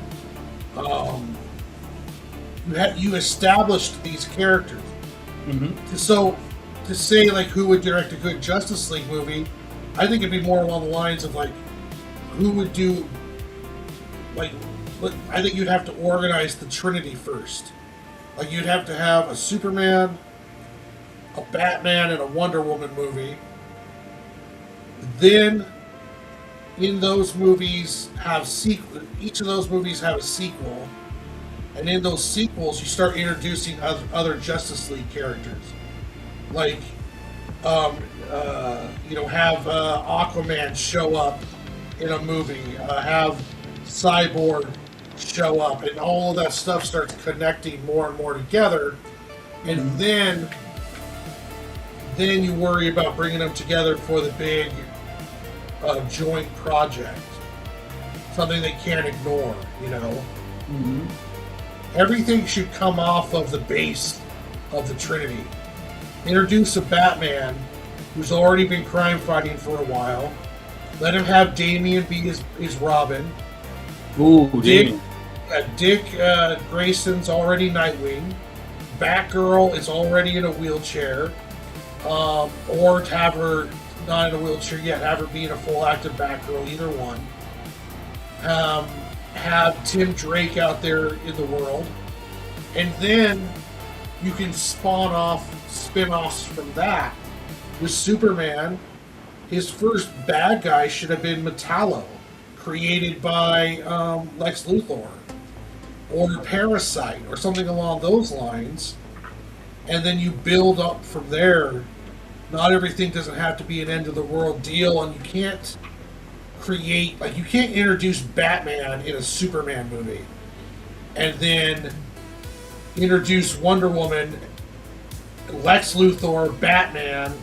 You established these characters. Mm-hmm. So to say like who would direct a good Justice League movie, I think it'd be more along the lines of like who would do like. I think you'd have to organize the Trinity first. Like you'd have to have a Superman, a Batman, and a Wonder Woman movie. Then in those movies have sequel. Each of those movies have a sequel. And in those sequels, you start introducing other Justice League characters, like, have Aquaman show up in a movie, have Cyborg show up, and all of that stuff starts connecting more and more together, and then you worry about bringing them together for the big joint project, something they can't ignore, Mm-hmm. Everything should come off of the base of the Trinity. Introduce a Batman who's already been crime fighting for a while. Let him have Damian be his Robin. Ooh, Dick Grayson's already Nightwing. Batgirl is already in a wheelchair. Or to have her not in a wheelchair yet, have her be in a full active Batgirl, either one. Have Tim Drake out there in the world, and then you can spawn off spin-offs from that. With Superman, his first bad guy should have been Metallo, created by Lex Luthor, or Parasite, or something along those lines, and then you build up from there. Not everything doesn't have to be an end-of-the-world deal, and you can't you can't introduce Batman in a Superman movie and then introduce Wonder Woman, Lex Luthor, Batman,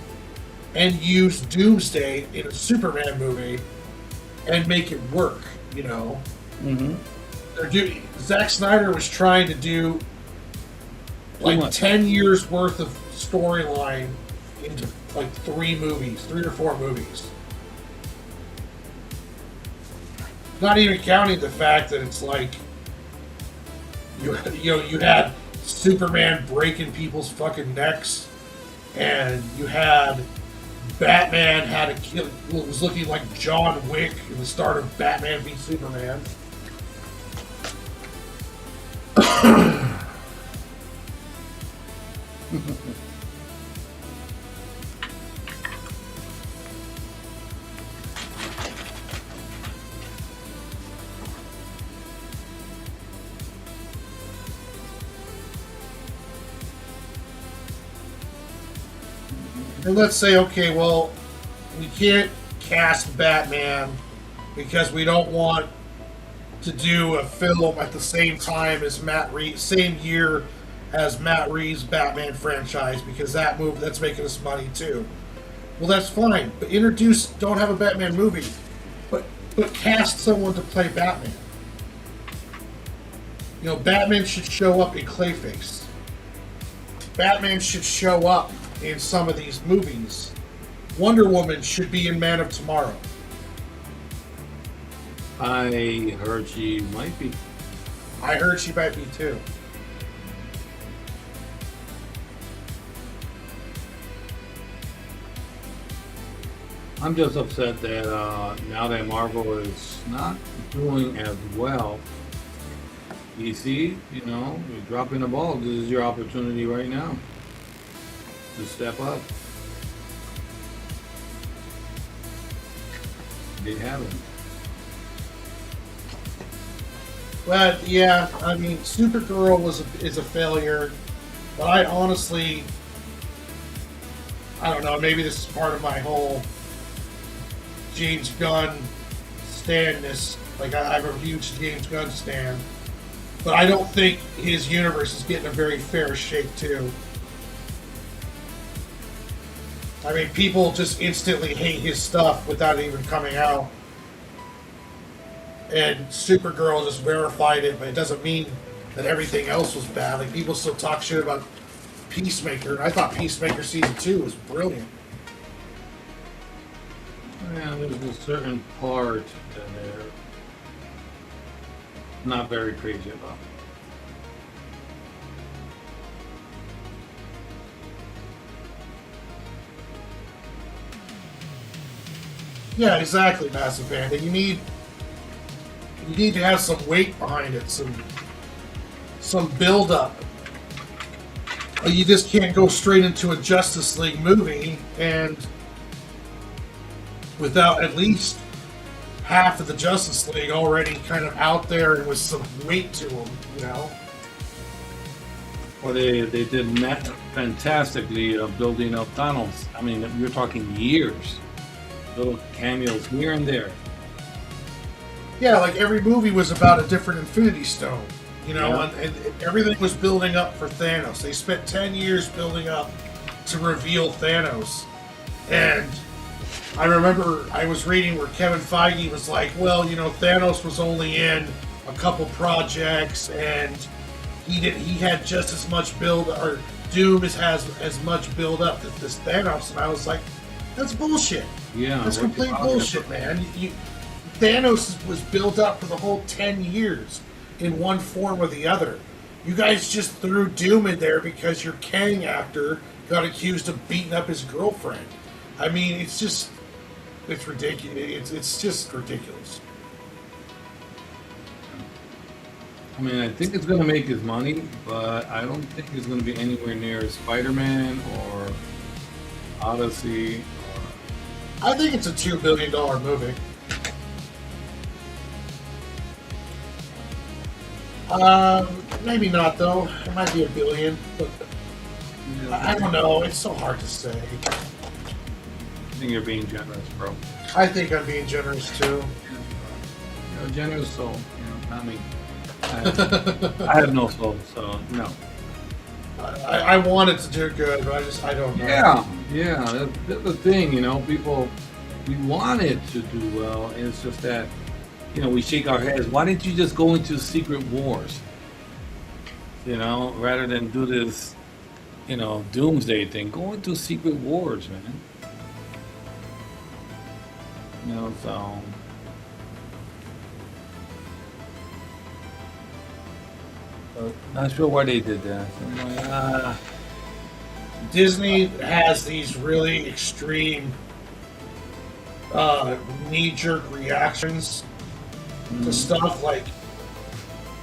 and use Doomsday in a Superman movie and make it work, Mm-hmm. Zack Snyder was trying to do like much. 10 years worth of storyline into like 3 or 4 movies. Not even counting the fact that it's like you had Superman breaking people's fucking necks, and you had Batman had a kill was looking like John Wick in the start of Batman v Superman. And let's say, okay, well, we can't cast Batman because we don't want to do a film at the same time as same year as Matt Reeves' Batman franchise, because that's making us money too. Well, that's fine, but don't have a Batman movie, but cast someone to play Batman. Batman should show up in Clayface. Batman should show up in some of these movies. Wonder Woman should be in Man of Tomorrow. I heard she might be. I heard she might be too. I'm just upset that now that Marvel is not doing as well, DC, you're dropping the ball. This is your opportunity right now to step up. They haven't. But yeah, I mean, Supergirl is a failure. But I honestly, I don't know. Maybe this is part of my whole James Gunn stanness. Like I'm a huge James Gunn stan, but I don't think his universe is getting a very fair shake too. I mean, people just instantly hate his stuff without even coming out. And Supergirl just verified it, but it doesn't mean that everything else was bad. Like, people still talk shit about Peacemaker. I thought Peacemaker Season 2 was brilliant. Yeah, there's a certain part that they're not very crazy about. Yeah, exactly, Massive Band. And you need to have some weight behind it, some build up. You just can't go straight into a Justice League movie and without at least half of the Justice League already kind of out there and with some weight to them. Well, they did fantastically building up Thanos. I mean, you're talking years. Little cameos here and there. Yeah, like every movie was about a different Infinity Stone, Yeah. and everything was building up for Thanos. They spent 10 years building up to reveal Thanos. And I remember I was reading where Kevin Feige was like, well, Thanos was only in a couple projects, and he had just as much or Doom has as much build up as this Thanos. And I was like, that's bullshit. Yeah, That's complete bullshit, man. Thanos was built up for the whole 10 years in one form or the other. You guys just threw Doom in there because your Kang actor got accused of beating up his girlfriend. I mean, it's ridiculous. It's just ridiculous. I mean, I think it's going to make his money, but I don't think it's going to be anywhere near Spider-Man or Odyssey. I think it's a $2 billion movie. Maybe not though. It might be $1 billion, but I don't know. It's so hard to say. I think you're being generous, bro. I think I'm being generous too. You're a generous soul. Not me. I have no soul, so no. I want it to do good, but I don't know. Yeah. That's the thing, people, we want it to do well, and it's just that, we shake our heads. Why didn't you just go into Secret Wars? rather than do this, doomsday thing. Go into Secret Wars, man. So not sure why they did that. So I'm like, Disney has these really extreme knee-jerk reactions to stuff like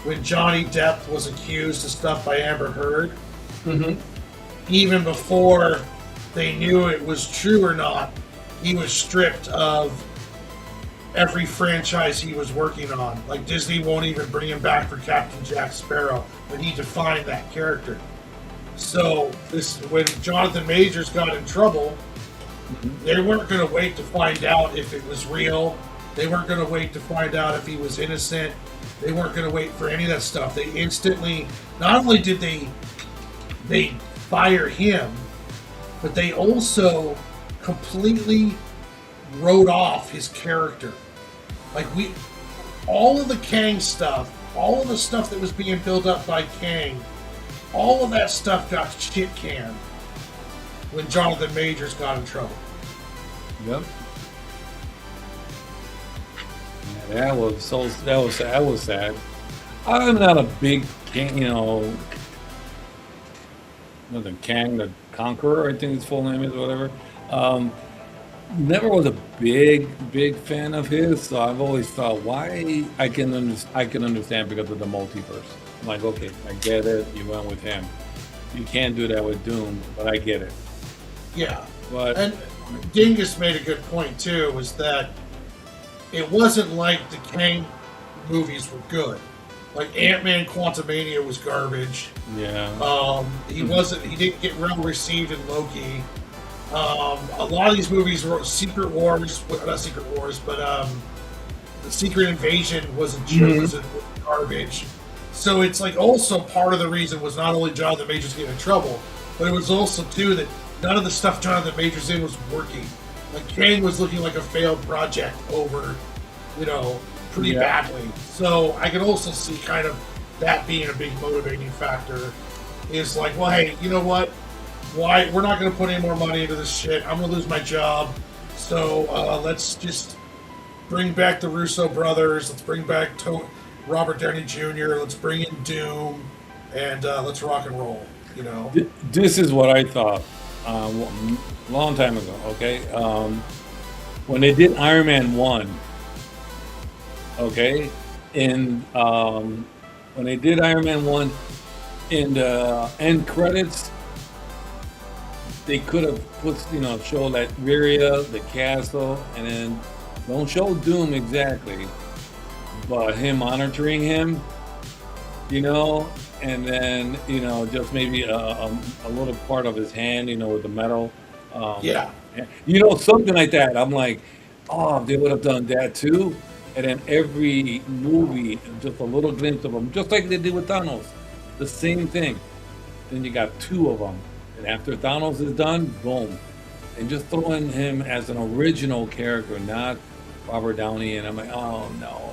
when Johnny Depp was accused of stuff by Amber Heard. mhm. Even before they knew it was true or not, he was stripped of every franchise he was working on. Like Disney won't even bring him back for Captain Jack Sparrow when he defined that character. So this when Jonathan Majors got in trouble, they weren't going to wait to find out if it was real. They weren't going to wait to find out if he was innocent. They weren't going to wait for any of that stuff. They instantly, not only did they fire him, but they also completely wrote off his character. Like all of the Kang stuff, all of the stuff that was being built up by Kang, all of that stuff got shit canned when Jonathan Majors got in trouble. Yep. Yeah, that was sad. I'm not a big Kang, the Kang the Conqueror, I think his full name is, or whatever. Um, Never was a big fan of his, so I've always thought why I can understand because of the multiverse. I'm like, okay, I get it. You went with him. You can't do that with Doom, but I get it. Yeah. But And Dingus made a good point too, was that it wasn't like the Kang movies were good. Like Ant-Man Quantumania was garbage. yeah, He didn't get well received in Loki. A lot of these movies were Secret Wars, well, not Secret Wars, but the Secret Invasion was a garbage. So it's like also part of the reason was not only Jonathan Majors getting in trouble, but it was also too that none of the stuff Jonathan Majors in was working. Like Kang was looking like a failed project over, pretty Yeah. badly. So I can also see kind of that being a big motivating factor. Is like, well, hey, you know what? Why we're not going to put any more money into this shit? I'm going to lose my job. So let's just bring back the Russo brothers. Let's bring back Robert Downey Jr. Let's bring in Doom, and let's rock and roll. this is what I thought long time ago. Okay, when they did Iron Man 1, okay, and when they did Iron Man 1 in the end credits, they could have put, show Latveria, the castle, and then don't show Doom exactly, but him monitoring him, and then, just maybe a little part of his hand, with the metal. Um, Yeah, Something like that. I'm like, oh, if they would have done that too. And then every movie, just a little glimpse of them, just like they did with Thanos. The same thing. Then you got two of them. And after Thanos is done, boom. And just throwing him as an original character, not Robert Downey. And I'm like, oh, no.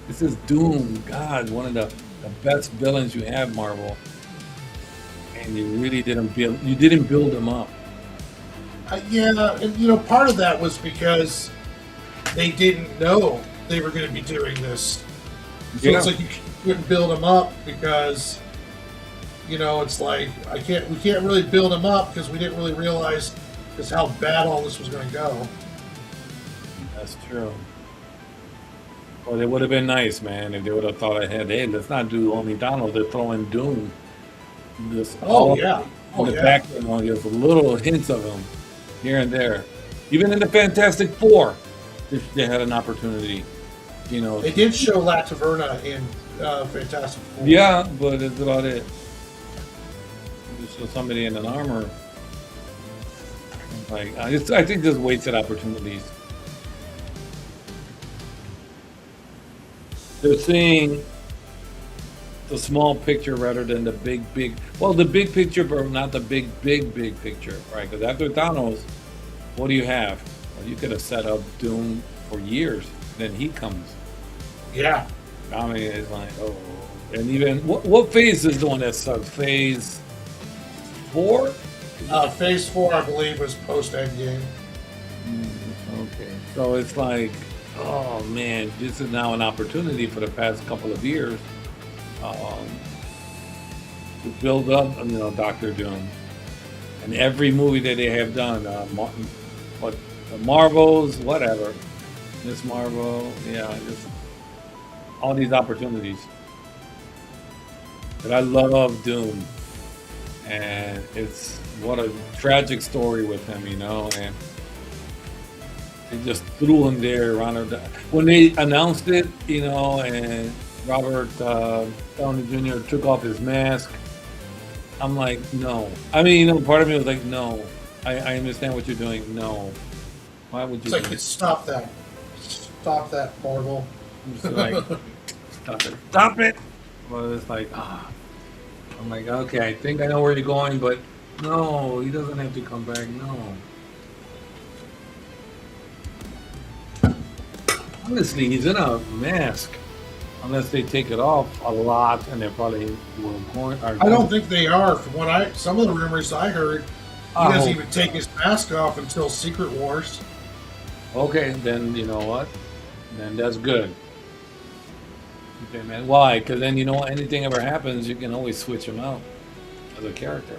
This is Doom. God, one of the best villains you have, Marvel. And you really didn't build him up. yeah, and part of that was because they didn't know they were going to be doing this. So it's Yeah. like you couldn't build them up because, it's like we can't really build them up because we didn't really realize just how bad all this was going to go. That's true. Well, it would have been nice, man, if they would have thought ahead. Hey, let's not do only Donald. They're throwing Doom. Just Oh all yeah, in oh the yeah, background, just little hints of him here and there. Even in the Fantastic Four, they had an opportunity. they did show La Taverna in Fantastic Four. Yeah, but that's about it. Just show somebody in an armor. Like I think just wasted opportunities. They're seeing the small picture rather than the big. Well, the big picture, but not the big picture, right? Because after Thanos, what do you have? Well, you could have set up Doom for years. Then he comes. Yeah, I mean, it's like, oh, and even what phase is the one that sucks? Phase 4? Phase 4, I believe, was post Endgame. Okay, so it's like, oh man, this is now an opportunity for the past couple of years um, to build up, Doctor Doom, and every movie that they have done, what the Marvels, whatever, Miss Marvel, yeah, just all these opportunities. But I love Doom, and it's what a tragic story with him, and they just threw him there around when they announced it, and Robert Downey Jr. took off his mask. I'm like, no. I mean, part of me was like, no. I understand what you're doing. No. Why would you? It's like, stop that. Stop that, Marvel. I'm just like, stop it. Stop it. Well, it's like, I'm like, okay, I think I know where you're going, but no, he doesn't have to come back. No. Honestly, he's in a mask. Unless they take it off a lot, and they're probably going. I don't think they are. From some of the rumors I heard, he doesn't even take his mask off until Secret Wars. Okay, then you know what? Then that's good. Okay, man. Why? Because then anything ever happens, you can always switch him out as a character.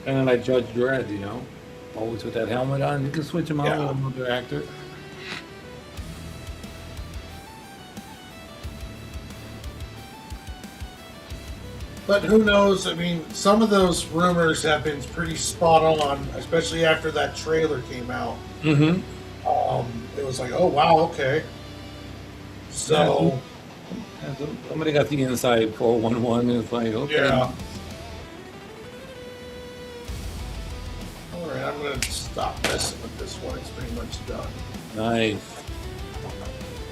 And then like Judge Dredd, always with that helmet on, you can switch him out with another actor. But who knows? I mean, some of those rumors have been pretty spot on, especially after that trailer came out. Mm-hmm. It was like, oh wow, okay. So somebody got the inside 411, and it's like, okay. Yeah. All right, I'm gonna stop messing with this one. It's pretty much done. Nice.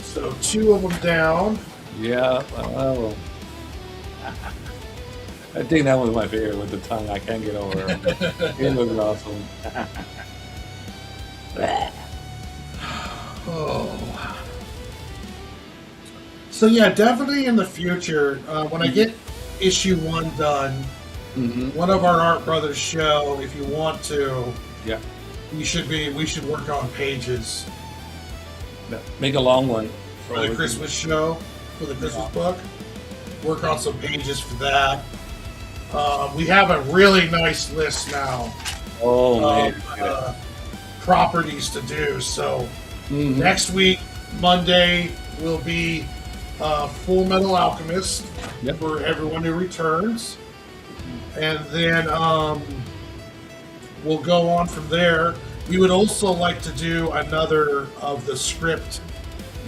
So 2 of them down. Yeah. Well. I think that was my favorite with the tongue. I can't get over it. It looks awesome. Oh. So yeah, definitely in the future, when I get issue 1 done, one of our Art Brothers show, if you want to, Yeah. we should work on pages Make a long one. for the Christmas show, for the Christmas book. Work on some pages for that. We have a really nice list now Oh, of man. properties to do. So next week, Monday, will be Full Metal Alchemist for everyone who returns. And then we'll go on from there. We would also like to do another of the script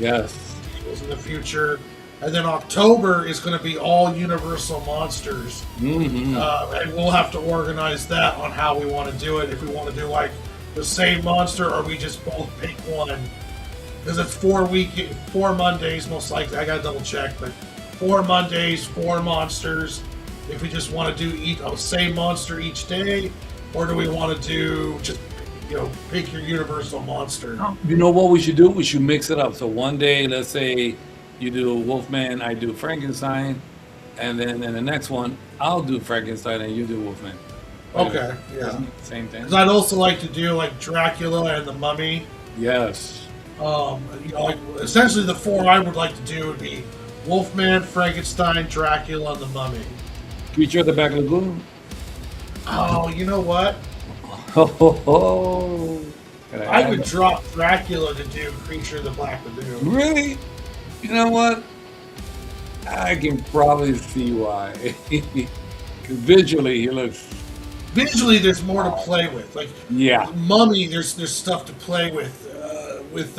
Yes. in the future. And then October is going to be all Universal Monsters. And we'll have to organize that on how we want to do it. If we want to do like the same monster, or we just both pick one. Because it's 4 Mondays most likely. I got to double check, but 4 Mondays, 4 monsters. If we just want to do the same monster each day, or do we want to do just pick your Universal monster? You know what we should do? We should mix it up. So one day, let's say you do Wolfman, I do Frankenstein, and then in the next one, I'll do Frankenstein and you do Wolfman. Okay, yeah. Same thing. Because I'd also like to do like Dracula and the Mummy. Yes. Essentially the 4 I would like to do would be Wolfman, Frankenstein, Dracula, and the Mummy. Creature of the Black Lagoon. Oh, you know what? Oh. I would drop Dracula to do Creature of the Black Lagoon. Really? You know what? I can probably see why. 'Cause visually, he looks. Visually, there's more to play with. Like Mummy, there's stuff to play with. With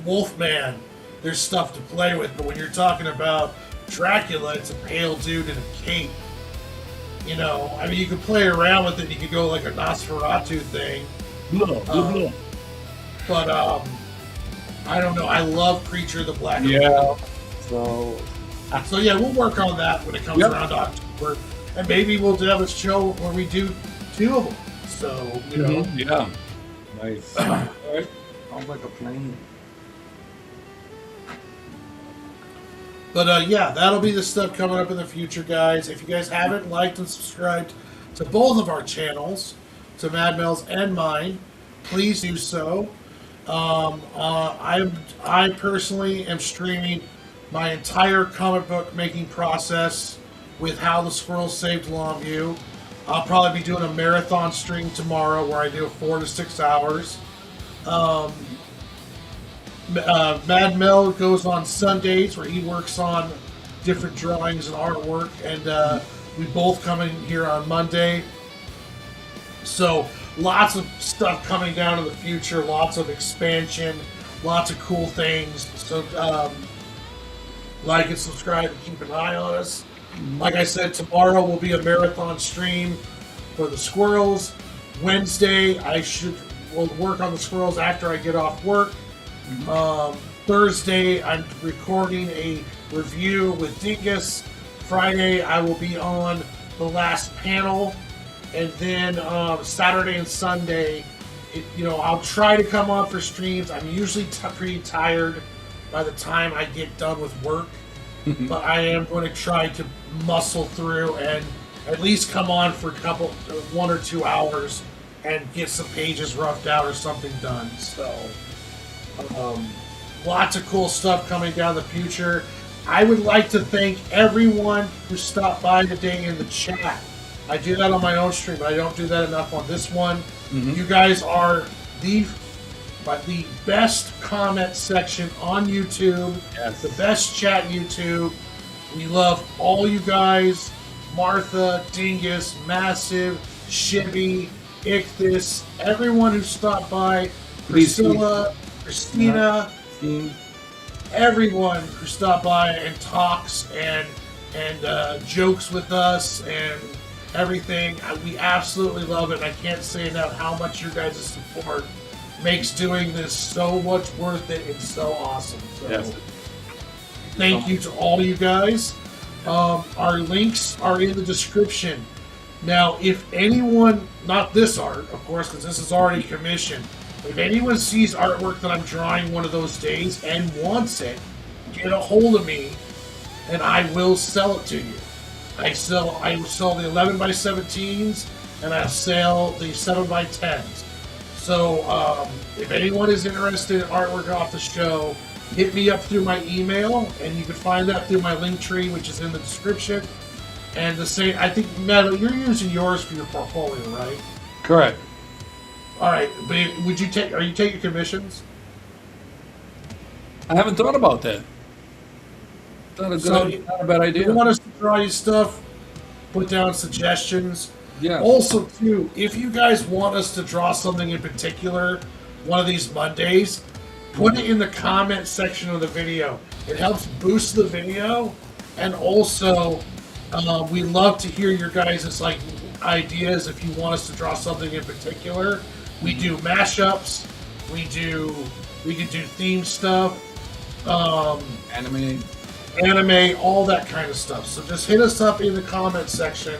Wolfman, there's stuff to play with. But when you're talking about Dracula, it's a pale dude in a cape. I mean, you could play around with it. You could go like a Nosferatu thing. But I don't know. I love Creature of the Black Lagoon. Yeah. So yeah, we'll work on that when it comes around to October, and maybe we'll have a show where we do 2 of them. So Yeah. Nice. All right. Sounds like a plane. But yeah, that'll be the stuff coming up in the future, guys. If you guys haven't liked and subscribed to both of our channels, to Mad Mel's and mine, please do so. I personally am streaming my entire comic book making process with How the Squirrels Saved Longview. I'll probably be doing a marathon stream tomorrow where I do 4 to 6 hours. Mad Mel goes on Sundays where he works on different drawings and artwork, and we both come in here on Monday. So lots of stuff coming down in the future, lots of expansion, lots of cool things. So like and subscribe and keep an eye on us. Like I said, tomorrow will be a marathon stream for the squirrels. Wednesday, we'll work on the squirrels after I get off work. Thursday, I'm recording a review with Dingus. Friday, I will be on the last panel. And then Saturday and Sunday, I'll try to come on for streams. I'm usually pretty tired by the time I get done with work. But I am going to try to muscle through and at least come on for 1 or 2 hours and get some pages roughed out or something done. So, lots of cool stuff coming down the future. I would like to thank everyone who stopped by today in the chat. I do that on my own stream, but I don't do that enough on this one. You guys are the best comment section on YouTube. Yes. The best chat YouTube. We love all you guys. Martha, Dingus, Massive, Shibby, Ichthus, everyone who stopped by. Priscilla, Christina, everyone who stopped by and talks and jokes with us and everything. We absolutely love it. I can't say enough how much your guys' support makes doing this so much worth it and so awesome. So, yes. Thank you to all you guys. Our links are in the description. Now, if anyone, not this art, of course, because this is already commissioned, if anyone sees artwork that I'm drawing one of those days and wants it, get a hold of me and I will sell it to you. I sell the 11x17s and I sell the 7x10s. So if anyone is interested in artwork off the show, hit me up through my email, and you can find that through my link tree, which is in the description. And the same, I think, Matt, you're using yours for your portfolio, right? Correct. All right, but are you taking commissions? I haven't thought about that. Not a bad idea. If you want us to draw you stuff, put down suggestions. Yeah. Also, too, if you guys want us to draw something in particular one of these Mondays, put it in the comment section of the video. It helps boost the video, and also we love to hear your guys' ideas if you want us to draw something in particular. We do mashups. We can do theme stuff. Anime, all that kind of stuff. So just hit us up in the comment section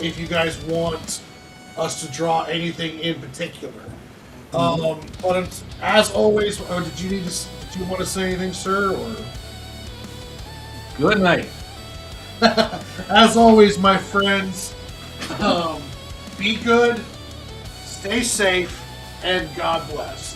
if you guys want us to draw anything in particular. But as always, did you want to say anything, sir? Or Good night. as always, my friends, be good, stay safe, and God bless.